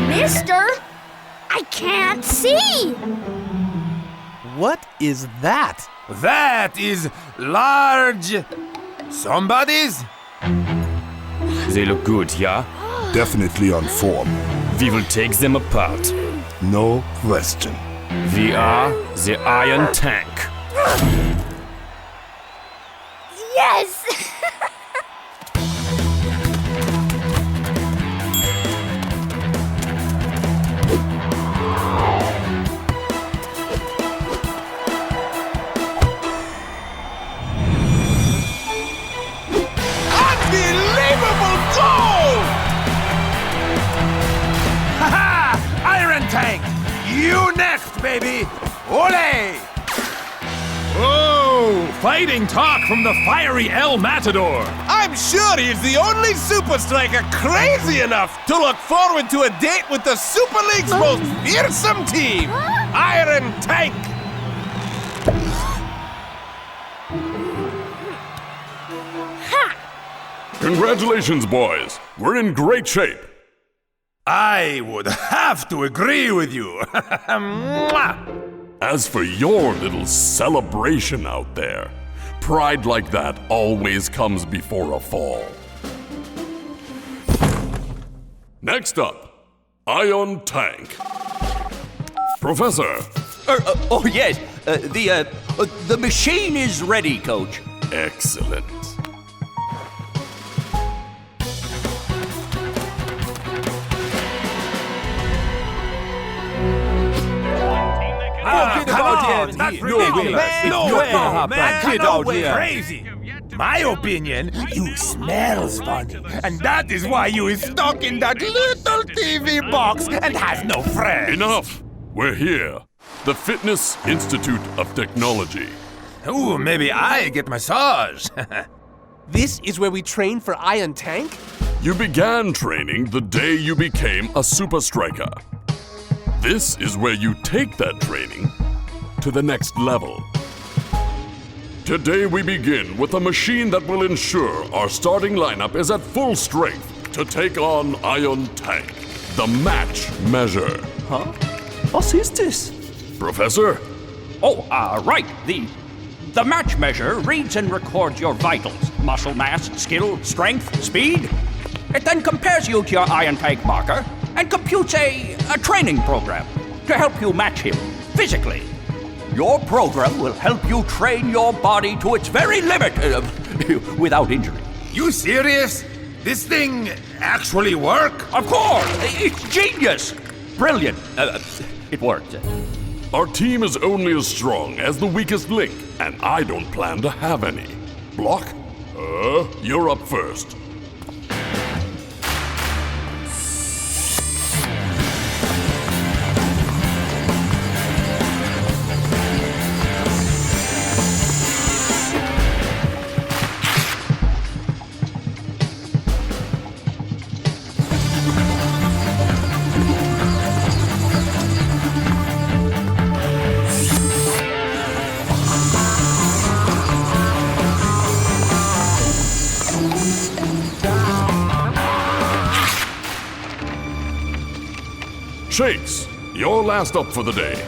Speaker 7: Mister, I can't see!
Speaker 19: What is that?
Speaker 3: That is large... somebody's?
Speaker 14: They look good, yeah?
Speaker 12: Definitely on form.
Speaker 14: We will take them apart.
Speaker 12: No question.
Speaker 14: We are the Iron Tank.
Speaker 7: Yes!
Speaker 1: Unbelievable goal!
Speaker 3: Ha-ha! Iron Tank! You next, baby! Ole! Oh, fighting talk from the fiery El Matador.
Speaker 1: I'm sure he's the only Super Striker crazy enough to look forward to a date with the Super League's most fearsome team, Iron Tank.
Speaker 12: Congratulations, boys. We're in great shape.
Speaker 3: I would have to agree with you.
Speaker 12: As for your little celebration out there, pride like that always comes before a fall. Next up, Iron Tank. Professor.
Speaker 17: Oh, yes. The machine is ready, Coach.
Speaker 12: Excellent.
Speaker 3: No way. Crazy. My opinion, you smells funny, and that is why you is stuck in that little TV box and has no friends.
Speaker 12: Enough. We're here. The Fitness Institute of Technology.
Speaker 3: Ooh, maybe I get massage.
Speaker 19: This is where we train for Iron Tank?
Speaker 12: You began training the day you became a Supa Striker. This is where you take that training to the next level. Today we begin with a machine that will ensure our starting lineup is at full strength to take on Iron Tank, the match measure.
Speaker 17: Huh? What is this?
Speaker 12: Professor?
Speaker 17: Oh, right. The match measure reads and records your vitals, muscle mass, skill, strength, speed. It then compares you to your Iron Tank marker and computes a training program to help you match him physically. Your program will help you train your body to its very limit without injury.
Speaker 3: You serious? This thing actually work?
Speaker 17: Of course! It's genius! Brilliant. It worked.
Speaker 12: Our team is only as strong as the weakest link, and I don't plan to have any. Block? You're up first. Shakes, you're last up for the day.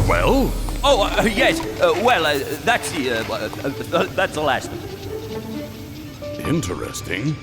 Speaker 12: Well?
Speaker 17: Oh, yes. That's the last of it.
Speaker 12: Interesting.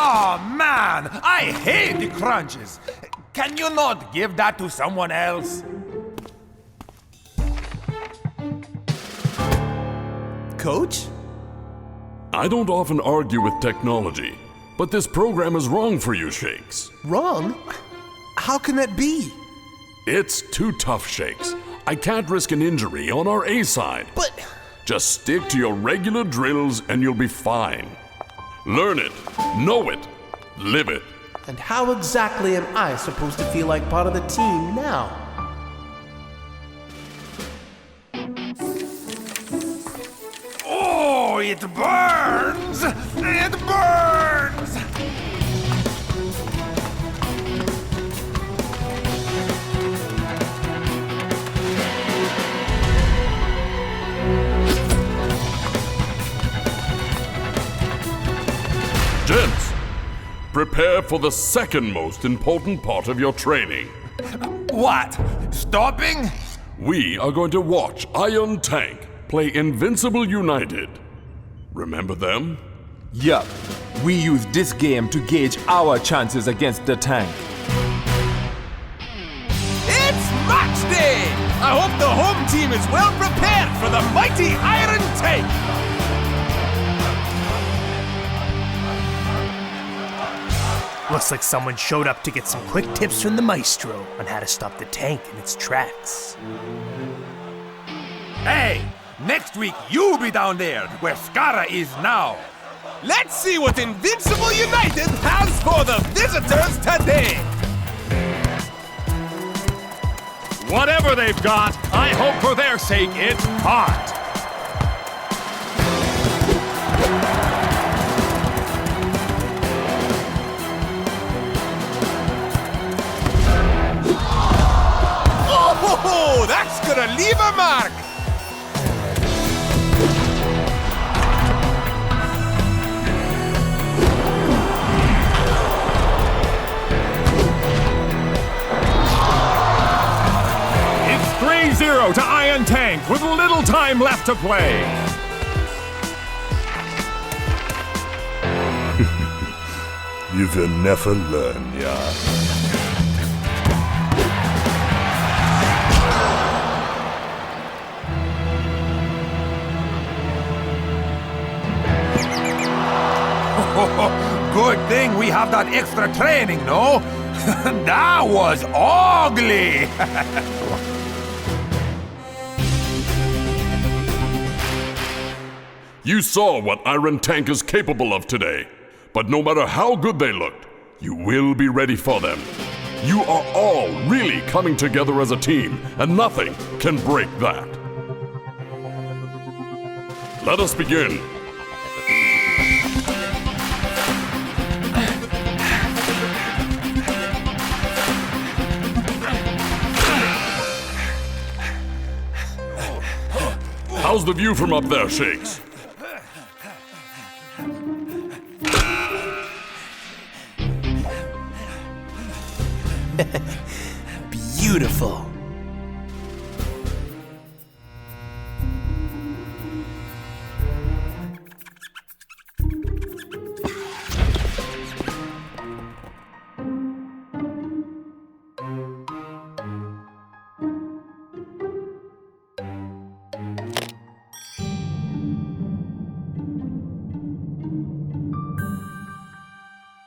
Speaker 5: Oh man, I hate the crunches. Can you not give that to someone else?
Speaker 1: Coach?
Speaker 12: I don't often argue with technology, but this program is wrong for you, Shakes.
Speaker 1: Wrong? How can that be?
Speaker 12: It's too tough, Shakes. I can't risk an injury on our A side.
Speaker 1: But...
Speaker 12: Just stick to your regular drills and you'll be fine. Learn it, know it, live it.
Speaker 1: And how exactly am I supposed to feel like part of the team now?
Speaker 5: Oh, it burns! It burns!
Speaker 12: Gents, prepare for the second most important part of your training.
Speaker 5: What? Stopping?
Speaker 12: We are going to watch Iron Tank play Invincible United. Remember them?
Speaker 2: Yup. We use this game to gauge our chances against the tank.
Speaker 5: It's match day! I hope the home team is well prepared for the mighty Iron Tank!
Speaker 13: Looks like someone showed up to get some quick tips from the maestro on how to stop the tank in its tracks.
Speaker 5: Hey, next week you'll be down there where Skara is now. Let's see what Invincible United has for the visitors today.
Speaker 3: Whatever they've got, I hope for their sake it's hot.
Speaker 5: Oh, that's gonna leave a mark!
Speaker 3: It's 3-0 to Iron Tank with little time left to play.
Speaker 10: You will never learn, yeah.
Speaker 5: Good thing we have that extra training, no? That was ugly!
Speaker 12: You saw what Iron Tank is capable of today. But no matter how good they looked, you will be ready for them. You are all really coming together as a team, and nothing can break that. Let us begin. How's the view from up there, Shakes?
Speaker 1: Beautiful.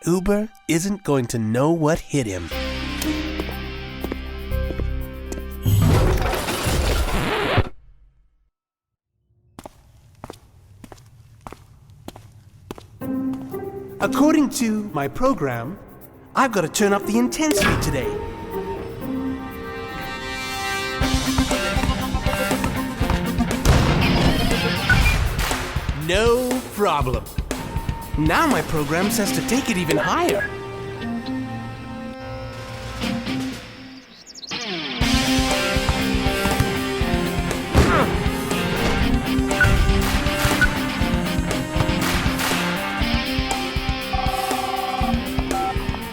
Speaker 1: Uber isn't going to know what hit him. According to my program, I've got to turn up the intensity today. No problem. Now my program says to take it even higher.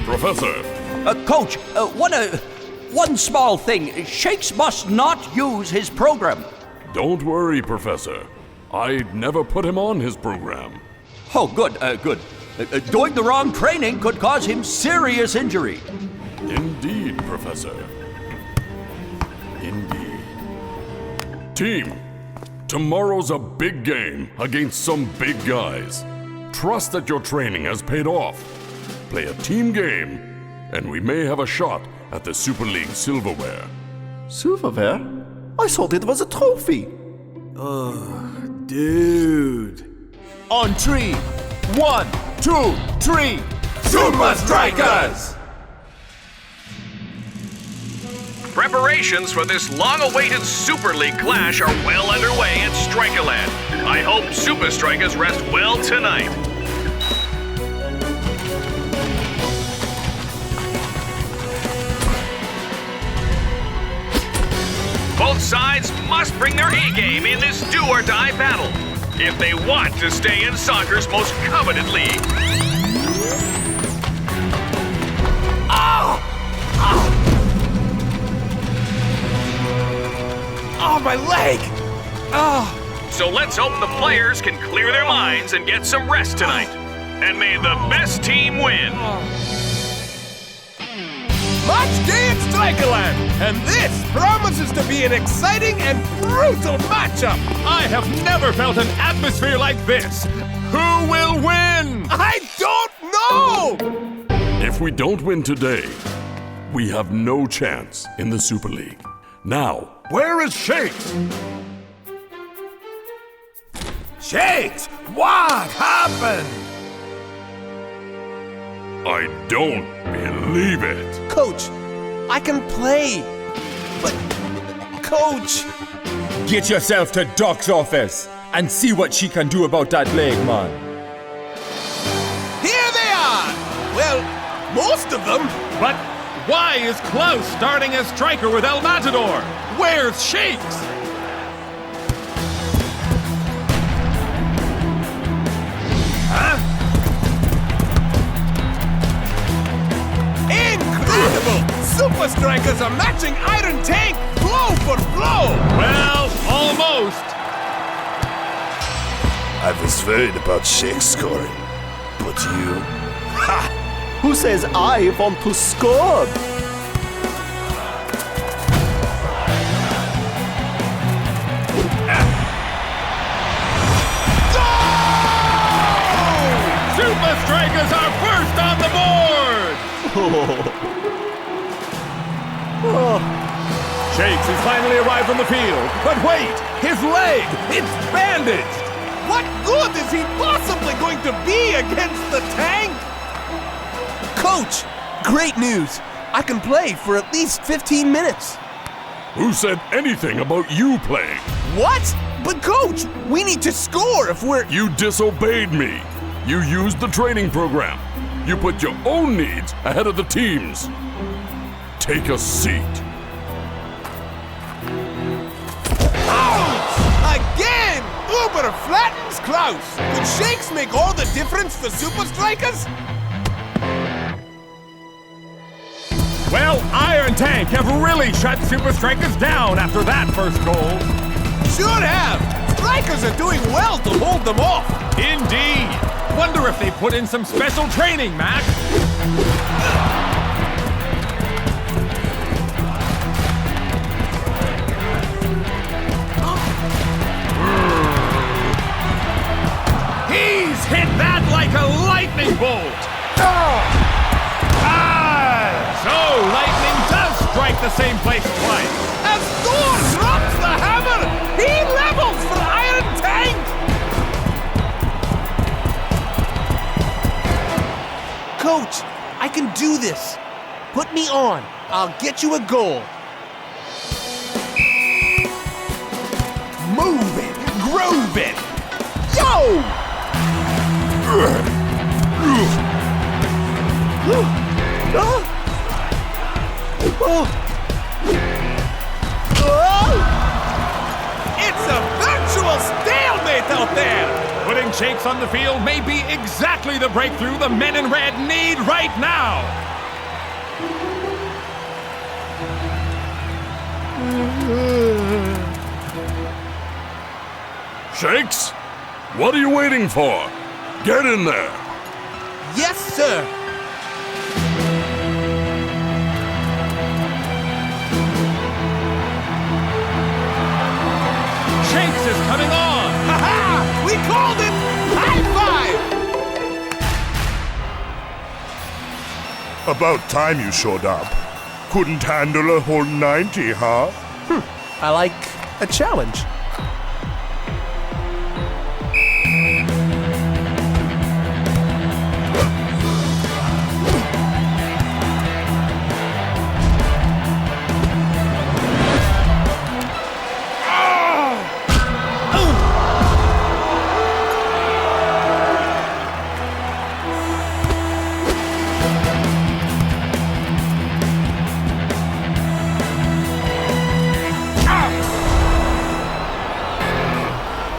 Speaker 12: Professor.
Speaker 17: Coach, one small thing. Shakes must not use his program.
Speaker 12: Don't worry, Professor. I'd never put him on his program.
Speaker 17: Oh, good, good. Doing the wrong training could cause him serious injury.
Speaker 12: Indeed, Professor. Indeed. Team, tomorrow's a big game against some big guys. Trust that your training has paid off. Play a team game, and we may have a shot at the Super League silverware.
Speaker 15: Silverware? I thought it was a trophy.
Speaker 4: Dude.
Speaker 2: On 3, 1, 2, 3.
Speaker 5: Supa Strikas!
Speaker 3: Preparations for this long-awaited Super League clash are well underway at Strikerland. I hope Supa Strikas rest well tonight. Both sides must bring their A-game in this do-or-die battle if they want to stay in soccer's most coveted league.
Speaker 1: Oh, my leg!
Speaker 3: So let's hope the players can clear their minds and get some rest tonight. And may the best team win.
Speaker 5: Match day at Strikerland, and this promises to be an exciting and brutal matchup.
Speaker 3: I have never felt an atmosphere like this. Who will win?
Speaker 5: I don't know!
Speaker 12: If we don't win today, we have no chance in the Super League. Now,
Speaker 5: where is Shakes? Shakes, what happened?
Speaker 12: I don't believe it.
Speaker 1: Coach, I can play. But, Coach...
Speaker 6: Get yourself to Doc's office and see what she can do about that leg, man.
Speaker 5: Here they are! Well, most of them.
Speaker 3: But why is Klaus starting as striker with El Matador? Where's Shakes?
Speaker 5: Incredible! Supa Strikas are matching Iron Tank blow for blow!
Speaker 3: Well, almost.
Speaker 10: I was worried about Shakes scoring, but you...
Speaker 15: Ha! Who says I want to score?
Speaker 3: Supa Strikas are first on the board!
Speaker 5: Shakes has finally arrived on the field. But wait! His leg! It's bandaged! What good is he possibly going to be against the tank?
Speaker 1: Coach, great news. I can play for at least 15 minutes.
Speaker 12: Who said anything about you playing?
Speaker 1: What? But Coach, we need to score if we're...
Speaker 12: You disobeyed me. You used the training program. You put your own needs ahead of the team's. Take a seat.
Speaker 5: Ouch! Again! Uber flattens Klaus. Could Shakes make all the difference for Supa Strikas?
Speaker 3: Well, Iron Tank have really shut Supa Strikas down after that first goal.
Speaker 5: Should have! Strikers are doing well to hold them off.
Speaker 3: Indeed. Wonder if they put in some special training, Mac. He's hit that like a lightning bolt. hit the same place twice.
Speaker 5: As Thor drops the hammer, he levels for Iron Tank!
Speaker 19: Coach, I can do this. Put me on. I'll get you a goal.
Speaker 5: Move it! Groove it! Yo! It's a virtual stalemate out there!
Speaker 3: Putting Shakes on the field may be exactly the breakthrough the men in red need right now!
Speaker 12: Shakes? What are you waiting for? Get in there!
Speaker 19: Yes, sir!
Speaker 3: Shakes is coming on!
Speaker 5: Ha-ha! We called it! High five!
Speaker 16: About time you showed up. Couldn't handle a whole 90, huh?
Speaker 19: I like a challenge.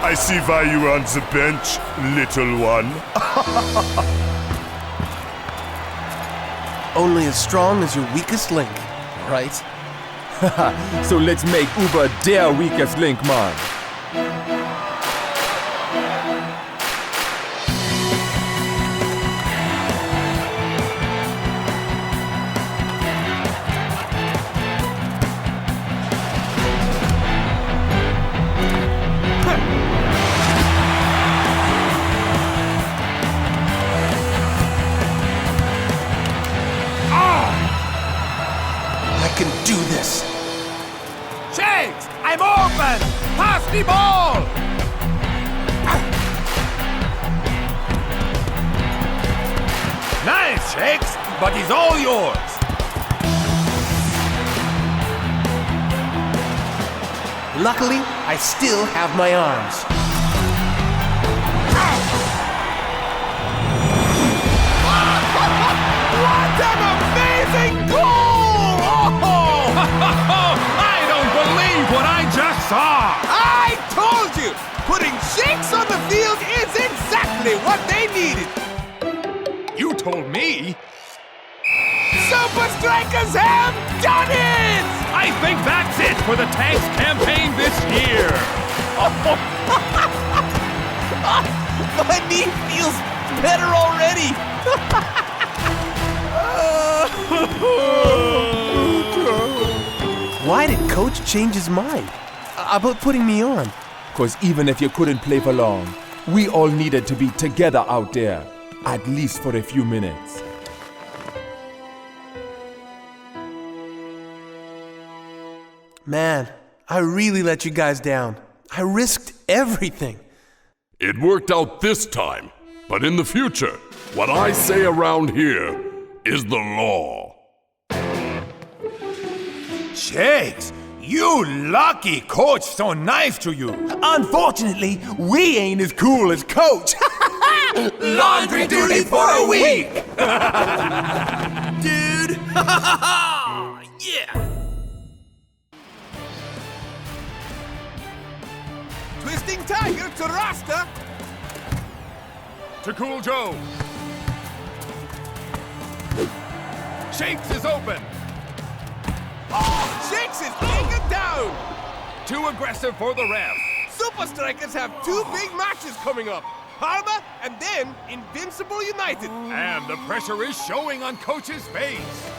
Speaker 16: I see why you're on the bench, little one.
Speaker 19: Only as strong as your weakest link, right?
Speaker 2: So let's make Uber their weakest link, man.
Speaker 19: I can do this.
Speaker 5: Shakes! I'm open! Pass the ball!
Speaker 3: Nice, Shakes, but he's all yours.
Speaker 19: Luckily, I still have my arms.
Speaker 5: What an amazing goal!
Speaker 3: I don't believe what I just saw!
Speaker 5: I told you! Putting Shakes on the field is exactly what they needed!
Speaker 3: You told me?
Speaker 5: Supa Strikas have done it!
Speaker 3: I think that's it for the Tanks campaign this year!
Speaker 19: My knee feels better already! Why did Coach change his mind about putting me on?
Speaker 2: Cause even if you couldn't play for long, we all needed to be together out there, at least for a few minutes.
Speaker 19: Man, I really let you guys down. I risked everything.
Speaker 12: It worked out this time, but in the future, what I say around here is the law.
Speaker 5: Shakes, you lucky Coach so nice to you. Unfortunately, we ain't as cool as Coach. Laundry duty for a week!
Speaker 4: Dude! Yeah!
Speaker 5: Twisting Tiger to Rasta.
Speaker 3: To Cool Joe. Shakes is open.
Speaker 5: Oh, Shakes is taken down.
Speaker 3: Too aggressive for the ref.
Speaker 5: Supa Strikas have two big matches coming up. Parma and then Invincible United.
Speaker 3: And the pressure is showing on Coach's face.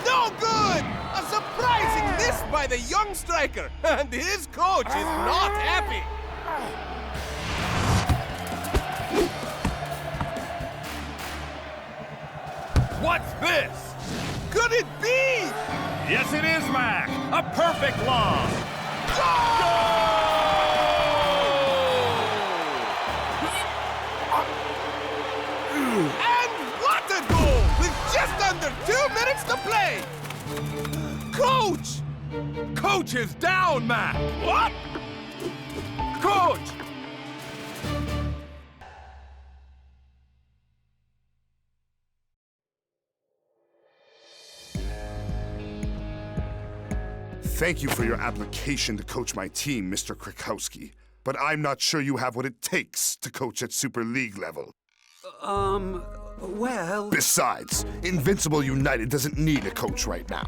Speaker 5: No good! A surprising miss by the young striker. And his coach is not happy.
Speaker 3: What's this?
Speaker 1: Could it be?
Speaker 3: Yes, it is, Mac. A perfect lob.
Speaker 1: And what a goal! With just under 2 minutes to play! Coach!
Speaker 3: Coach is down, Mac. What? Coach!
Speaker 16: Thank you for your application to coach my team, Mr. Krakowski. But I'm not sure you have what it takes to coach at Super League level.
Speaker 20: Well...
Speaker 16: Besides, Invincible United doesn't need a coach right now.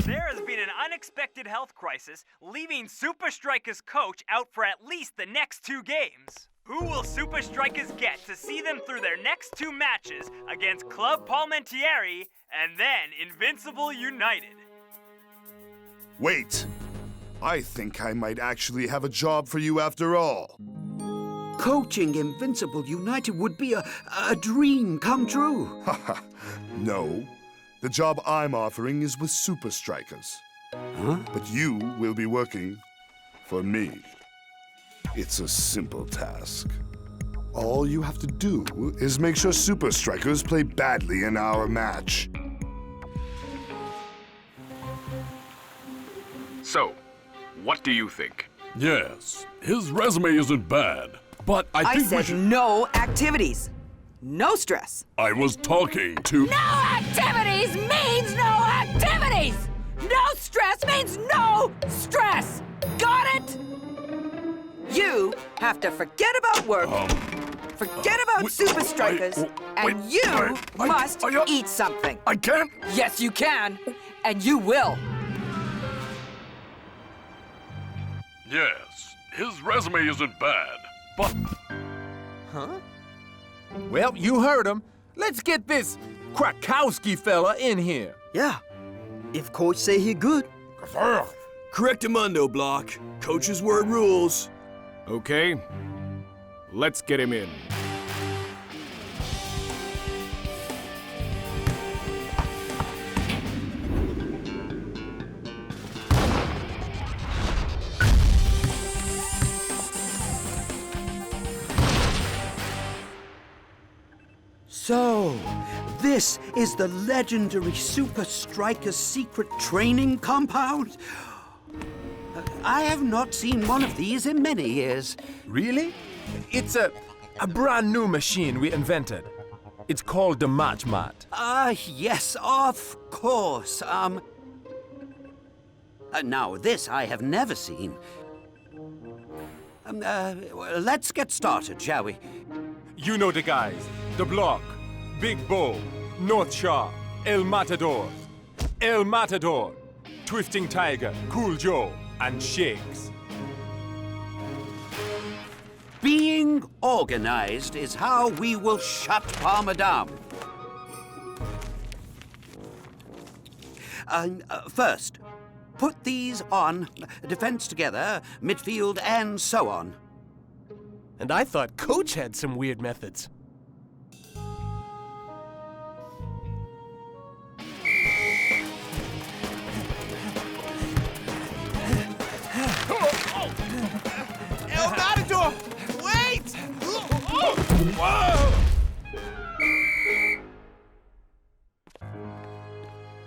Speaker 9: There has been an unexpected health crisis, leaving Supa Strikas' coach out for at least the next 2 games. Who will Supa Strikas get to see them through their next 2 matches against Clube Palmentieri and then Invincible United?
Speaker 16: Wait, I think I might actually have a job for you after all.
Speaker 20: Coaching Invincible United would be a dream come true.
Speaker 16: No, the job I'm offering is with Supa Strikas.
Speaker 20: Huh?
Speaker 16: But you will be working for me. It's a simple task. All you have to do is make sure Supa Strikas play badly in our match.
Speaker 12: So, what do you think? Yes, his resume isn't bad, but I think we should...
Speaker 21: no activities. No stress.
Speaker 12: I was talking to...
Speaker 21: No activities means no activities! No stress means no stress! Got it? You have to forget about work, forget about Supa Strikas, and you must eat something.
Speaker 12: I can't?
Speaker 21: Yes, you can, and you will.
Speaker 12: Yes, his resume isn't bad, but...
Speaker 8: Huh? Well, you heard him. Let's get this Krakowski fella in here.
Speaker 15: Yeah, if coach say he good.
Speaker 4: Correctamundo, Block. Coach's word rules.
Speaker 14: Okay, let's get him in.
Speaker 20: So, this is the legendary Supa Strikas secret training compound? I have not seen one of these in many years.
Speaker 8: Really? It's a brand new machine we invented. It's called the Match Mat.
Speaker 20: Yes, of course. Now, this I have never seen. Let's get started, shall we?
Speaker 8: You know the guys. The Block, Big Bull, North Shaw, El Matador, Twisting Tiger, Cool Joe, and Shakes.
Speaker 20: Being organized is how we will shut Palmer down. First, put these on, defense together, midfield, and so on.
Speaker 1: And I thought Coach had some weird methods.
Speaker 19: El Matador! Wait! Whoa!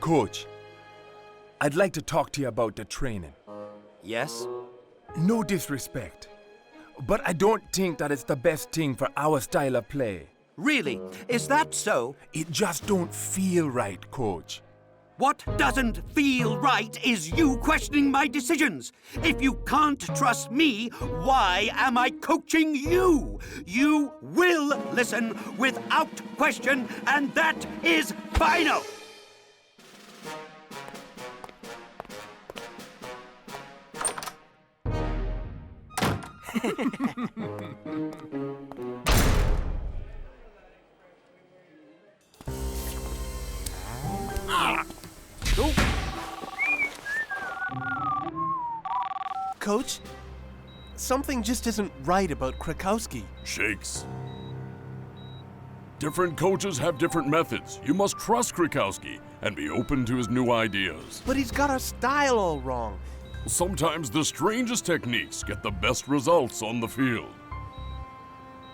Speaker 8: Coach, I'd like to talk to you about the training.
Speaker 20: Yes?
Speaker 8: No disrespect, but I don't think that it's the best thing for our style of play.
Speaker 20: Really? Is that so?
Speaker 8: It just don't feel right, Coach.
Speaker 20: What doesn't feel right is you questioning my decisions. If you can't trust me, why am I coaching you? You will listen without question, and that is final.
Speaker 1: Coach, something just isn't right about Krakowski.
Speaker 12: Shakes. Different coaches have different methods. You must trust Krakowski and be open to his new ideas.
Speaker 19: But he's got our style all wrong.
Speaker 12: Sometimes the strangest techniques get the best results on the field.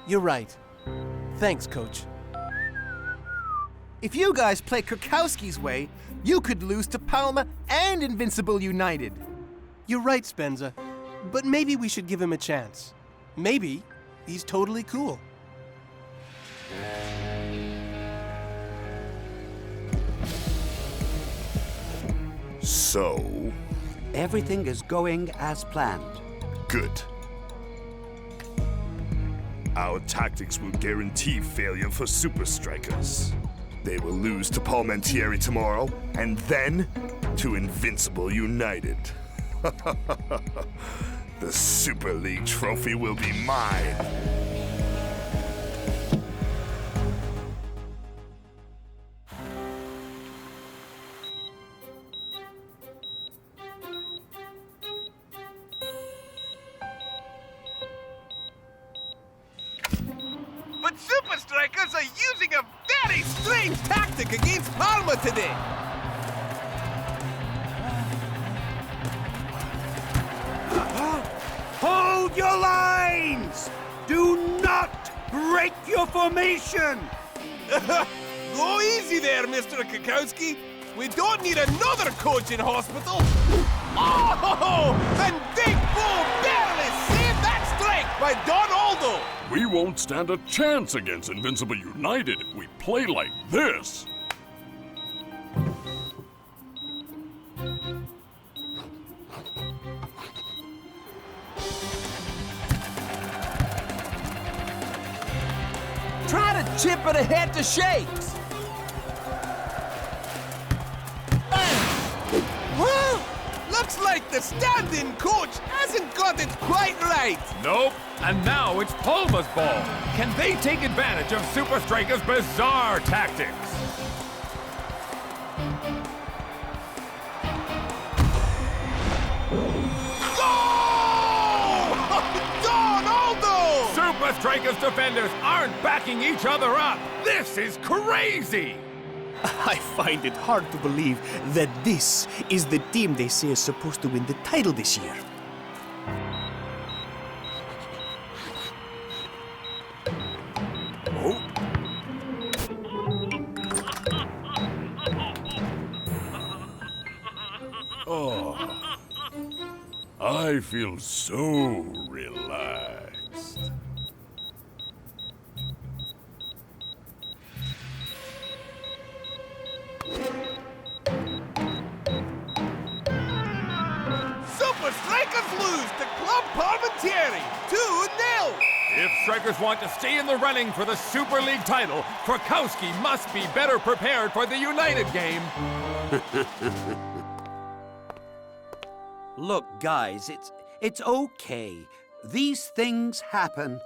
Speaker 19: You're right. Thanks, Coach.
Speaker 8: If you guys play Krakowski's way, you could lose to Palma and Invincible United.
Speaker 19: You're right, Spenza. But maybe we should give him a chance. Maybe he's totally cool.
Speaker 16: So?
Speaker 20: Everything is going as planned.
Speaker 16: Good. Our tactics will guarantee failure for Supa Strikas. They will lose to Palmentieri tomorrow, and then to Invincible United. The Super League trophy will be mine.
Speaker 1: But Supa Strikas are using a very strange tactic against Palma today.
Speaker 20: Hold your lines! Do not break your formation!
Speaker 1: Go easy there, Mr. Krakowski. We don't need another coach in hospital. Oh, and Big Bull barely saved that strike by Don Aldo.
Speaker 12: We won't stand a chance against Invincible United if we play like this.
Speaker 2: Try to chip it ahead to Shakes.
Speaker 1: Well, looks like the stand-in coach hasn't got it quite right.
Speaker 3: Nope. And now it's Palma's ball. Can they take advantage of Supa Strikas' bizarre tactics? Supa Strikas defenders aren't backing each other up. This is crazy!
Speaker 13: I find it hard to believe that this is the team they say is supposed to win the title this year.
Speaker 12: Oh, I feel so relaxed.
Speaker 1: Supa Strikas lose to Clube Palmentieri, 2-0.
Speaker 3: If Strikers want to stay in the running for the Super League title, Krakowski must be better prepared for the United game.
Speaker 20: Look, guys, it's okay. These things happen.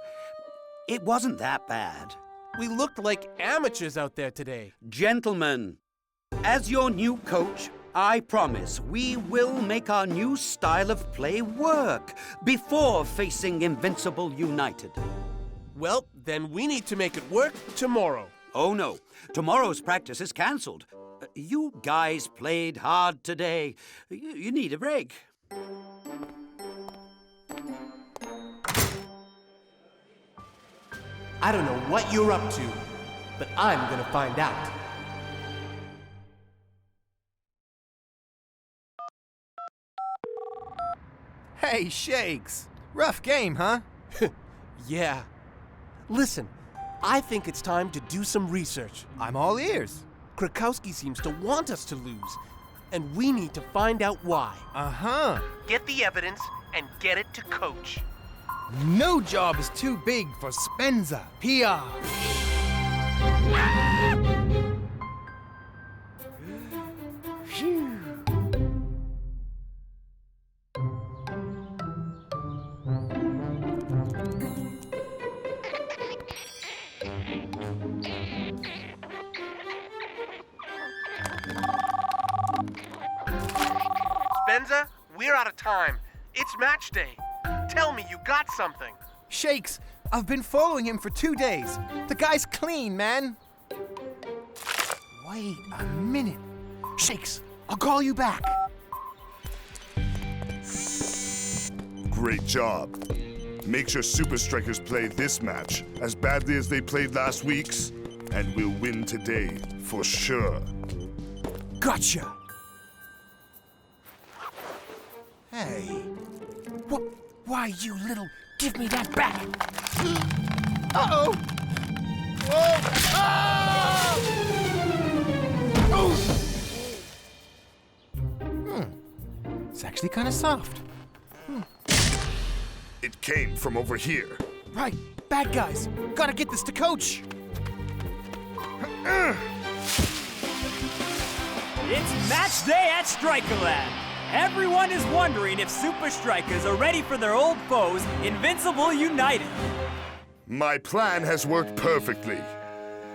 Speaker 20: It wasn't that bad.
Speaker 19: We looked like amateurs out there today.
Speaker 20: Gentlemen, as your new coach, I promise we will make our new style of play work before facing Invincible United.
Speaker 19: Well, then we need to make it work tomorrow.
Speaker 20: Oh no, tomorrow's practice is cancelled. You guys played hard today. You need a break.
Speaker 19: I don't know what you're up to, but I'm gonna find out.
Speaker 8: Hey, Shakes. Rough game, huh?
Speaker 19: Yeah. Listen, I think it's time to do some research.
Speaker 8: I'm all ears.
Speaker 19: Krakowski seems to want us to lose, and we need to find out why.
Speaker 8: Uh-huh.
Speaker 19: Get the evidence and get it to Coach.
Speaker 8: No job is too big for Spenza. PR.
Speaker 19: Spenza, we're out of time. It's match day. Tell me you got something.
Speaker 8: Shakes, I've been following him for 2 days. The guy's clean, man. Wait a minute. Shakes, I'll call you back.
Speaker 16: Great job. Make sure Supa Strikas play this match as badly as they played last week's, and we'll win today, for sure.
Speaker 8: Gotcha. Hey. Why, you little... Give me that back. Uh-oh. Whoa. Ah! It's actually kind of soft.
Speaker 16: It came from over here.
Speaker 8: Right. Bad guys. Gotta get this to Coach.
Speaker 9: It's match day at Strikerland. Everyone is wondering if Supa Strikas are ready for their old foes, Invincible United.
Speaker 16: My plan has worked perfectly.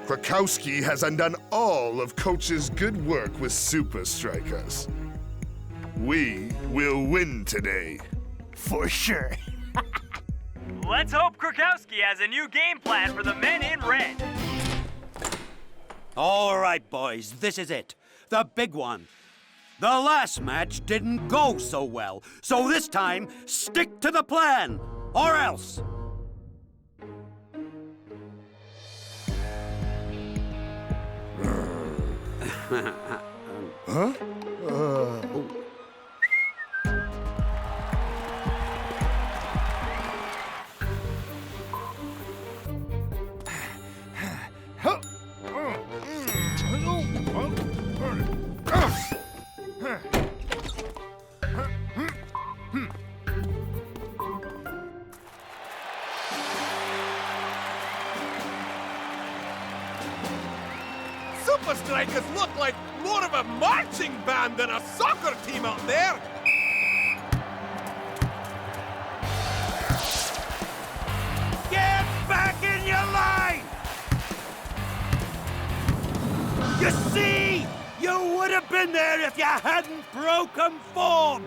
Speaker 16: Krakowski has undone all of Coach's good work with Supa Strikas. We will win today.
Speaker 8: For sure.
Speaker 9: Let's hope Krakowski has a new game plan for the men in red.
Speaker 20: All right, boys, this is it. The big one. The last match didn't go so well, so this time, stick to the plan, or else.
Speaker 16: Huh?
Speaker 3: Supa Strikas look like more of a marching band than a soccer team out there.
Speaker 20: Get back in your line! You see? You would have been there if you hadn't broken form!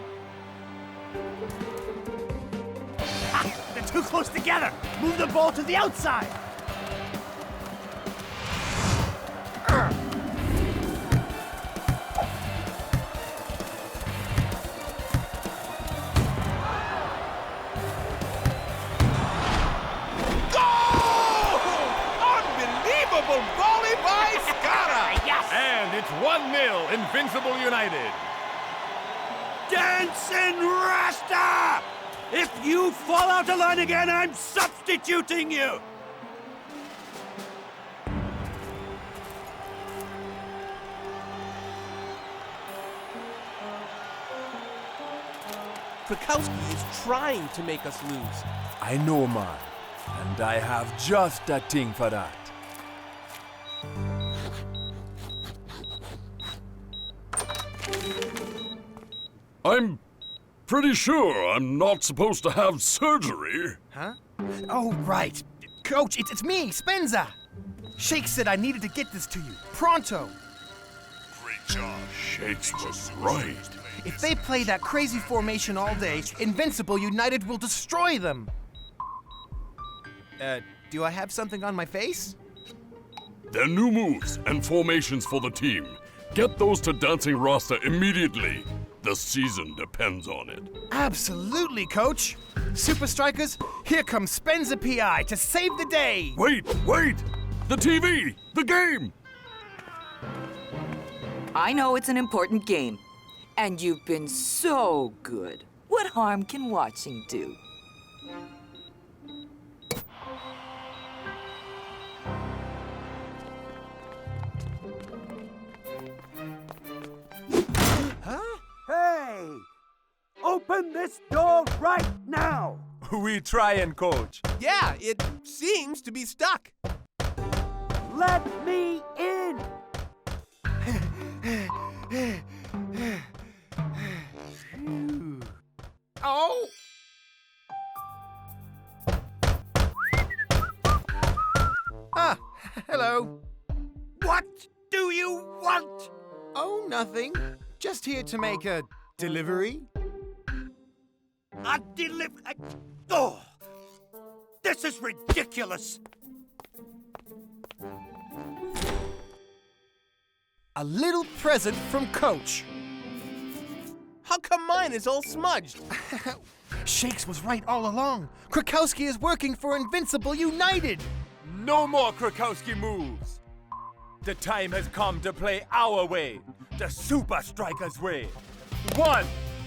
Speaker 13: They're too close together. Move the ball to the outside.
Speaker 3: Volley by Skara!
Speaker 13: Yes!
Speaker 3: And it's 1-0 Invincible United.
Speaker 20: Dancing Rasta! If you fall out of line again, I'm substituting you!
Speaker 19: Krakowski is trying to make us lose.
Speaker 2: I know, man. And I have just a thing for that.
Speaker 12: I'm pretty sure I'm not supposed to have surgery.
Speaker 8: Huh? Oh, right. Coach, it's me, Spenza. Shake said I needed to get this to you. Pronto.
Speaker 16: Great job.
Speaker 12: Shakes was right.
Speaker 8: If they play that crazy formation all day, Invincible United will destroy them. Do I have something on my face?
Speaker 12: They're new moves and formations for the team. Get those to Dancing Rasta immediately. The season depends on it.
Speaker 8: Absolutely, Coach. Supa Strikas, here comes Spenza PI to save the day.
Speaker 12: Wait! The TV! The game!
Speaker 21: I know it's an important game, and you've been so good. What harm can watching do?
Speaker 20: Hey! Open this door right now!
Speaker 8: We trying, Coach.
Speaker 19: Yeah, it seems to be stuck.
Speaker 20: Let me in!
Speaker 8: Oh! Ah, hello.
Speaker 20: What do you want?
Speaker 8: Oh, nothing. Just here to make a delivery.
Speaker 20: A delivery? Oh! This is ridiculous!
Speaker 19: A little present from Coach. How come mine is all smudged?
Speaker 8: Shakes was right all along. Krakowski is working for Invincible United.
Speaker 6: No more Krakowski moves. The time has come to play our way, the Supa Strikas way. 1,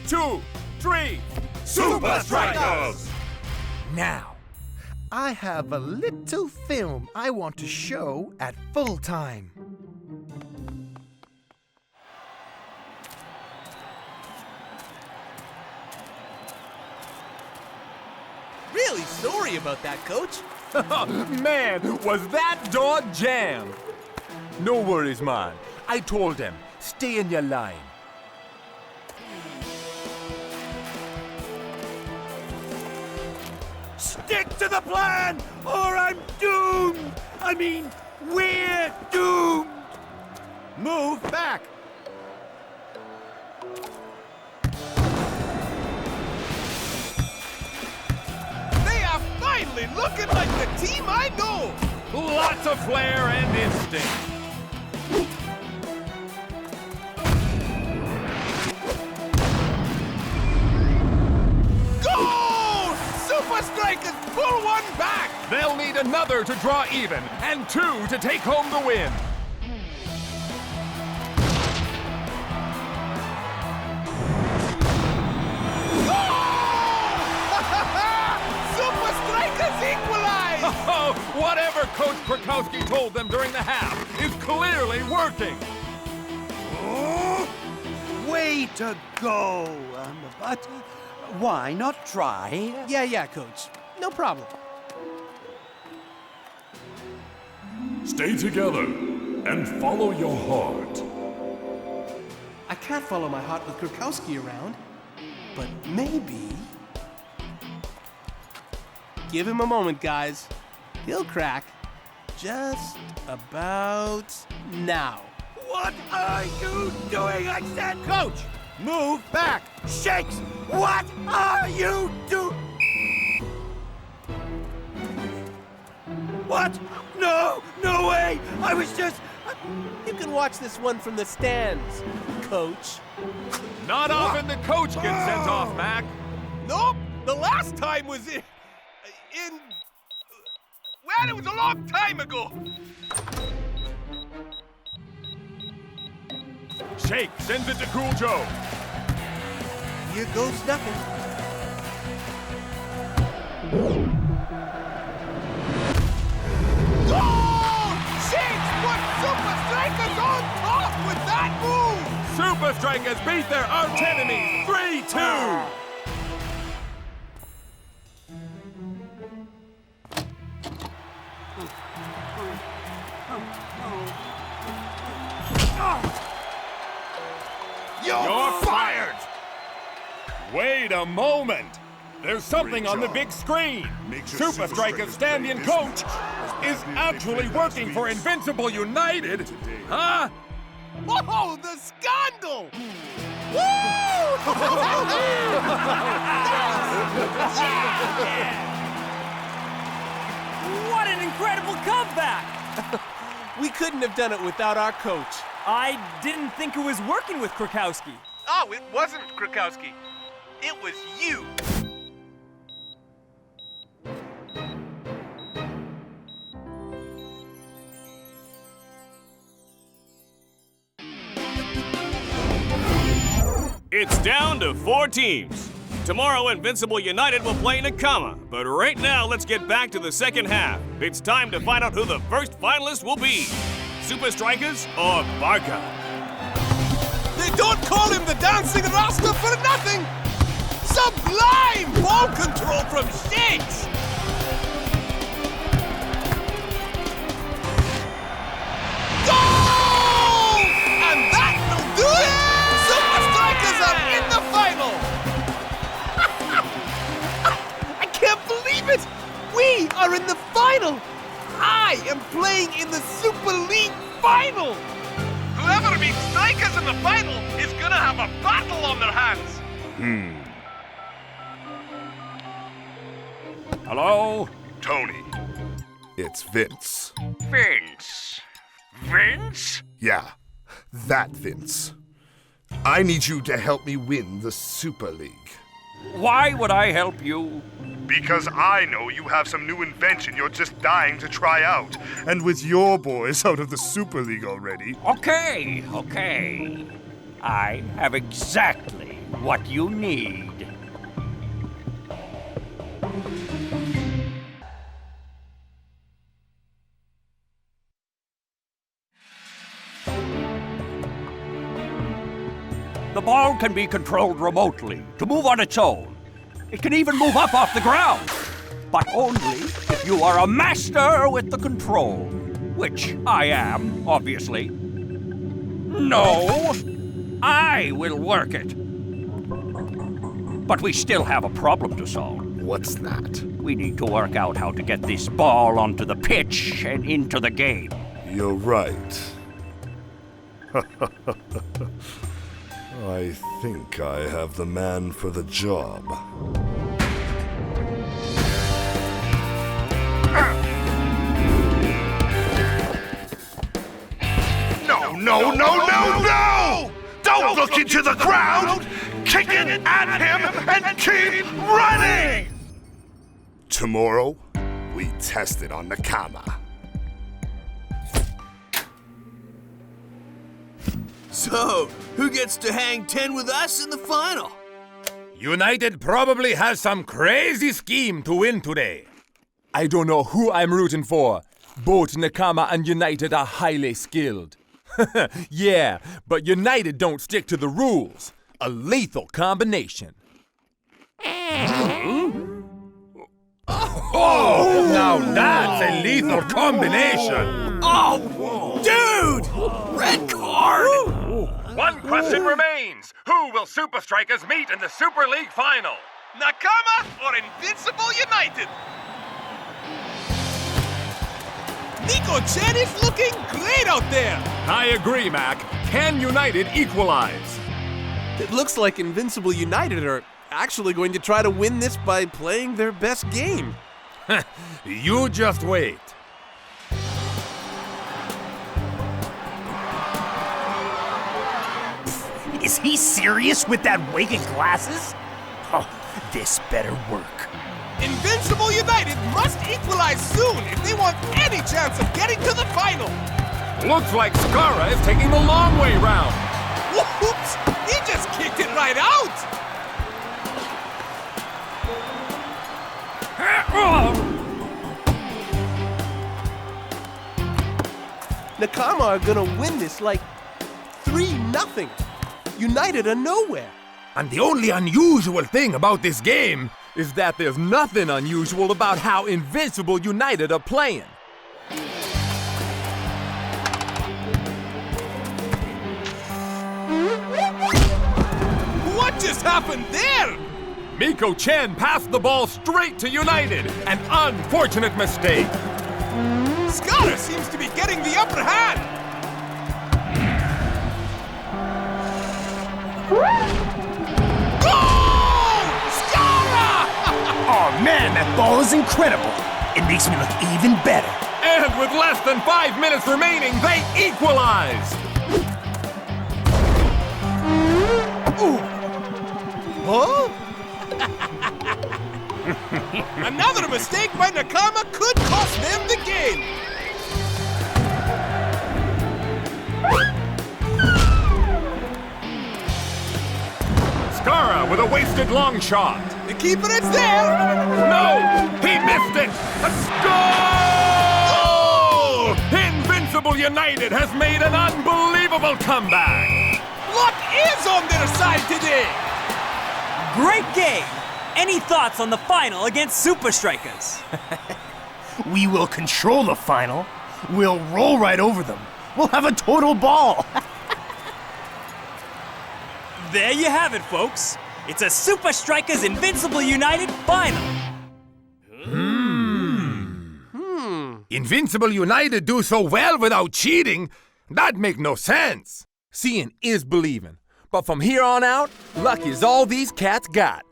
Speaker 6: 2, 3,
Speaker 5: Supa Strikas!
Speaker 8: Now, I have a little film I want to show at full time.
Speaker 19: Really sorry about that, Coach.
Speaker 6: Man, was that door jammed? No worries, man. I told them, stay in your line.
Speaker 20: Stick to the plan, or I'm doomed! I mean, we're doomed!
Speaker 8: Move back!
Speaker 1: They are finally looking like the team I know!
Speaker 3: Lots of flair and instinct.
Speaker 1: Go! Supa Strikas pull one back!
Speaker 3: They'll need another to draw even, and 2 to take home the win.
Speaker 1: Supa Strikas equalize!
Speaker 3: Oh, whatever Coach Krakowski told them during the half is clearly working.
Speaker 20: Way to go! But why not try?
Speaker 19: Yeah, Coach. No problem.
Speaker 12: Stay together and follow your heart.
Speaker 19: I can't follow my heart with Krakowski around, but maybe... Give him a moment, guys. He'll crack. Just about now.
Speaker 20: What are you doing? I said, Coach, move back. Shakes, what are you doing? What? No, no way. I was just...
Speaker 19: You can watch this one from the stands, Coach.
Speaker 3: Not often the coach gets sent off, Mac.
Speaker 1: Nope, the last time was in... Well, it was a long time ago.
Speaker 3: Shake sends it to Cool Joe.
Speaker 19: Here goes nothing.
Speaker 1: Goal! Shakes put Supa Strikas on top with that move!
Speaker 3: Supa Strikas beat their archenemy 3-2.
Speaker 1: You're fired!
Speaker 3: Wait a moment! There's something on the big screen! Supa Strikas' stand-in coach is actually working for Invincible United! Huh?
Speaker 1: Whoa, the scandal! Woo!
Speaker 9: What an incredible comeback!
Speaker 19: We couldn't have done it without our coach.
Speaker 9: I didn't think it was working with Krakowski.
Speaker 1: Oh, it wasn't Krakowski. It was you.
Speaker 11: It's down to 4 teams. Tomorrow, Invincible United will play Nakama, but right now, let's get back to the second half. It's time to find out who the first finalist will be. Supa Strikas or Barca?
Speaker 1: They don't call him the dancing Rasta for nothing! Sublime ball control from Shakes! Goal! And that will do it! Supa Strikas are in the final! I can't believe it! We are in the final! I am playing in the Super League final! Whoever beats Strikas in the final is gonna have a battle on their hands!
Speaker 3: Hello?
Speaker 16: Tony. It's Vince.
Speaker 17: Vince? Vince?
Speaker 16: Yeah, that Vince. I need you to help me win the Super League.
Speaker 17: Why would I help you?
Speaker 16: Because I know you have some new invention you're just dying to try out. And with your boys out of the Super League already...
Speaker 17: Okay. I have exactly what you need. The ball can be controlled remotely to move on its own. It can even move up off the ground, but only if you are a master with the control, which I am, obviously. No, I will work it. But we still have a problem to solve.
Speaker 16: What's that?
Speaker 17: We need to work out how to get this ball onto the pitch and into the game.
Speaker 16: You're right. I think I have the man for the job. No! Don't look into the ground! Kick it at him and keep running! Tomorrow, we test it on Nakama.
Speaker 4: So, who gets to hang 10 with us in the final?
Speaker 3: United probably has some crazy scheme to win today.
Speaker 2: I don't know who I'm rooting for. Both Nakama and United are highly skilled. Yeah, but United don't stick to the rules. A lethal combination.
Speaker 3: Oh, now that's a lethal combination.
Speaker 4: Oh, dude! Red card!
Speaker 3: One question remains. Who will Supa Strikas meet in the Super League final?
Speaker 1: Nakama or Invincible United? Nico-chan is looking great out there!
Speaker 3: I agree, Mac. Can United equalize?
Speaker 19: It looks like Invincible United are actually going to try to win this by playing their best game.
Speaker 3: You just wait.
Speaker 13: Is he serious with that wig and glasses? Oh, this better work.
Speaker 1: Invincible United must equalize soon if they want any chance of getting to the final.
Speaker 3: Looks like Skara is taking the long way round.
Speaker 1: Whoops! He just kicked it right out!
Speaker 19: Nakama are gonna win this like 3-0. United are nowhere.
Speaker 3: And the only unusual thing about this game
Speaker 2: is that there's nothing unusual about how Invincible United are playing.
Speaker 1: What just happened there?
Speaker 3: Miko-chan passed the ball straight to United. An unfortunate mistake.
Speaker 1: Skara seems to be getting the upper hand.
Speaker 13: Oh man, that ball is incredible. It makes me look even better.
Speaker 3: And with less than 5 minutes remaining, they equalize.
Speaker 1: Huh? Another mistake by Nakama could cost them the game.
Speaker 3: Skara with a wasted long shot.
Speaker 1: The keeper is there!
Speaker 3: No! He missed it! A goal! Invincible United has made an unbelievable comeback!
Speaker 1: Luck is on their side today!
Speaker 9: Great game! Any thoughts on the final against Supa Strikas?
Speaker 13: We will control the final. We'll roll right over them. We'll have a total ball.
Speaker 9: There you have it, folks. It's a Supa Strikas Invincible United final.
Speaker 3: Invincible United do so well without cheating? That make no sense.
Speaker 2: Seeing is believing. But from here on out, luck is all these cats got.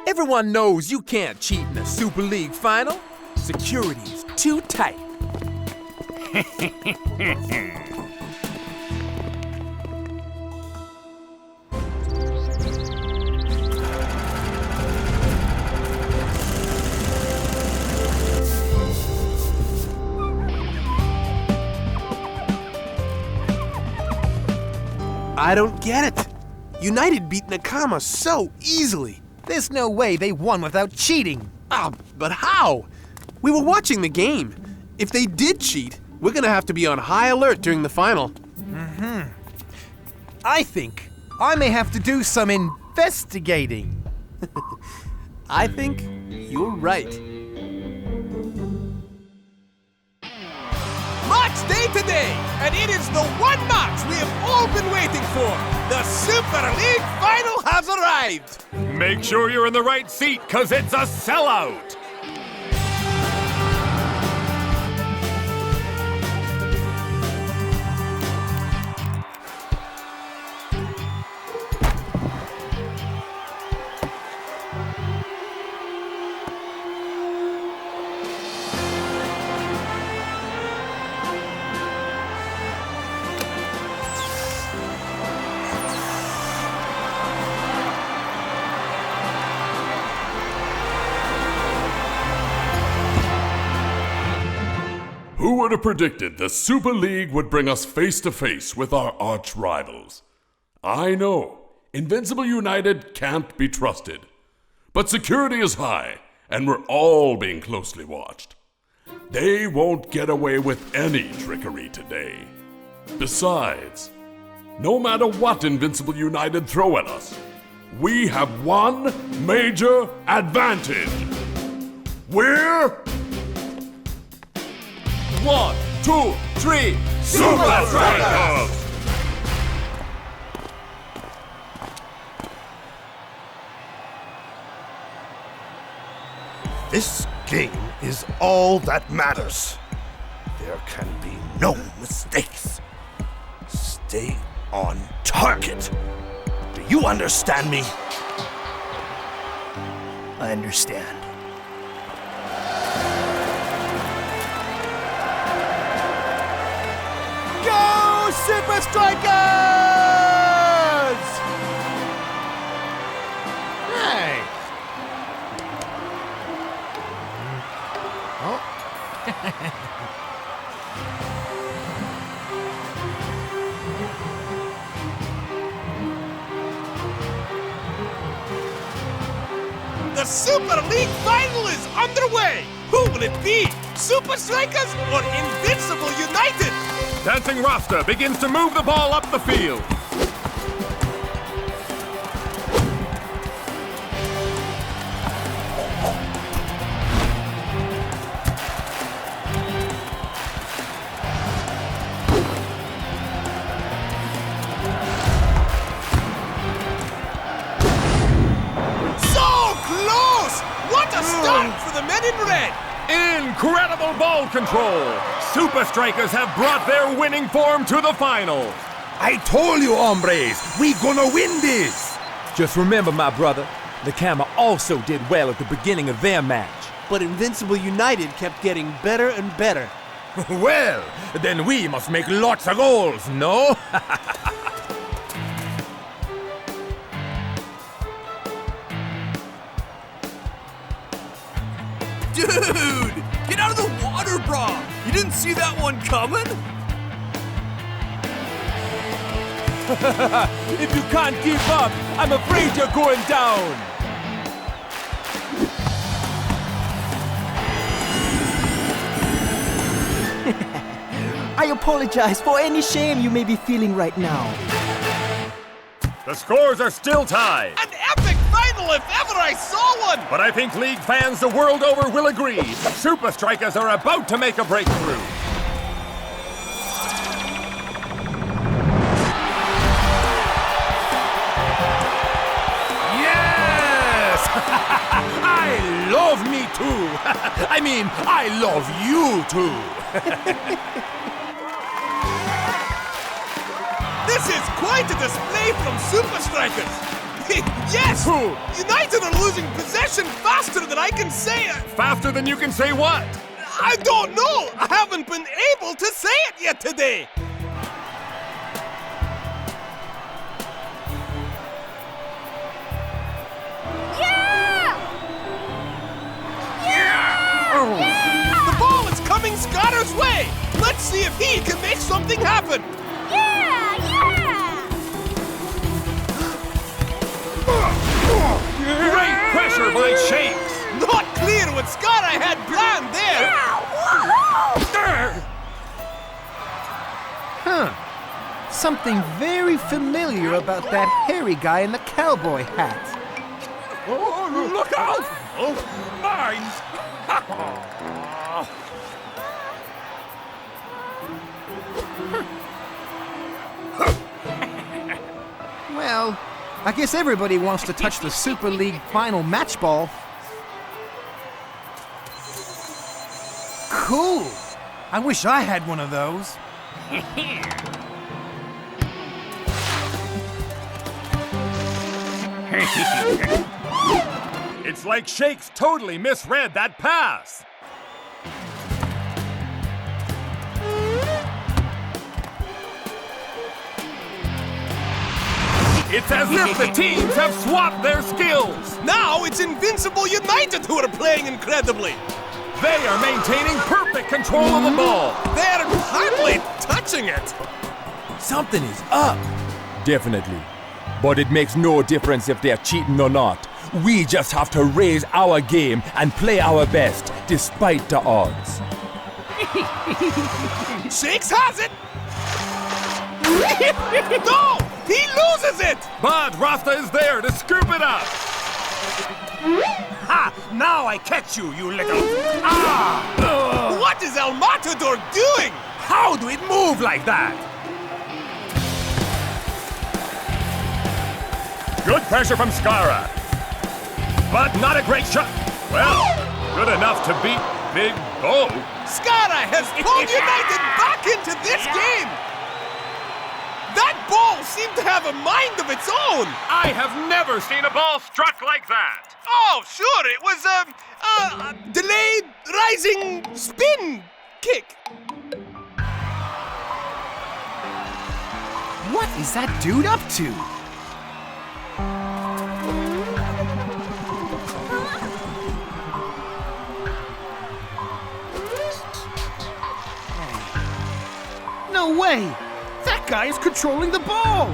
Speaker 2: Everyone knows you can't cheat in a Super League final.
Speaker 6: Security's too tight.
Speaker 19: I don't get it. United beat Nakama so easily.
Speaker 8: There's no way they won without cheating.
Speaker 19: But how? We were watching the game. If they did cheat, we're gonna have to be on high alert during the final.
Speaker 8: I think I may have to do some investigating.
Speaker 19: I think you're right.
Speaker 1: Match day today, and it is the one match we have all been waiting for. The Super League Final has arrived.
Speaker 3: Make sure you're in the right seat, cause it's a sellout.
Speaker 12: Who would have predicted the Super League would bring us face to face with our arch rivals? I know, Invincible United can't be trusted. But security is high, and we're all being closely watched. They won't get away with any trickery today. Besides, no matter what Invincible United throw at us, we have one major advantage. We're
Speaker 1: 1, 2, 3,
Speaker 12: Supa Strikas!
Speaker 10: This game is all that matters. There can be no mistakes. Stay on target. Do you understand me?
Speaker 13: I understand.
Speaker 8: Go, Supa Strikas! Hey!
Speaker 1: The Super League Final is underway. Who will it be? Supa Strikas or Invincible United?
Speaker 3: Dancing Rasta begins to move the ball up the field.
Speaker 1: For the men in red!
Speaker 3: Incredible ball control! Supa Strikas have brought their winning form to the finals!
Speaker 5: I told you, hombres, we gonna win this!
Speaker 6: Just remember, my brother, Nakama also did well at the beginning of their match.
Speaker 19: But Invincible United kept getting better and better.
Speaker 5: Well, then we must make lots of goals, no?
Speaker 4: Dude! Get out of the water, bra! You didn't see that one coming?
Speaker 6: If you can't keep up, I'm afraid you're going down!
Speaker 15: I apologize for any shame you may be feeling right now.
Speaker 3: The scores are still tied.
Speaker 1: An epic final if ever I saw one!
Speaker 3: But I think league fans the world over will agree. Supa Strikas are about to make a breakthrough.
Speaker 5: Yes! I love me too! I mean, I love you too!
Speaker 1: This is quite a display from Supa Strikas! Yes! Who? United are losing possession faster than I can say it.
Speaker 3: Faster than you can say what?
Speaker 1: I don't know. I haven't been able to say it yet today. The ball is coming Scotter's way! Let's see if he can make something happen!
Speaker 3: Great pressure by Shakes!
Speaker 1: Not clear what Scotter had planned there!
Speaker 18: Huh. Something very familiar about that hairy guy in the cowboy hat.
Speaker 6: Oh, look out! Oh, mines!
Speaker 18: Well, I guess everybody wants to touch the Super League final match ball.
Speaker 8: Cool! I wish I had one of those.
Speaker 3: It's like Shakes totally misread that pass. It's as if the teams have swapped their skills.
Speaker 1: Now it's Invincible United who are playing incredibly.
Speaker 3: They are maintaining perfect control of the ball.
Speaker 1: They're hardly touching it.
Speaker 2: Something is up. Definitely. But it makes no difference if they're cheating or not. We just have to raise our game and play our best, despite the odds.
Speaker 1: Shakes has it! No! He loses it!
Speaker 3: But Rasta is there to scoop it up.
Speaker 6: Ha! Now I catch you, you little...
Speaker 1: What is El Matador doing?
Speaker 6: How do it move like that?
Speaker 3: Good pressure from Skara. But not a great shot. Well, good enough to beat Big Bo.
Speaker 1: Skara has pulled United back into this game. That ball seemed to have a mind of its own.
Speaker 3: I have never seen a ball struck like that.
Speaker 1: Oh, sure, it was a delayed rising spin kick.
Speaker 18: What is that dude up to? No way! That guy is controlling the ball!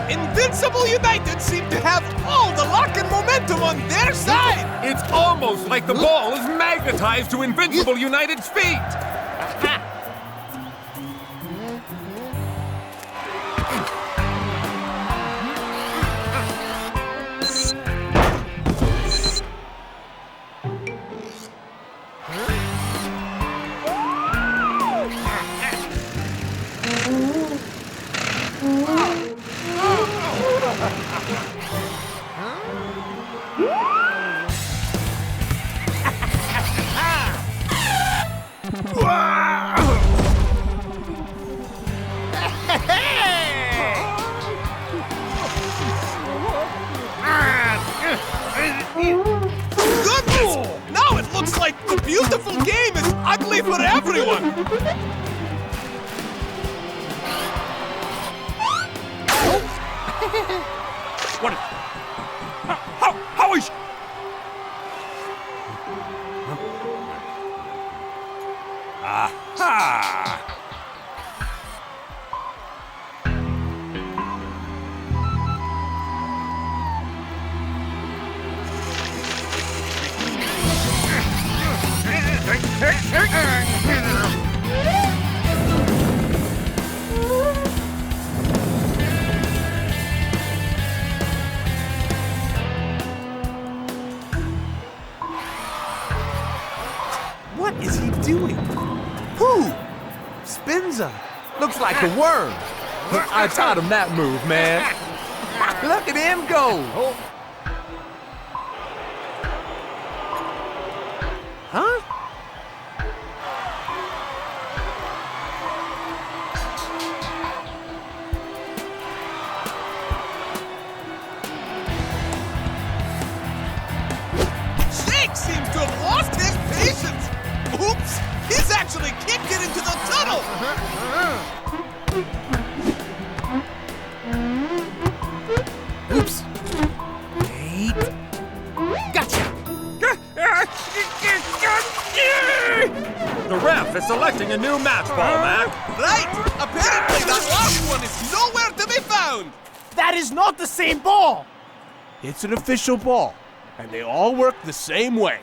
Speaker 1: Invincible United seem to have all the luck and momentum on their side!
Speaker 3: It's almost like the ball is magnetized to Invincible United's feet!
Speaker 1: Goodness! Now it looks like the beautiful game is ugly for everyone!
Speaker 6: What? How is... Aha!
Speaker 19: What is he doing? Who? Spinza. Looks like a worm.
Speaker 2: I taught him that move, man.
Speaker 19: Look at him go.
Speaker 18: Oops. Wait. Gotcha!
Speaker 3: The ref is selecting a new match ball, Mac.
Speaker 1: Right! Apparently that last one is nowhere to be found!
Speaker 19: That is not the same ball! It's an official ball, and they all work the same way.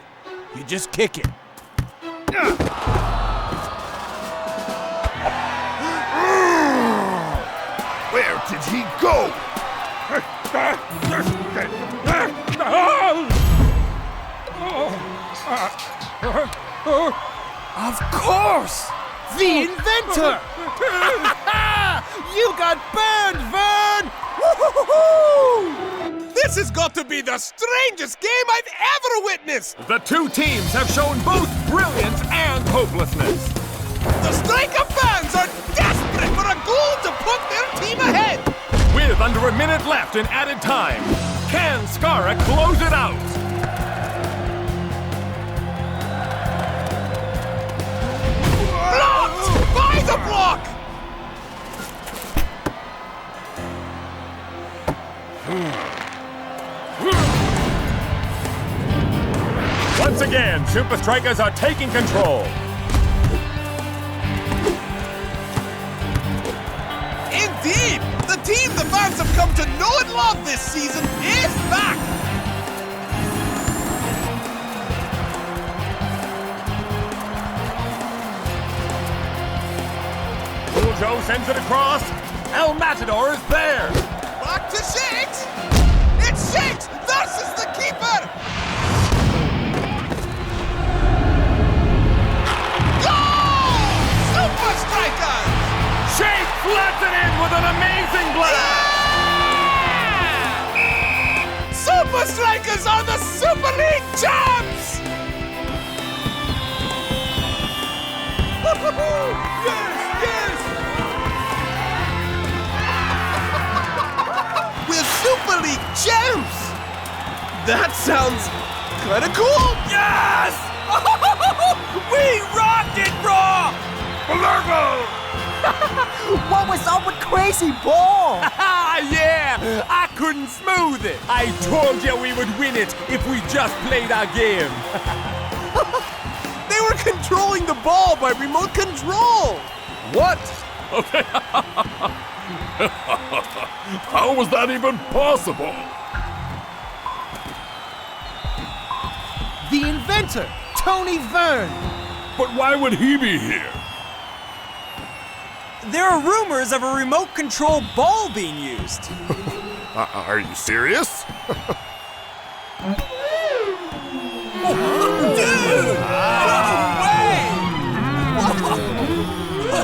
Speaker 19: You just kick it.
Speaker 16: Where did he go?
Speaker 19: Of course! The inventor! You got burned, Vern! Woo-hoo-hoo-hoo!
Speaker 1: This has got to be the strangest game I've ever witnessed!
Speaker 3: The two teams have shown both brilliance and hopelessness.
Speaker 1: The Striker fans are desperate for a goal to put their team ahead!
Speaker 3: With under a minute left in added time, can Skara close it out?
Speaker 1: Blocked by the block!
Speaker 3: Once again, Supa Strikas are taking control.
Speaker 1: Indeed! The team the fans have come to know and love this season is back!
Speaker 3: Cool Joe sends it across. El Matador is there.
Speaker 1: Back to Shakes! It's Shakes versus the keeper! Goal! Supa Strikas!
Speaker 3: Shake flats it in with an amazing blast!
Speaker 1: Yeah! Supa Strikas are the Super League champs! Yes, yes! We're Super League champs! That sounds kinda cool!
Speaker 9: Yes! We rocked it, Raw!
Speaker 19: What was up with Crazy Ball?
Speaker 3: Yeah! I couldn't smooth it! I told you we would win it if we just played our game!
Speaker 1: They were controlling the ball by remote control!
Speaker 3: What?
Speaker 12: How was that even possible?
Speaker 18: The inventor, Tony Vern.
Speaker 12: But why would he be here?
Speaker 9: There are rumors of a remote control ball being used.
Speaker 12: Are you serious?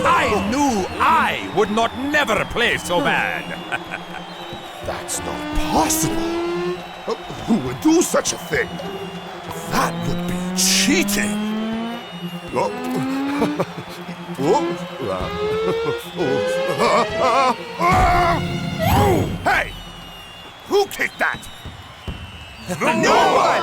Speaker 3: I knew I would not never play so bad.
Speaker 16: That's not possible. Who would do such a thing? That would be cheating. Hey! Who kicked that?
Speaker 1: No one!